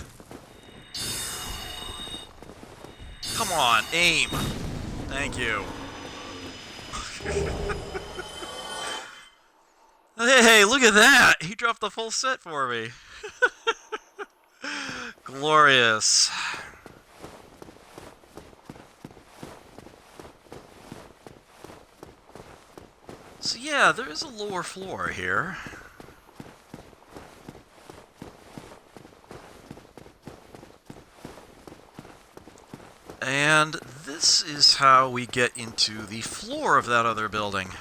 Come on, aim. Thank you. Hey, look at that! He dropped the full set for me. Glorious. So yeah, there is a lower floor here. And this is how we get into the floor of that other building.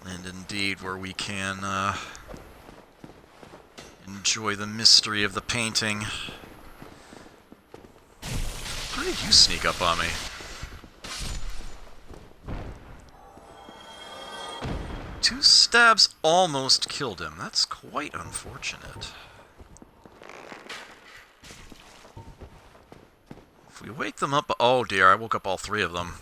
And in indeed, where we can enjoy the mystery of the painting. How did you sneak up on me? Two stabs almost killed him. That's quite unfortunate. If we wake them up... Oh dear, I woke up all three of them.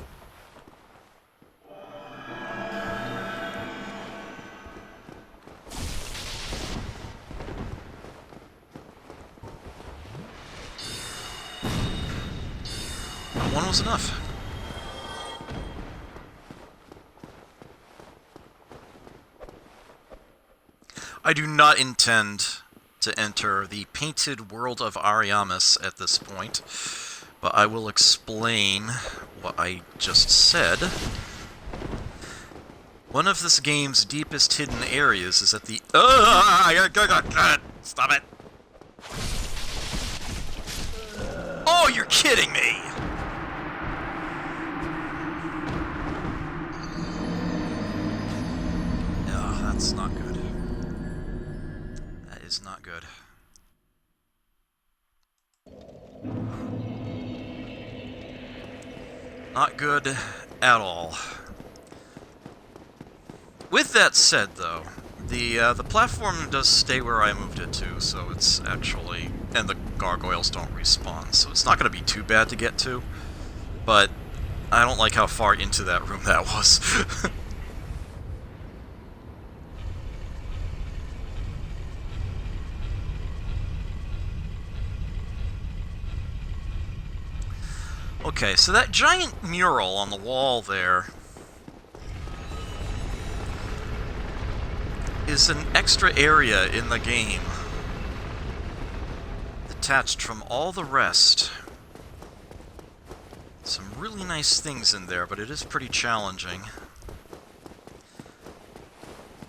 One was enough. I do not intend to enter the painted world of Ariamis at this point, but I will explain what I just said. One of this game's deepest hidden areas is at the... Stop it! Oh, you're kidding me! Oh, that's not good. That is not good. Not good at all. With that said, though, the platform does stay where I moved it to, so it's actually... And the gargoyles don't respawn, so it's not going to be too bad to get to. But I don't like how far into that room that was. Okay, so that giant mural on the wall there is an extra area in the game, detached from all the rest. Some really nice things in there, but it is pretty challenging.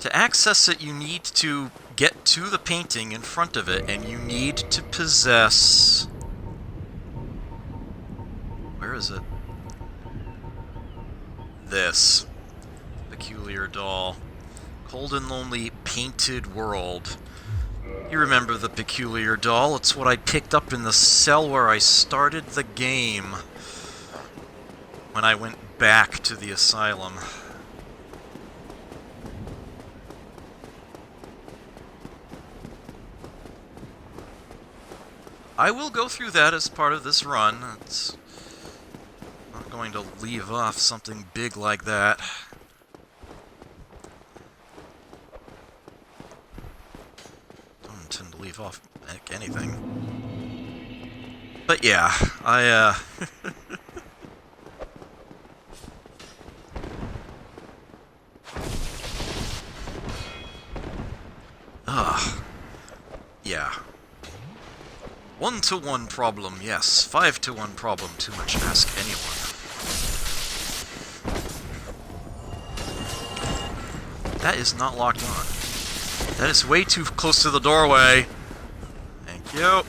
To access it, you need to get to the painting in front of it, and you need to possess... Where is it? This. Peculiar doll. Cold and lonely, painted world. You remember the peculiar doll? It's what I picked up in the cell where I started the game. When I went back to the asylum. I will go through that as part of this run. It's not going to leave off something big like that. Don't intend to leave off anything. But yeah, I yeah. 1-to-1 problem, yes. 5-to-1 problem, too much to ask anyone. That is not locked on. That is way too close to the doorway. Thank you.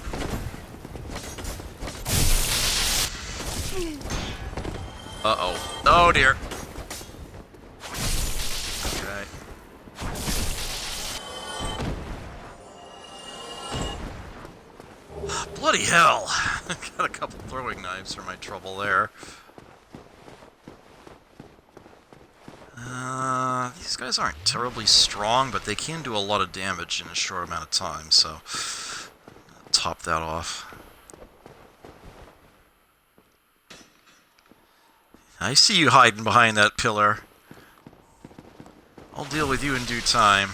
Uh-oh. Oh, dear. Okay. Bloody hell! Got a couple throwing knives for my trouble there. These guys aren't terribly strong, but they can do a lot of damage in a short amount of time, so... top that off. I see you hiding behind that pillar. I'll deal with you in due time.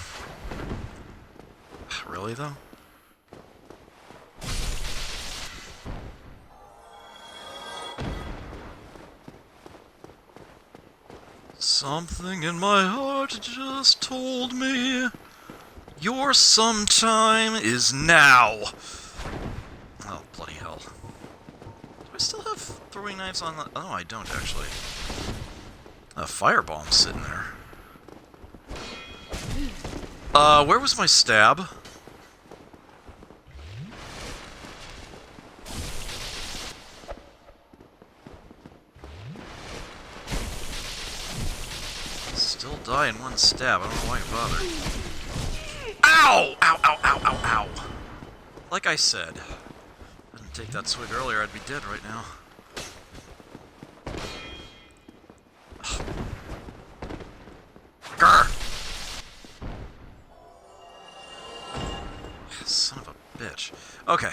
Really, though? Something in my heart just told me your sometime is now. Oh, bloody hell. Do I still have throwing knives on the... Oh, I don't, actually. A firebomb's sitting there. Where was my stab? Still die in one stab. I don't know why you bothered. Ow! Ow, ow, ow, ow, ow! Like I said, if I didn't take that swig earlier, I'd be dead right now. Grr! Son of a bitch. Okay.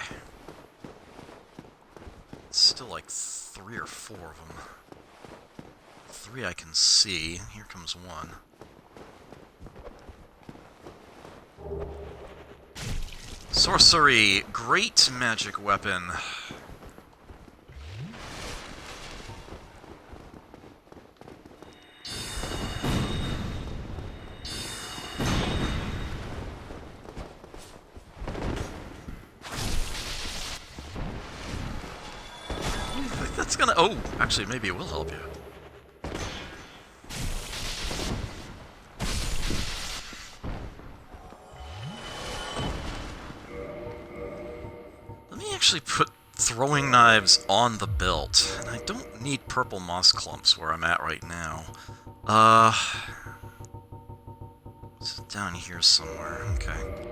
It's still like 3 or 4 of them. 3 I can see. Here comes one. Sorcery! Great magic weapon. That's gonna... Oh! Actually, maybe it will help you. Let me actually put throwing knives on the belt. And I don't need purple moss clumps where I'm at right now. It's down here somewhere. Okay.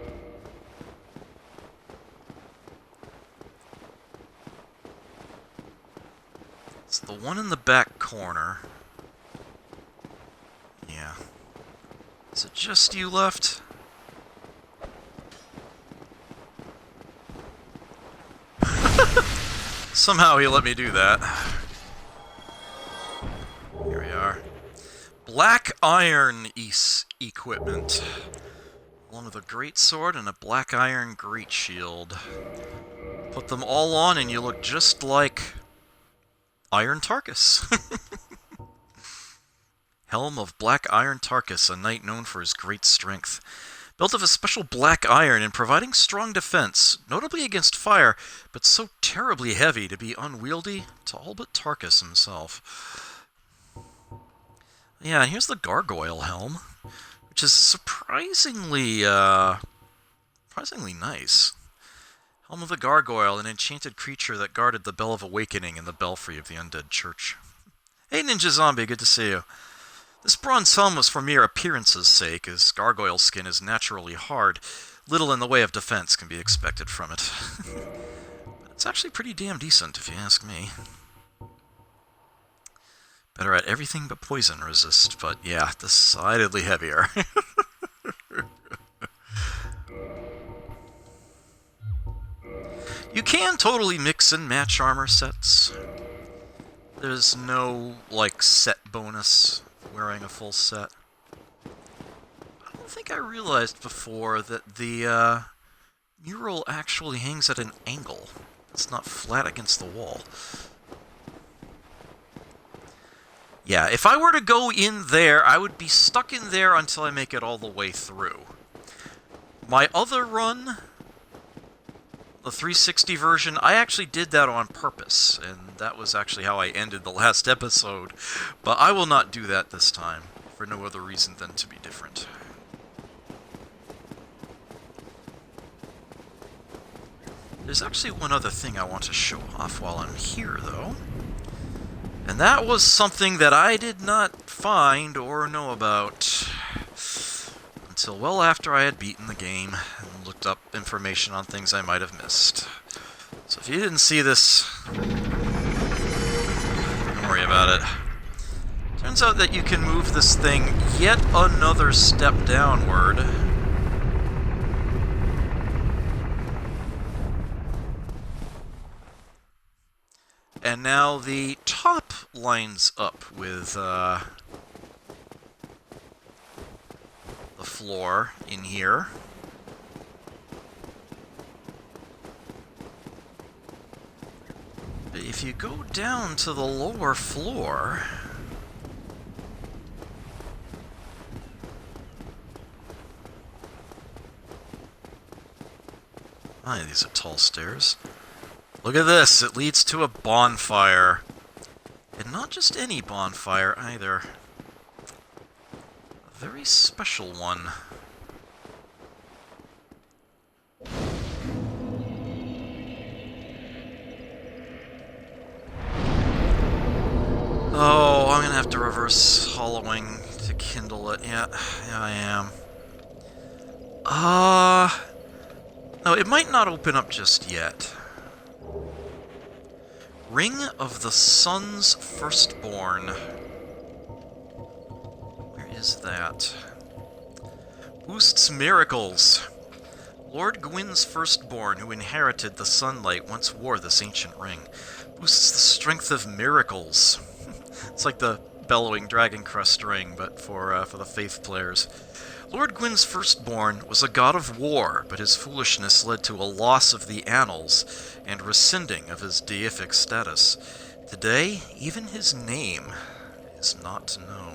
It's the one in the back corner. Yeah. Is it just you left? Somehow he let me do that. Here we are. Black iron equipment. Along with a great sword and a black iron great shield. Put them all on and you look just like Iron Tarkus. Helm of Black Iron Tarkus, a knight known for his great strength. Built of a special black iron and providing strong defense, notably against fire, but so terribly heavy to be unwieldy to all but Tarkus himself. Yeah, and here's the gargoyle helm, which is surprisingly nice. Helm of the Gargoyle, an enchanted creature that guarded the Bell of Awakening in the belfry of the Undead Church. Hey Ninja Zombie, good to see you. This bronze helm was for mere appearance's sake, as gargoyle skin is naturally hard. Little in the way of defense can be expected from it. But it's actually pretty damn decent, if you ask me. Better at everything but poison resist, but yeah, decidedly heavier. You can totally mix and match armor sets. There's no, like, set bonus wearing a full set. I don't think I realized before that the mural actually hangs at an angle. It's not flat against the wall. Yeah, if I were to go in there, I would be stuck in there until I make it all the way through. My other run, the 360 version, I actually did that on purpose, and that was actually how I ended the last episode. But I will not do that this time, for no other reason than to be different. There's actually one other thing I want to show off while I'm here, though. And that was something that I did not find or know about until well after I had beaten the game and looked up information on things I might have missed. So if you didn't see this, don't worry about it. Turns out that you can move this thing yet another step downward. And now the top lines up with the floor in here. But if you go down to the lower floor, these are tall stairs. Look at this, it leads to a bonfire. And not just any bonfire, either. A very special one. Oh, I'm gonna have to reverse hollowing to kindle it. Yeah, I am. No, it might not open up just yet. Ring of the Sun's Firstborn. Where is that? Boosts miracles. Lord Gwyn's firstborn, who inherited the sunlight, once wore this ancient ring. Boosts the strength of miracles. It's like the bellowing Dragon Crest ring, but for the Faith players. Lord Gwyn's firstborn was a god of war, but his foolishness led to a loss of the annals and rescinding of his deific status. Today, even his name is not known.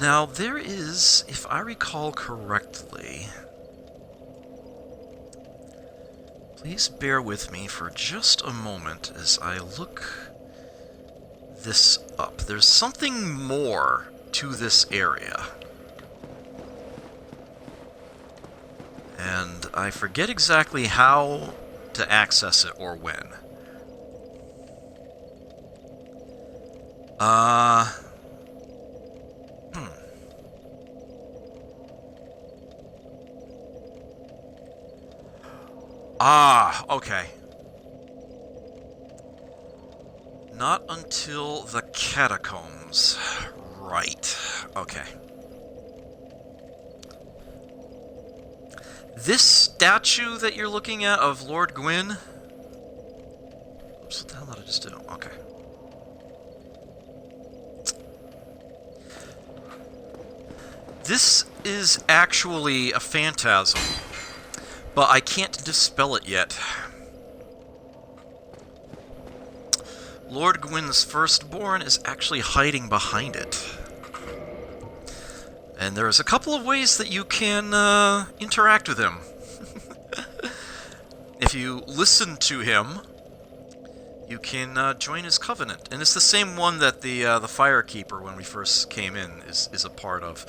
Now, there is, if I recall correctly... Please bear with me for just a moment as I look this up. There's something more to this area. And I forget exactly how to access it or when. Okay. Not until the catacombs. Right. Okay. This statue that you're looking at of Lord Gwyn... Oops, what the hell did I just do? Okay. This is actually a phantasm, but I can't dispel it yet. Lord Gwyn's firstborn is actually hiding behind it. And there's a couple of ways that you can interact with him. If you listen to him, you can join his covenant. And it's the same one that the Firekeeper, when we first came in, is a part of.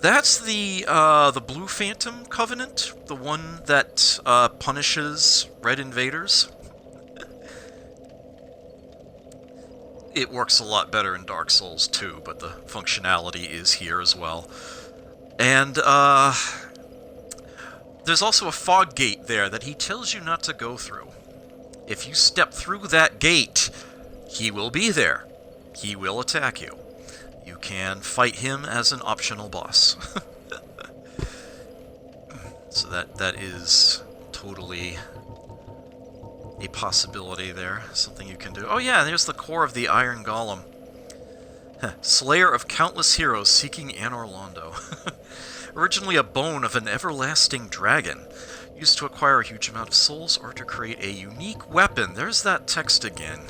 That's the Blue Phantom Covenant, the one that punishes Red Invaders. It works a lot better in Dark Souls 2, but the functionality is here as well. And there's also a fog gate there that he tells you not to go through. If you step through that gate, he will be there. He will attack you. You can fight him as an optional boss. So that is totally a possibility there. Something you can do. Oh yeah, there's the core of the Iron Golem. Slayer of countless heroes seeking Anor Londo. Originally a bone of an everlasting dragon. Used to acquire a huge amount of souls or to create a unique weapon. There's that text again.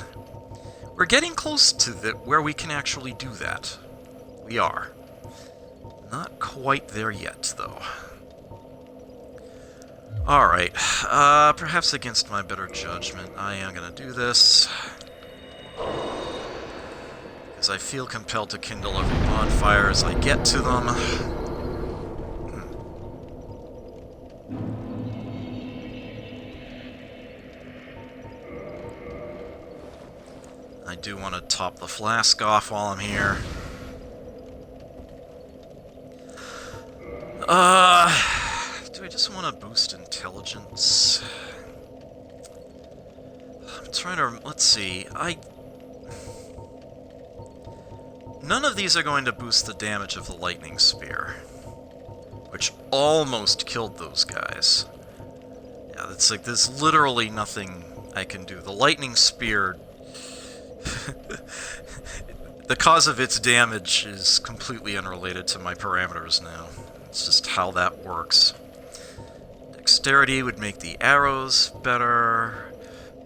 We're getting close to where we can actually do that. We are. Not quite there yet, though. Alright, perhaps against my better judgment, I am going to do this. Because I feel compelled to kindle every bonfire as I get to them. I do want to top the flask off while I'm here. Do I just want to boost intelligence? I'm trying to... Let's see. None of these are going to boost the damage of the lightning spear, which almost killed those guys. Yeah, it's like there's literally nothing I can do. The lightning spear... the cause of its damage is completely unrelated to my parameters now. It's just how that works. Dexterity would make the arrows better.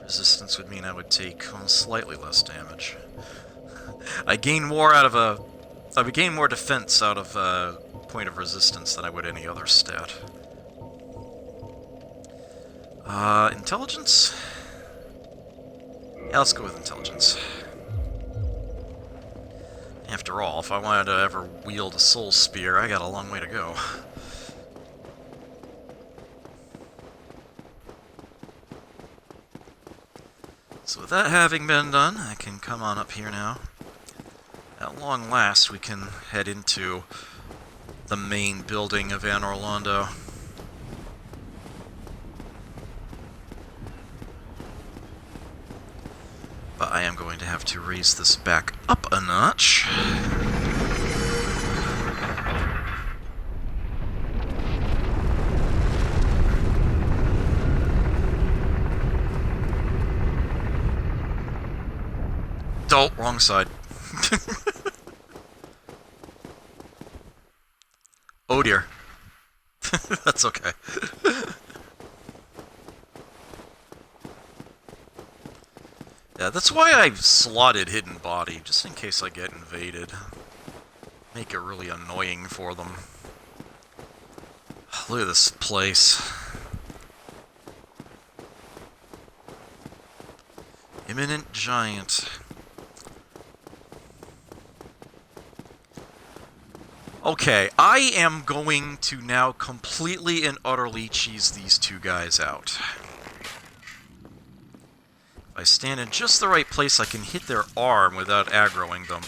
Resistance would mean I would take slightly less damage. I gain more I would gain more defense out of a point of resistance than I would any other stat. Intelligence? Yeah, let's go with intelligence. After all, if I wanted to ever wield a soul spear, I got a long way to go. So with that having been done, I can come on up here now. At long last, we can head into the main building of Anor Londo. But I am going to have to raise this back up a notch. Oh, wrong side. Oh dear. That's okay. Yeah, that's why I slotted Hidden Body, just in case I get invaded. Make it really annoying for them. Look at this place. Imminent Giant. Okay, I am going to now completely and utterly cheese these two guys out. If I stand in just the right place, I can hit their arm without aggroing them.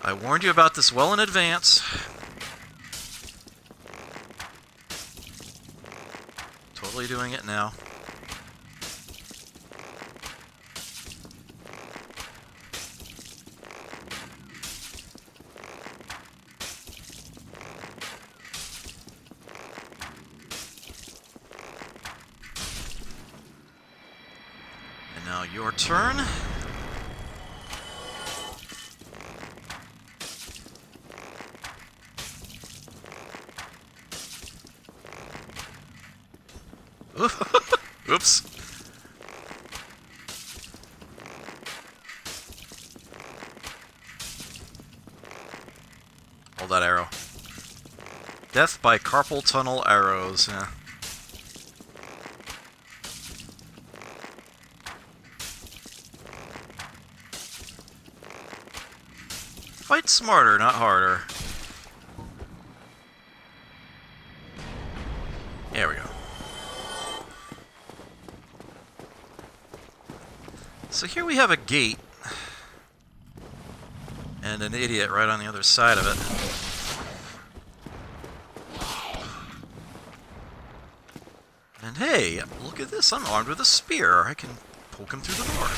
I warned you about this well in advance. Totally doing it now. Now your turn. Oops. Hold that arrow. Death by carpal tunnel arrows. Yeah. Fight smarter, not harder. There we go. So here we have a gate. And an idiot right on the other side of it. And hey, look at this, I'm armed with a spear. I can poke him through the door.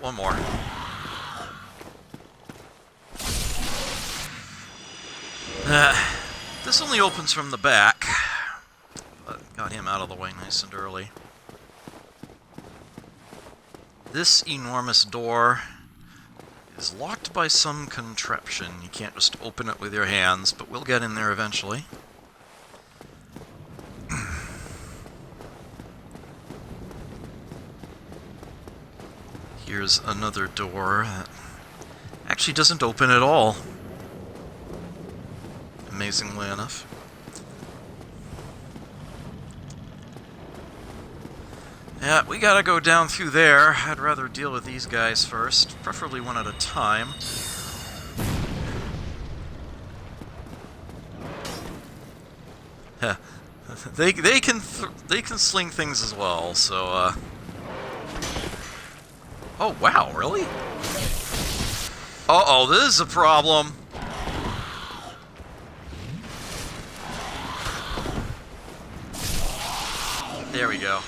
One more. This only opens from the back, but got him out of the way nice and early. This enormous door is locked by some contraption. You can't just open it with your hands, but we'll get in there eventually. Here's another door that actually doesn't open at all, amazingly enough. Yeah, we gotta go down through there. I'd rather deal with these guys first, preferably one at a time. Yeah, they can sling things as well, so Oh, wow, really? Uh-oh, this is a problem. There we go.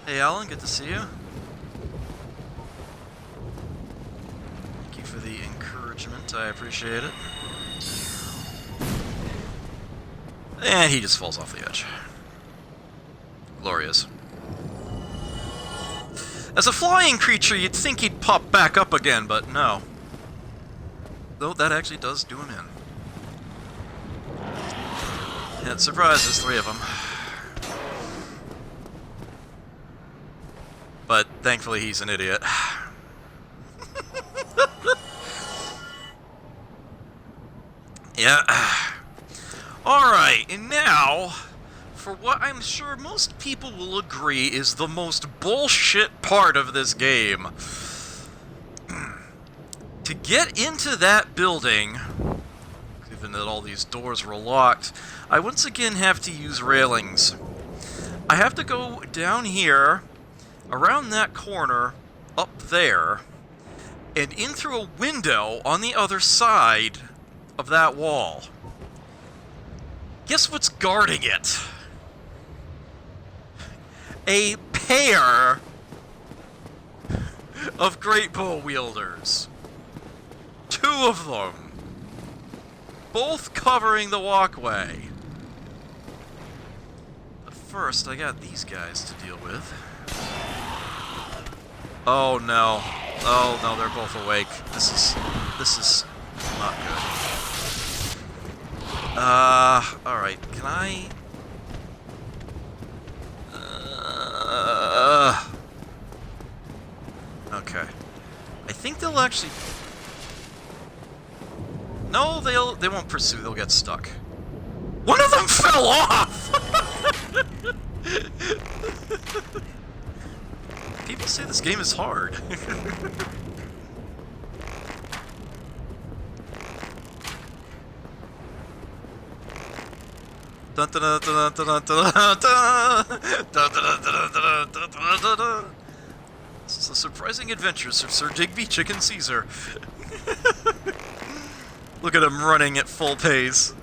Hey, Alan, good to see you. Thank you for the encouragement, I appreciate it. And he just falls off the edge. Glorious. As a flying creature, you'd think he'd pop back up again, but no. Though that actually does do him in. Yeah, surprise, there's 3 of them. But Thankfully, he's an idiot. Yeah. Alright, and now, for what I'm sure most people will agree is the most bullshit part of this game. To get into that building, given that all these doors were locked, I once again have to use railings. I have to go down here, around that corner, up there, and in through a window on the other side of that wall. Guess what's guarding it? A pair of great bow wielders. 2 of them. Both covering the walkway. But first, I got these guys to deal with. Oh no. Oh no, they're both awake. This is not good. Alright, can I... Okay. I think they'll actually... No, they won't pursue, they'll get stuck. One of them fell off! People say this game is hard. This is the surprising adventures of Sir Digby Chicken Caesar. Look at him running at full pace.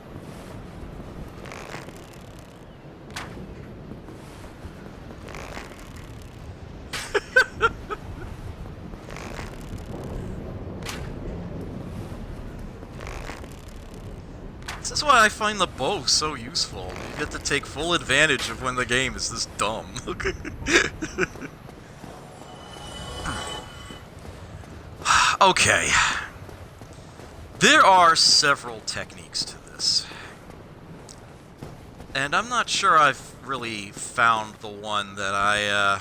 This is why I find the bow so useful. You get to take full advantage of when the game is this dumb. Okay. There are several techniques to this. And I'm not sure I've really found the one that I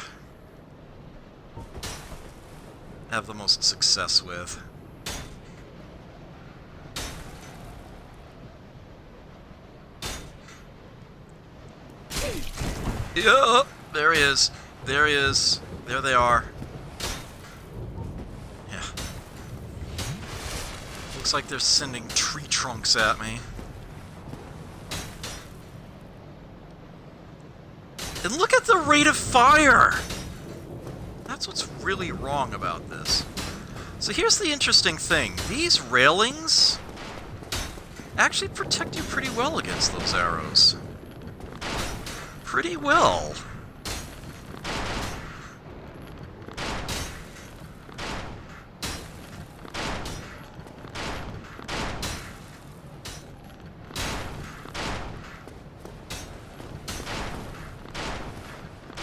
have the most success with. Yeah, there he is. There he is. There they are. Yeah. Looks like they're sending tree trunks at me. And look at the rate of fire! That's what's really wrong about this. So here's the interesting thing. These railings actually protect you pretty well against those arrows. Pretty well.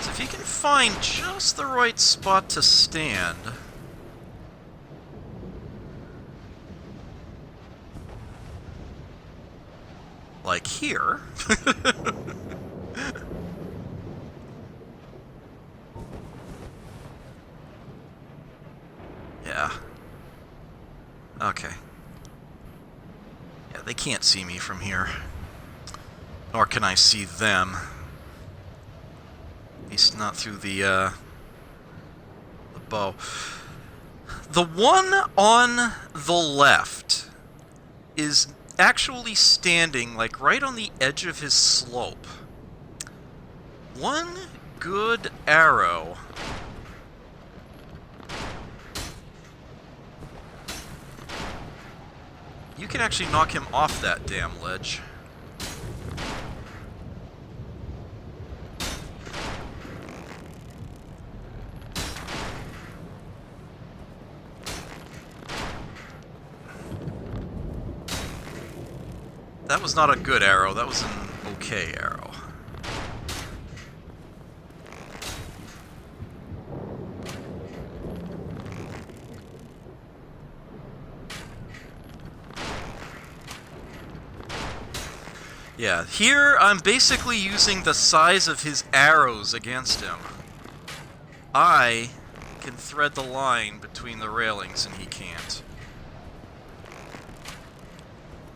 So if you can find just the right spot to stand, like here. Yeah. Okay. Yeah, they can't see me from here. Nor can I see them. At least not through the bow. The one on the left is actually standing, like, right on the edge of his slope. One good arrow. You can actually knock him off that damn ledge. That was not a good arrow, that was an okay arrow. Yeah, here I'm basically using the size of his arrows against him. I can thread the line between the railings and he can't.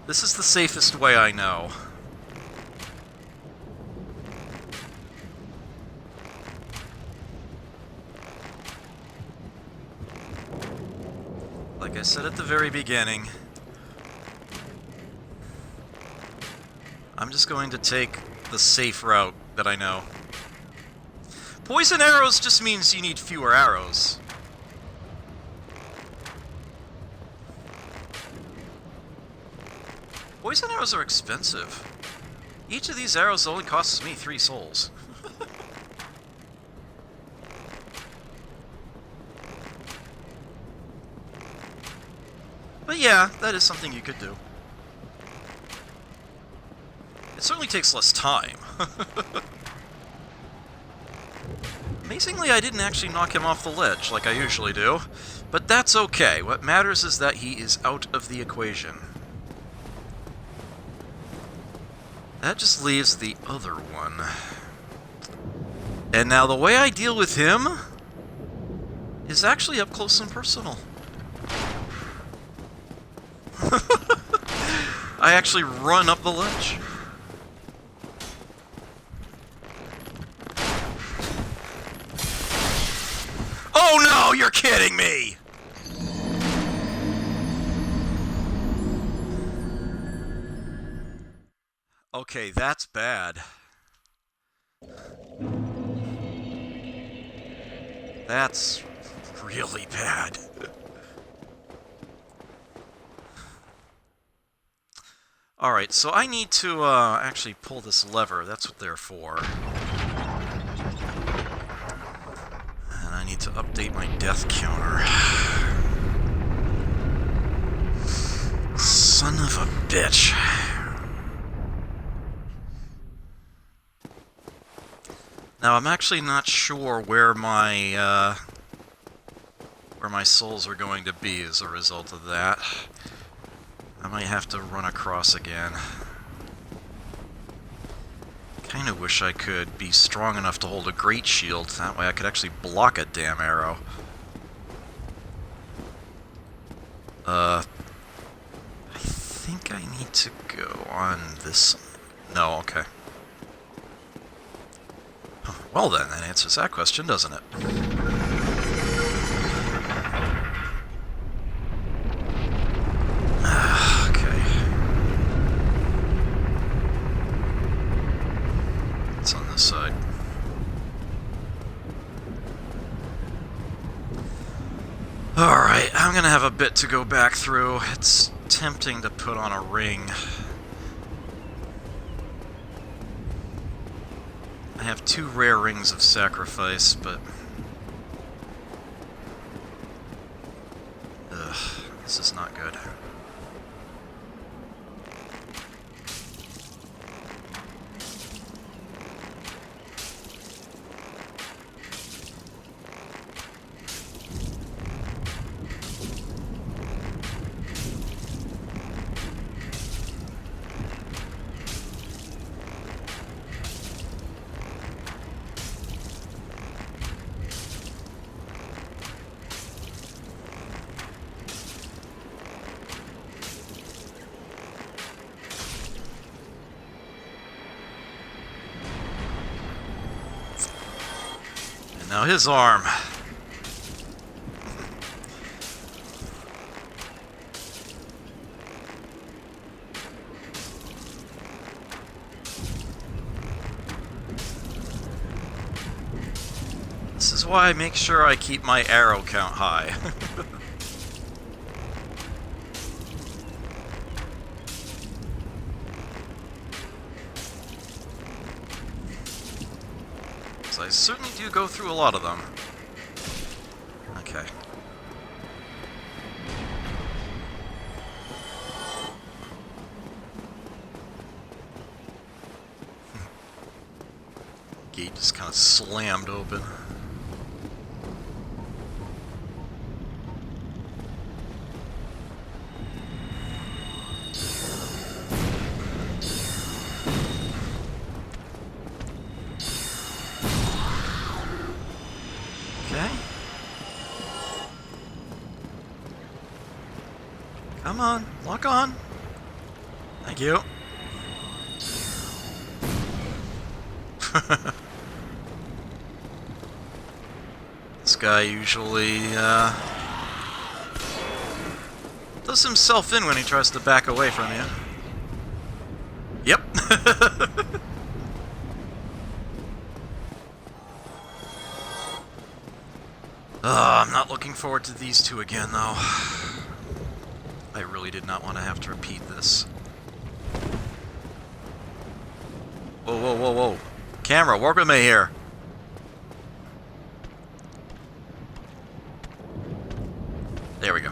This is the safest way I know. Like I said at the very beginning, I'm just going to take the safe route that I know. Poison arrows just means you need fewer arrows. Poison arrows are expensive. Each of these arrows only costs me 3 souls. But yeah, that is something you could do. It certainly takes less time. Amazingly, I didn't actually knock him off the ledge like I usually do. But that's okay. What matters is that he is out of the equation. That just leaves the other one. And now the way I deal with him is actually up close and personal. I actually run up the ledge. Oh no, you're kidding me! Okay, that's bad. That's really bad. Alright, so I need to actually pull this lever. That's what they're for. And I need to update my death counter. Son of a bitch. Now, I'm actually not sure where my souls are going to be as a result of that. I might have to run across again. Kinda wish I could be strong enough to hold a great shield. That way I could actually block a damn arrow. I think I need to go on this... No, okay. Well then, that answers that question, doesn't it? Okay. It's on this side. Alright, I'm gonna have a bit to go back through. It's tempting to put on a ring. I have 2 rare rings of sacrifice, but... Ugh, this is not good. Now his arm. This is why I make sure I keep my arrow count high. I certainly do go through a lot of them. Okay. Gate just kind of slammed open. Come on, lock on. Thank you. This guy usually, does himself in when he tries to back away from you. Yep. I'm not looking forward to these two again, though. I really did not want to have to repeat this. Whoa, whoa, whoa, whoa. Camera, work with me here. There we go.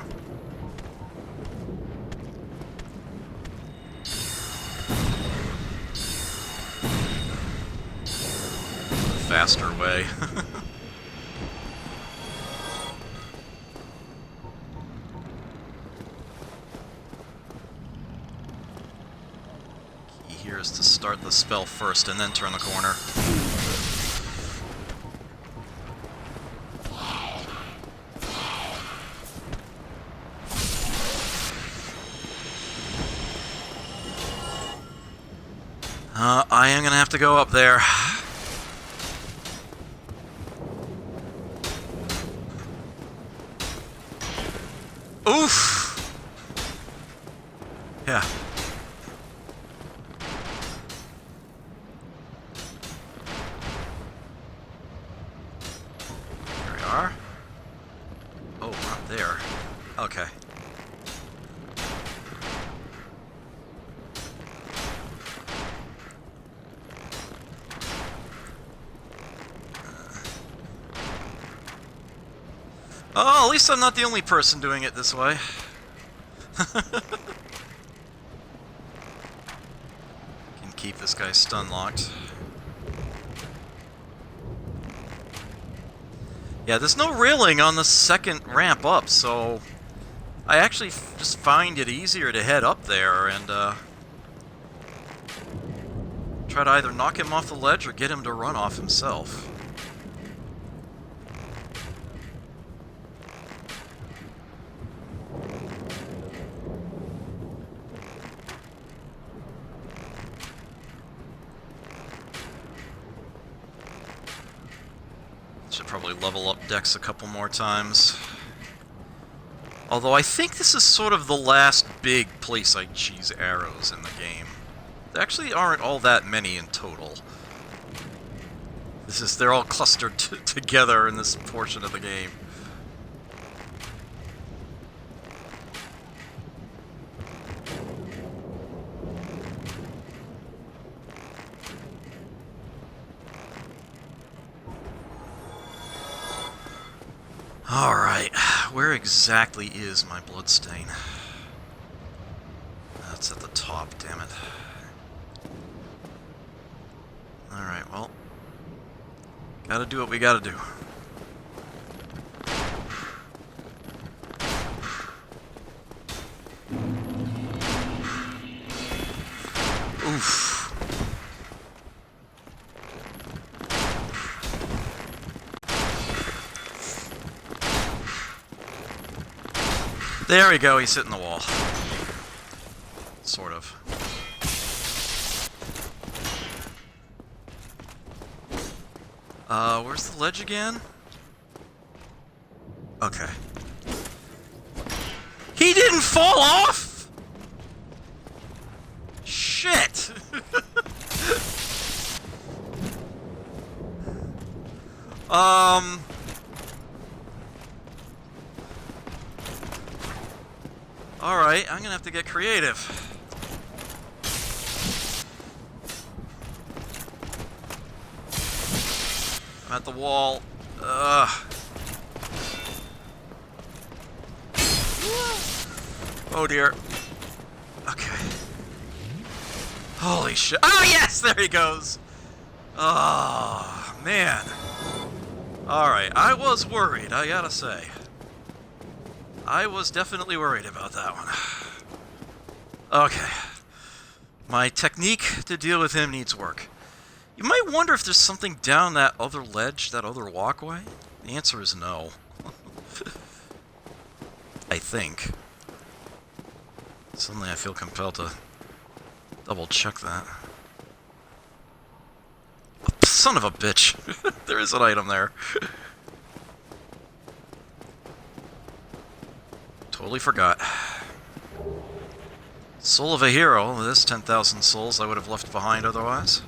Faster way. Key here is to start the spell first and then turn the corner. I am gonna have to go up there. Oof! Yeah. Here we are. Oh, not there. Okay. Oh, at least I'm not the only person doing it this way. Can keep this guy stun locked. Yeah, there's no railing on the second ramp up, so I actually just find it easier to head up there and try to either knock him off the ledge or get him to run off himself. Should probably level up Dex a couple more times. Although I think this is sort of the last big place I cheese arrows in the game. There actually aren't all that many in total. They're all clustered together in this portion of the game. Alright, where exactly is my bloodstain? That's at the top, damn it. Alright, well, gotta do what we gotta do. Oof. There we go, he's hitting the wall. Sort of. Where's the ledge again? Okay. He didn't fall off?! Shit! Alright, I'm gonna have to get creative. I'm at the wall. Oh dear. Okay. Holy shit. Oh yes! There he goes! Oh, man. Alright, I was worried, I gotta say. I was definitely worried about that one. Okay. My technique to deal with him needs work. You might wonder if there's something down that other ledge, that other walkway. The answer is no. I think. Suddenly I feel compelled to double check that. Son of a bitch! There is an item there. Totally forgot. Soul of a hero. This 10,000 souls I would have left behind otherwise.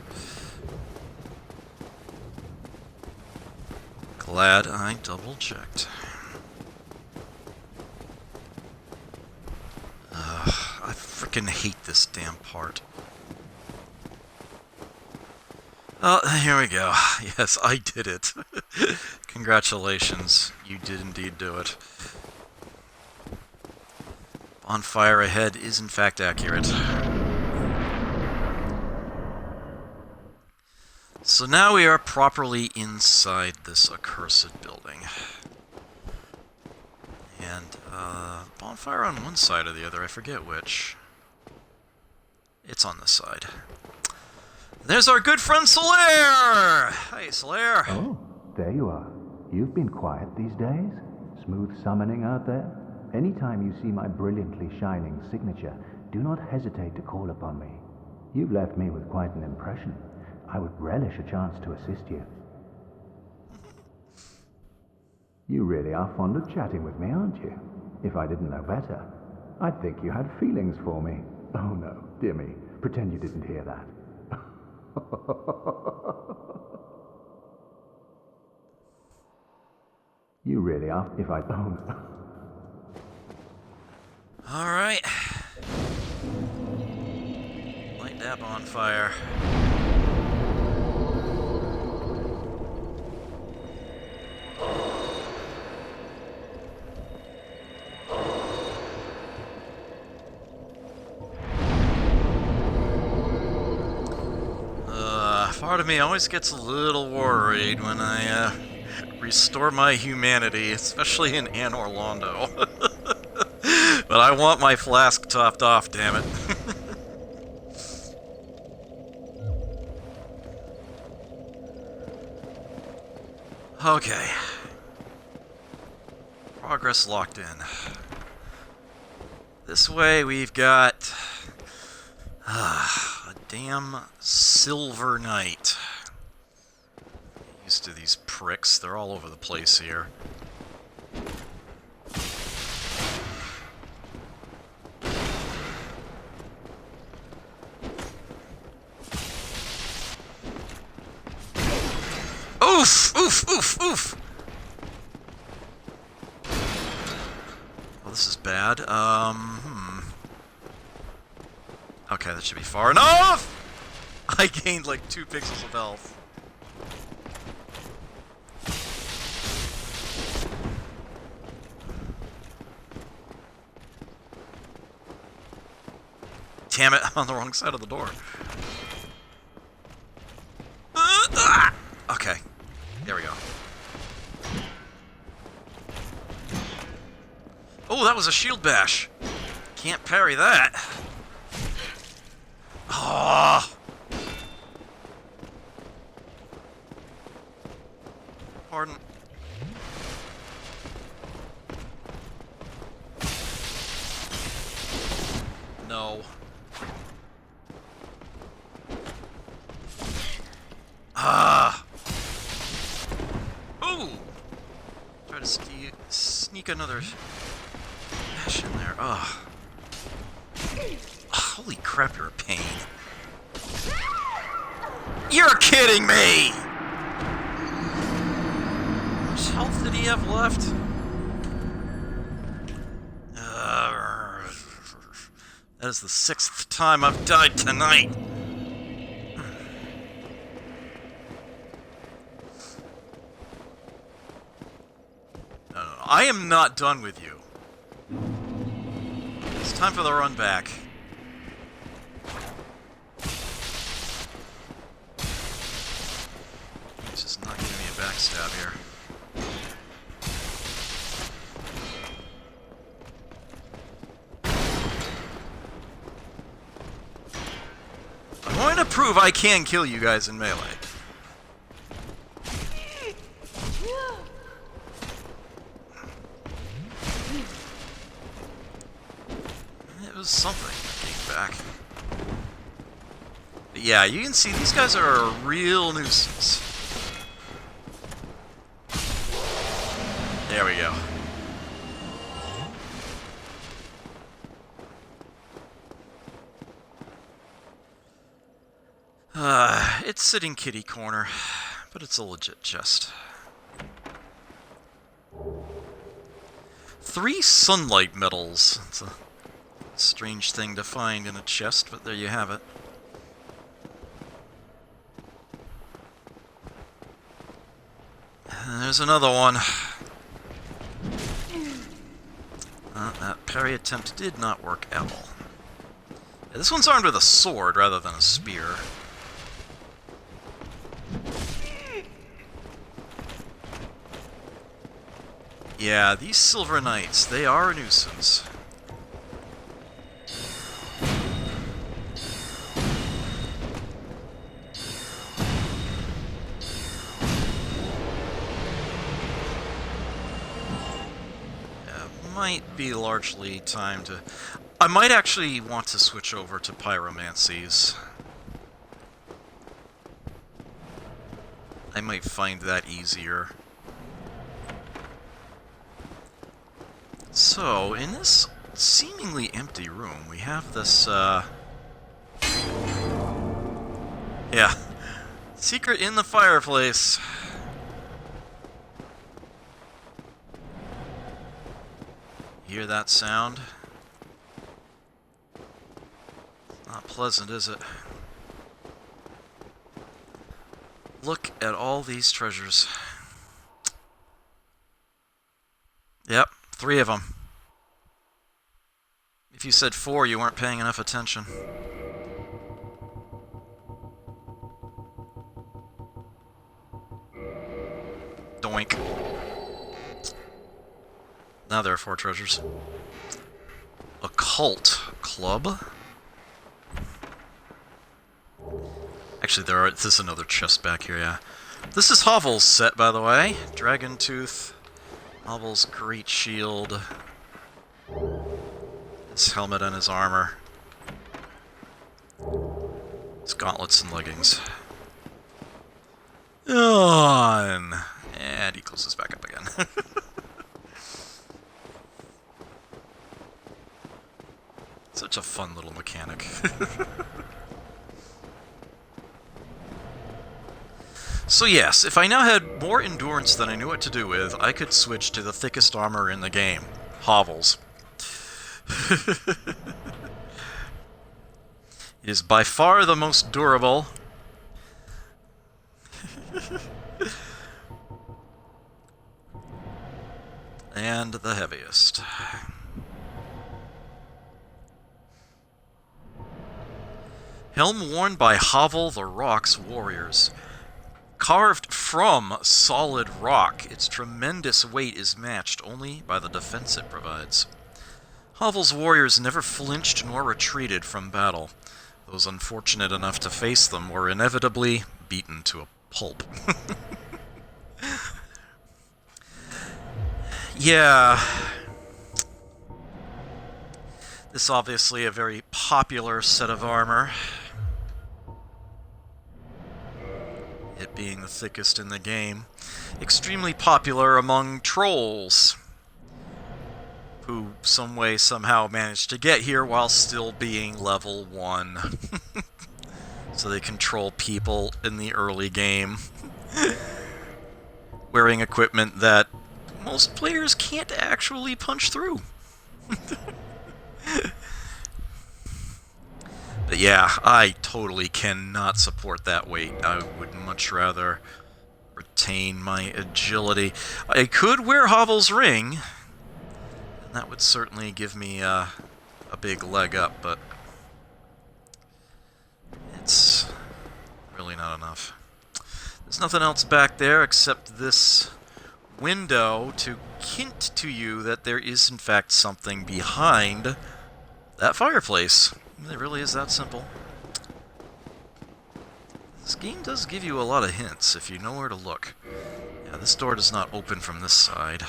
Glad I double checked. I frickin' hate this damn part. Oh, here we go. Yes, I did it. Congratulations. You did indeed do it. Bonfire ahead is in fact accurate. So now we are properly inside this accursed building. And, bonfire on one side or the other, I forget which. It's on this side. There's our good friend Solaire! Hey, Solaire! Oh, there you are. You've been quiet these days. Smooth summoning out there. Anytime you see my brilliantly shining signature, do not hesitate to call upon me. You've left me with quite an impression. I would relish a chance to assist you. You really are fond of chatting with me, aren't you? If I didn't know better, I'd think you had feelings for me. Oh no, dear me, pretend you didn't hear that. You really are, if I don't. Alright. Light that bonfire. Part of me always gets a little worried when I restore my humanity, especially in Anor Londo. But I want my flask topped off, damn it. Okay. Progress locked in. This way we've got a damn Silver Knight. Used to these pricks, they're all over the place here. Oof! Oof! Oof! Oof! Well, this is bad. Okay, that should be far enough! I gained like 2 pixels of health. Damn it, I'm on the wrong side of the door. Okay, there we go. Oh, that was a shield bash. Can't parry that. Ah! Pardon. No. Ah! Ooh! Try to sneak another dash in there. Ugh. Holy crap, you're a pain. You're kidding me! How much health did he have left? That is the 6th time I've died tonight. No, I am not done with you. It's time for the run back. He's just not giving me a backstab here. I'm going to prove I can kill you guys in melee. It was something getting back. But yeah, you can see these guys are a real nuisance. There we go. It's sitting kitty corner, but it's a legit chest. 3 sunlight medals. It's a strange thing to find in a chest, but there you have it. And there's another one. That parry attempt did not work at all. Yeah, this one's armed with a sword rather than a spear. Yeah, these Silver Knights, they are a nuisance. Might be largely time to... I might actually want to switch over to pyromancies. I might find that easier. So, in this seemingly empty room, we have this, yeah. Secret in the fireplace. Hear that sound? Not pleasant, is it? Look at all these treasures. Yep, 3 of them. If you said 4, you weren't paying enough attention. Doink. Now there are 4 treasures. Occult Club. Actually, this is another chest back here, yeah. This is Hovel's set, by the way. Dragon Tooth. Hovel's great shield. His helmet and his armor. His gauntlets and leggings. On. And he closes back up again. Such a fun little mechanic. So yes, if I now had more endurance than I knew what to do with, I could switch to the thickest armor in the game. Hovel's. It is by far the most durable. And the heaviest. Helm worn by Hovel the Rock's warriors. Carved from solid rock, its tremendous weight is matched only by the defense it provides. Hovel's warriors never flinched nor retreated from battle. Those unfortunate enough to face them were inevitably beaten to a pulp. Yeah. This obviously a very popular set of armor. It being the thickest in the game. Extremely popular among trolls, who some way somehow managed to get here while still being level 1. So they control people in the early game. Wearing equipment that most players can't actually punch through. But yeah, I totally cannot support that weight. I would much rather retain my agility. I could wear Hovel's ring, and that would certainly give me a big leg up, but it's really not enough. There's nothing else back there except this window to hint to you that there is in fact something behind that fireplace. It really is that simple. This game does give you a lot of hints if you know where to look. Yeah, this door does not open from this side.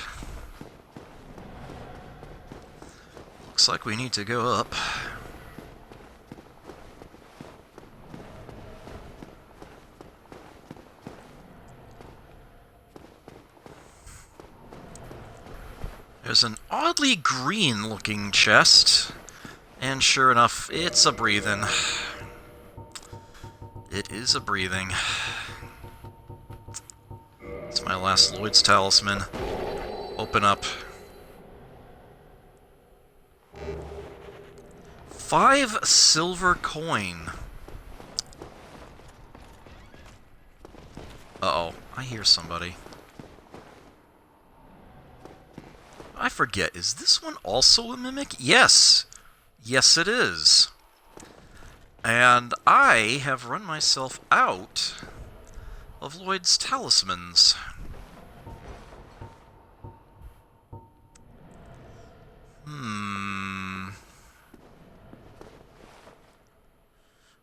Looks like we need to go up. There's an oddly green-looking chest, and sure enough, it's a breathing. It is a breathing. It's my last Lloyd's talisman. Open up. 5 silver coin. Uh-oh, I hear somebody. I forget, is this one also a mimic? Yes! Yes, it is. And I have run myself out of Lloyd's talismans.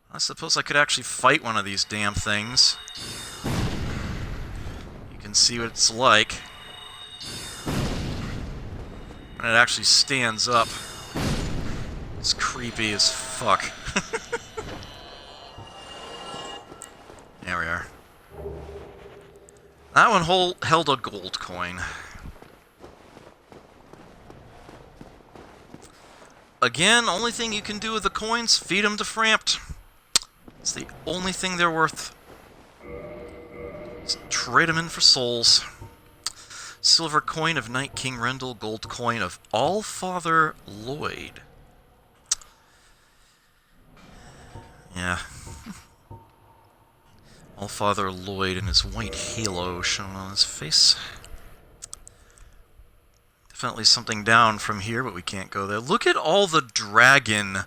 I suppose I could actually fight one of these damn things. You can see what it's like when it actually stands up. It's creepy as fuck. There we are. That one held a gold coin. Again, only thing you can do with the coins, feed them to Frampt. It's the only thing they're worth. Just trade them in for souls. Silver coin of Night King Rendell, gold coin of Allfather Lloyd. Yeah. Allfather Lloyd and his white halo shown on his face. Definitely something down from here, but we can't go there. Look at all the dragon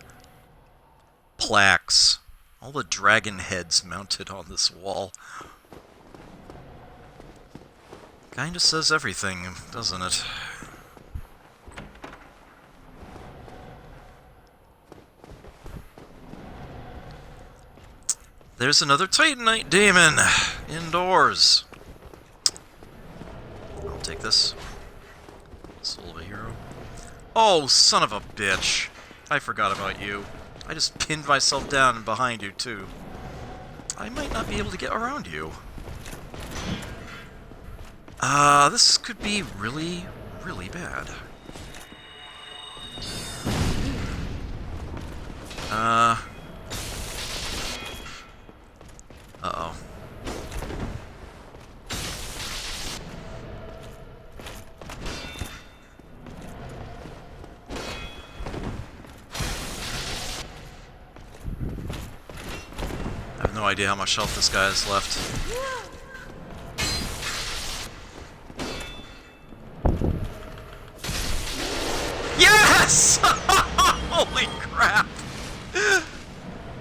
plaques. All the dragon heads mounted on this wall. Kinda says everything, doesn't it? There's another Titanite Daemon! Indoors! I'll take this. Soul of a hero. Oh, son of a bitch! I forgot about you. I just pinned myself down behind you, too. I might not be able to get around you. This could be really, really bad. Uh-oh. I have no idea how much health this guy has left. Yes! Holy crap!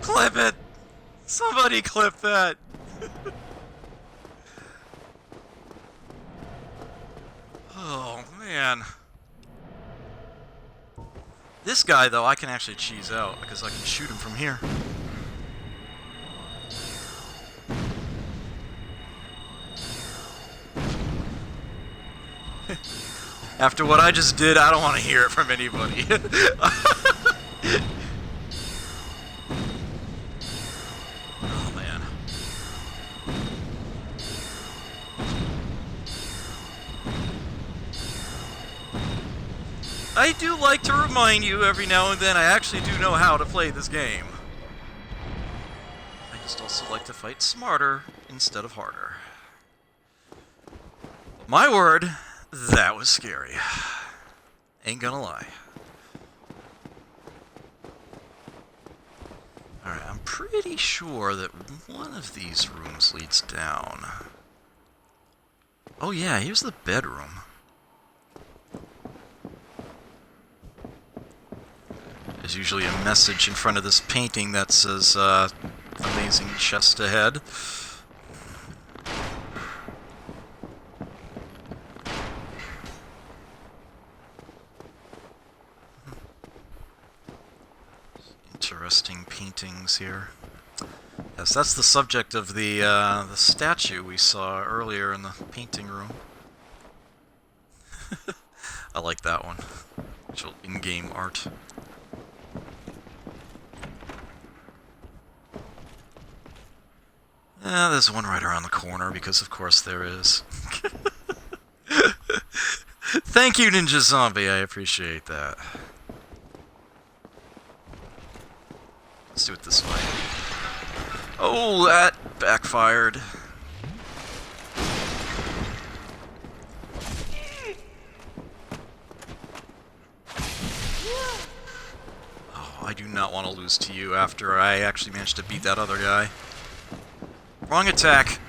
Clip it! Somebody clip that! Oh, man. This guy, though, I can actually cheese out, because I can shoot him from here. After what I just did, I don't want to hear it from anybody. Oh, man. I do like to remind you every now and then I actually do know how to play this game. I just also like to fight smarter instead of harder. But my word, that was scary. Ain't gonna lie. Alright, I'm pretty sure that one of these rooms leads down. Oh yeah, here's the bedroom. There's usually a message in front of this painting that says, amazing chest ahead. Interesting paintings here. Yes, that's the subject of the statue we saw earlier in the painting room. I like that one. Actual in-game art. There's one right around the corner, because of course there is. Thank you, Ninja Zombie, I appreciate that. Let's do it this way. Oh, that backfired. Oh, I do not want to lose to you after I actually managed to beat that other guy. Wrong attack.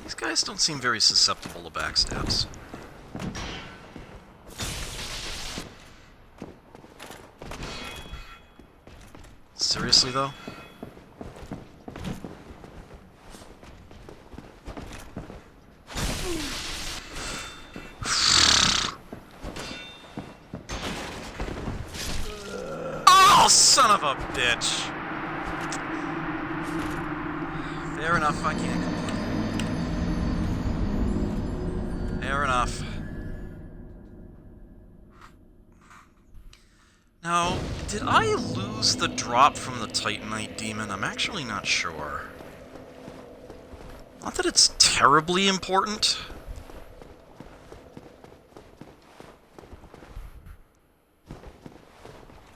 These guys don't seem very susceptible to backstabs. Seriously, though? Oh, son of a bitch! Fair enough, I can't complain. Fair enough. Now, did I lose the drop from the Titanite demon? I'm actually not sure. Not that it's terribly important.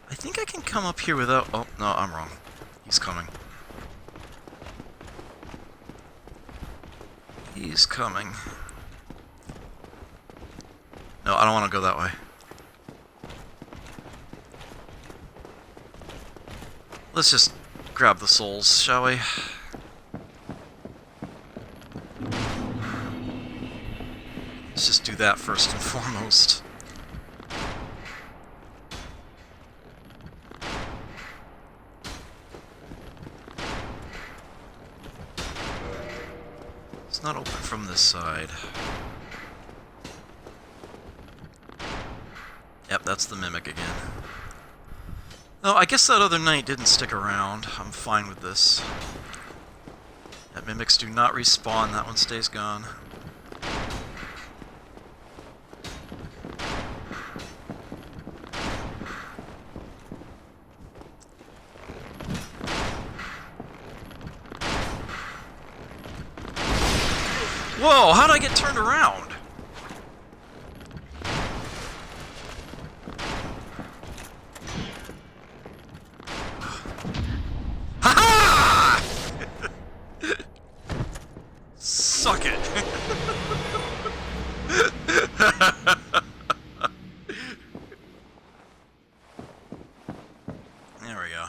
I think I can come up here without... Oh, no, I'm wrong. He's coming. He's coming. No, I don't want to go that way. Let's just grab the souls, shall we? Let's just do that first and foremost. It's not open from this side. Yep, that's the mimic again. Oh, I guess that other knight didn't stick around. I'm fine with this. Yeah, mimics do not respawn. That one stays gone. Whoa, how'd I get turned around? Suck it! There we go.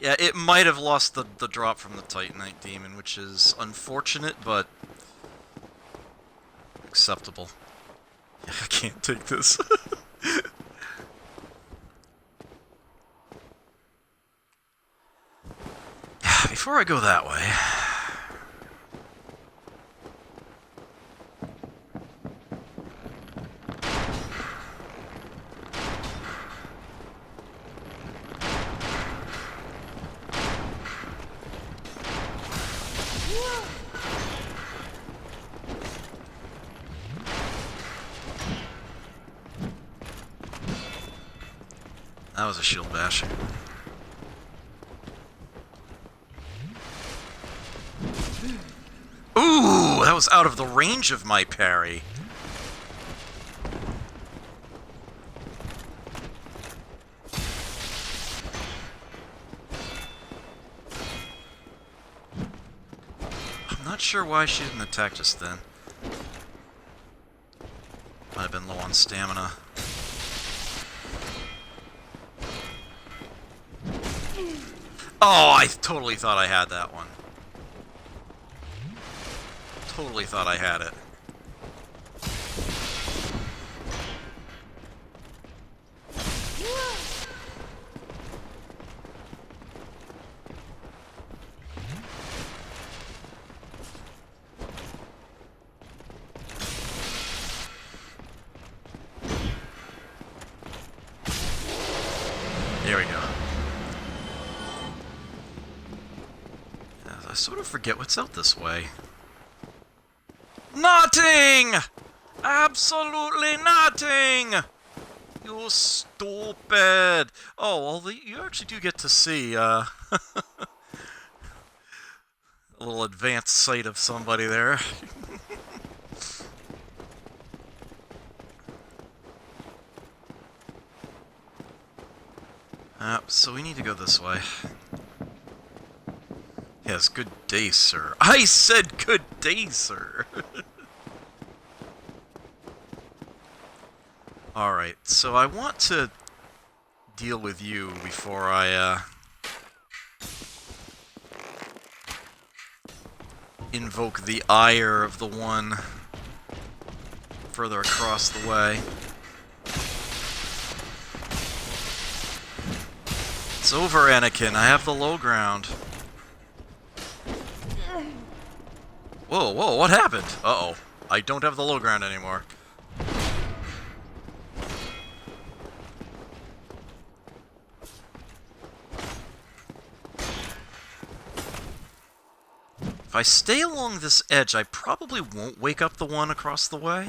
Yeah, it might have lost the drop from the Titanite demon, which is unfortunate, but acceptable. I can't take this. Before I go that way... That was a shield bash. Ooh, that was out of the range of my parry. I'm not sure why she didn't attack just then. Might have been low on stamina. Oh, I totally thought I had that one. Totally thought I had it. There we go. sort of forget what's out this way. Nothing! Absolutely nothing! You stupid! Oh, well, you actually do get to see, a little advanced sight of somebody there. So we need to go this way. Yes, good day, sir. I said good day, sir! Alright, so I want to deal with you before I, invoke the ire of the one further across the way. It's over, Anakin. I have the low ground. Whoa, whoa, what happened? Uh-oh. I don't have the low ground anymore. If I stay along this edge, I probably won't wake up the one across the way.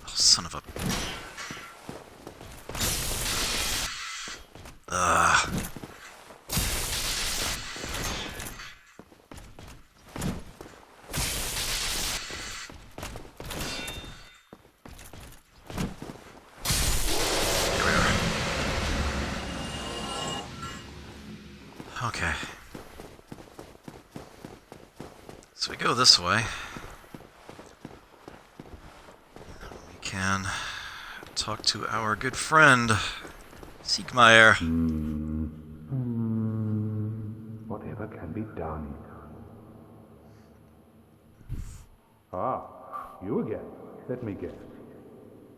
Oh, son of a... Ugh. Here we are. Okay. So we go this way. We can talk to our good friend, Siegmeyer. Whatever can be done. Ah, you again. Let me guess.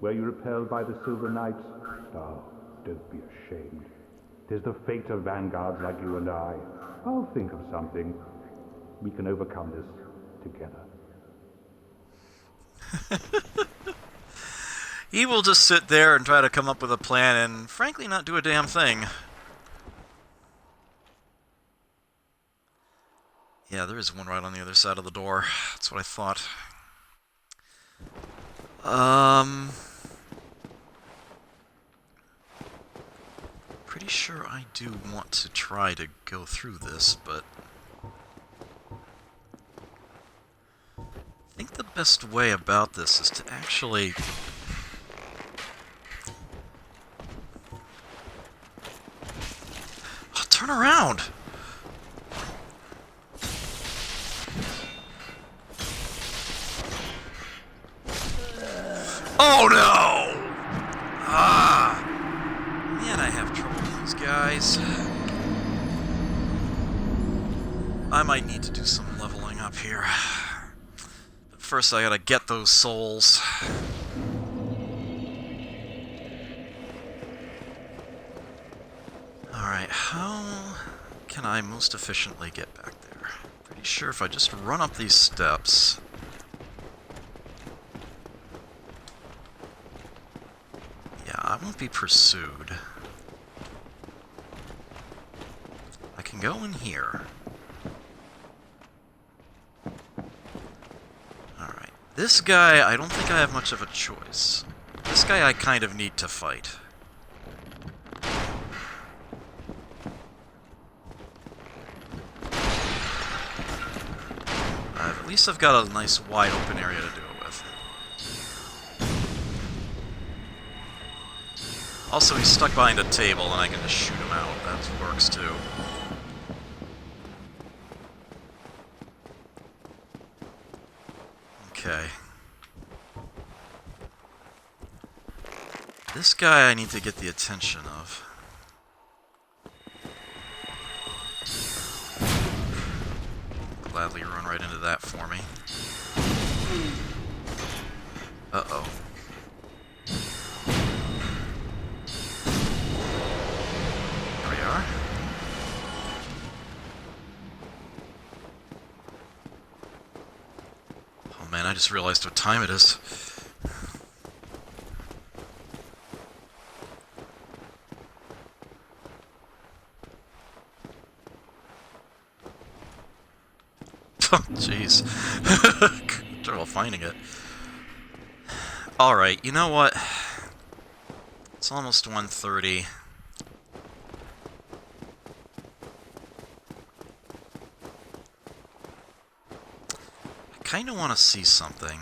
Were you repelled by the Silver Knights? Oh, don't be ashamed. 'Tis the fate of vanguards like you and I. I'll think of something. We can overcome this together. He will just sit there and try to come up with a plan and, frankly, not do a damn thing. Yeah, there is one right on the other side of the door. That's what I thought. Pretty sure I do want to try to go through this, but... I think the best way about this is to actually... Oh, turn around! Oh no! Ah! Man, I have trouble with these guys. I might need to do some leveling up here. But first I gotta get those souls. Alright, how can I most efficiently get back there? Pretty sure if I just run up these steps... I won't be pursued. I can go in here. Alright. This guy, I don't think I have much of a choice. This guy I kind of need to fight. At least I've got a nice wide open area to do it with. Also, he's stuck behind a table, and I can just shoot him out. That works, too. Okay. This guy I need to get the attention of. Gladly run right into that for me. Uh-oh. Man, I just realized what time it is. Oh, jeez. Trouble finding it. Alright, you know what? It's almost 1:30. I kinda wanna see something.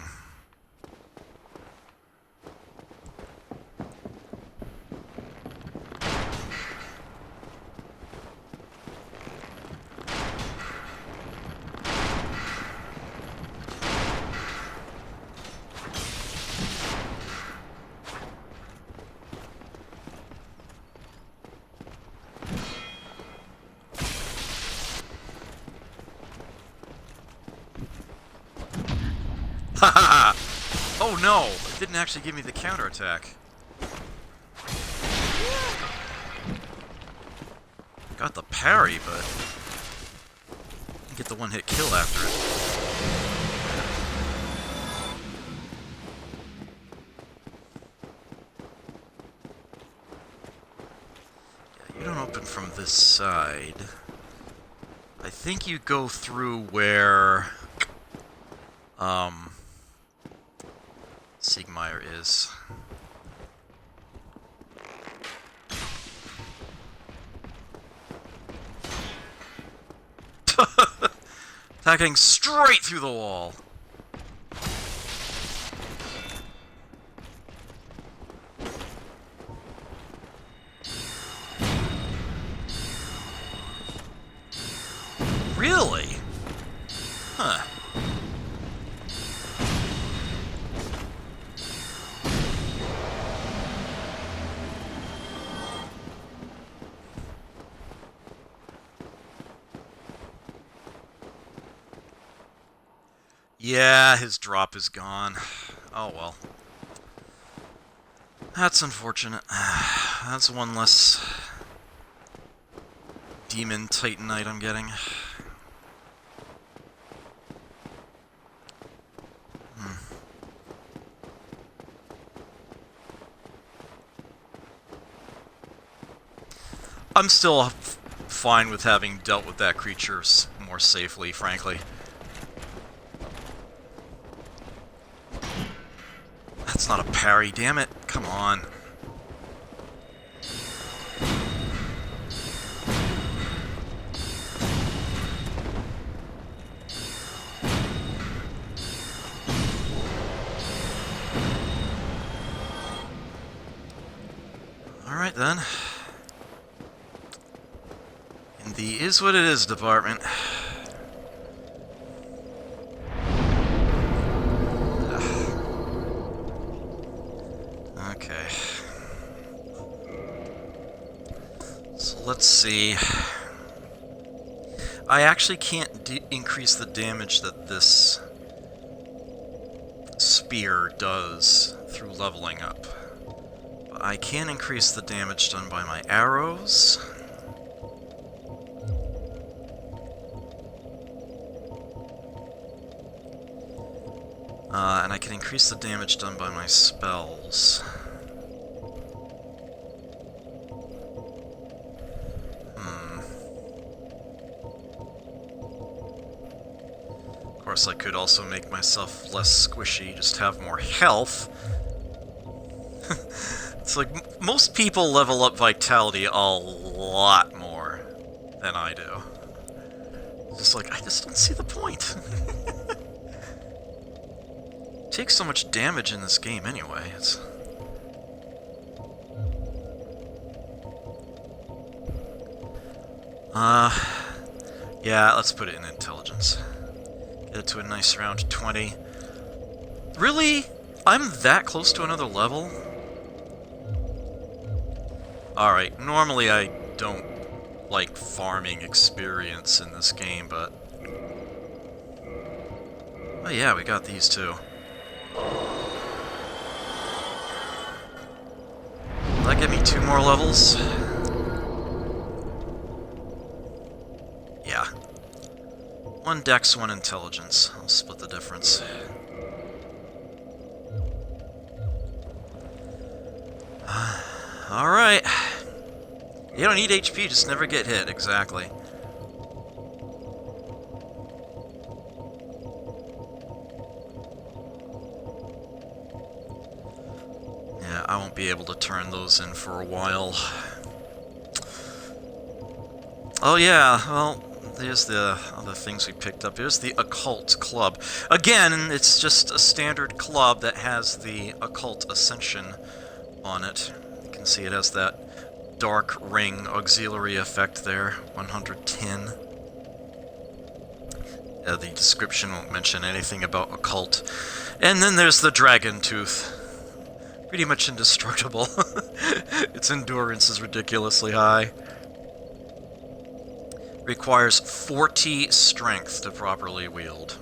Haha! Oh no! It didn't actually give me the counterattack. Got the parry, but didn't get the one-hit kill after it. Yeah, you don't open from this side. I think you go through where Siegmeyer is. Attacking straight through the wall. Really? Huh. Yeah, his drop is gone. Oh well. That's unfortunate. That's one less demon titanite I'm getting. I'm still fine with having dealt with that creature more safely, frankly. That's not a parry, damn it. Come on. Alright then. In the is what it is department. Okay. So let's see. I actually can't increase the damage that this spear does through leveling up. But I can increase the damage done by my arrows. And I can increase the damage done by my spells. Of course, I could also make myself less squishy, just have more health. It's like, most people level up vitality a lot more than I do. Just like, I just don't see the point. Takes so much damage in this game anyway. It's yeah, let's put it in intelligence. Get it to a nice round 20. Really? I'm that close to another level? Alright, normally I don't like farming experience in this game, but oh yeah, we got these two. Will that get me 2 more levels? Yeah. 1 dex, 1 intelligence. I'll split the difference. Alright. You don't need HP, just never get hit, exactly. I won't be able to turn those in for a while. Oh yeah, well, there's the other things we picked up. Here's the Occult Club. Again, it's just a standard club that has the Occult Ascension on it. You can see it has that dark ring auxiliary effect there, 110. The description won't mention anything about occult. And then there's the Dragon Tooth. Pretty much indestructible. Its endurance is ridiculously high. Requires 40 strength to properly wield.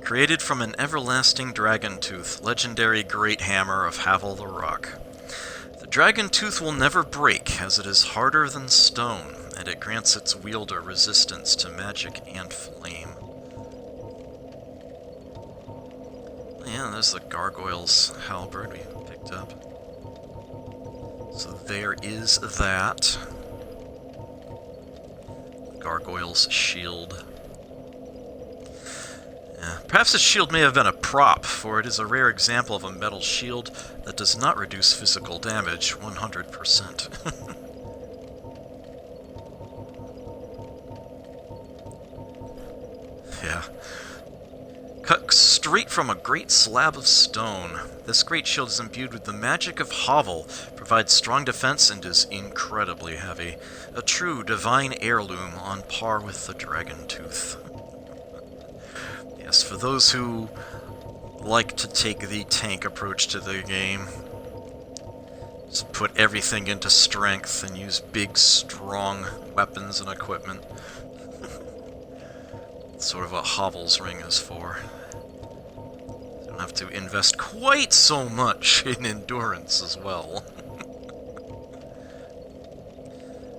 Created from an everlasting Dragon Tooth, legendary great hammer of Havel the Rock. The Dragon Tooth will never break, as it is harder than stone, and it grants its wielder resistance to magic and flame. Yeah, there's the Gargoyle's halberd we picked up. So there is that. Gargoyle's shield. Yeah, perhaps the shield may have been a prop, for it is a rare example of a metal shield that does not reduce physical damage 100%. Yeah. Cut straight from a great slab of stone. This great shield is imbued with the magic of Havel, provides strong defense, and is incredibly heavy. A true divine heirloom on par with the Dragon Tooth. Yes, for those who like to take the tank approach to the game, just put everything into strength and use big, strong weapons and equipment. That's sort of what Havel's ring is for. You don't have to invest quite so much in endurance as well.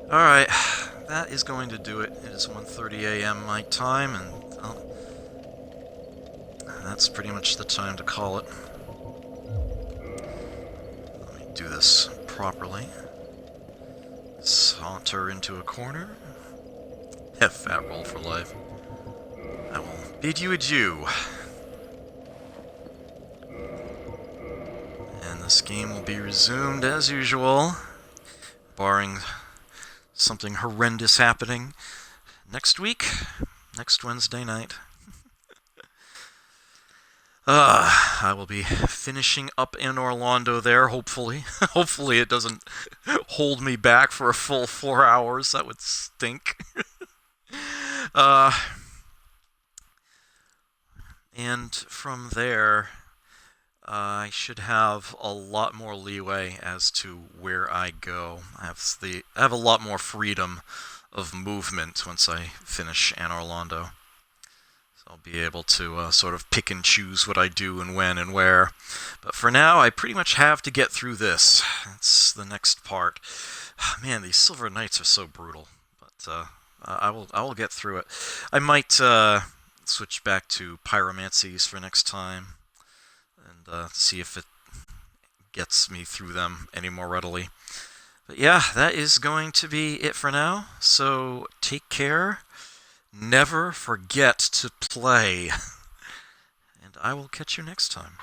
Alright, that is going to do it. It is 1:30 a.m. my time, and that's pretty much the time to call it. Let me do this properly. Saunter into a corner. Have fat roll for life. I will bid you adieu. And this game will be resumed as usual, barring something horrendous happening next week, next Wednesday night. I will be finishing up in Orlando there, hopefully. Hopefully it doesn't hold me back for a full 4 hours. That would stink. And from there, I should have a lot more leeway as to where I go. I have a lot more freedom of movement once I finish Anne Orlando. So I'll be able to sort of pick and choose what I do and when and where. But for now, I pretty much have to get through this. That's the next part. Man, these Silver Knights are so brutal. But I will get through it. I might switch back to Pyromancies for next time and see if it gets me through them any more readily. But yeah, that is going to be it for now. So take care. Never forget to play. And I will catch you next time.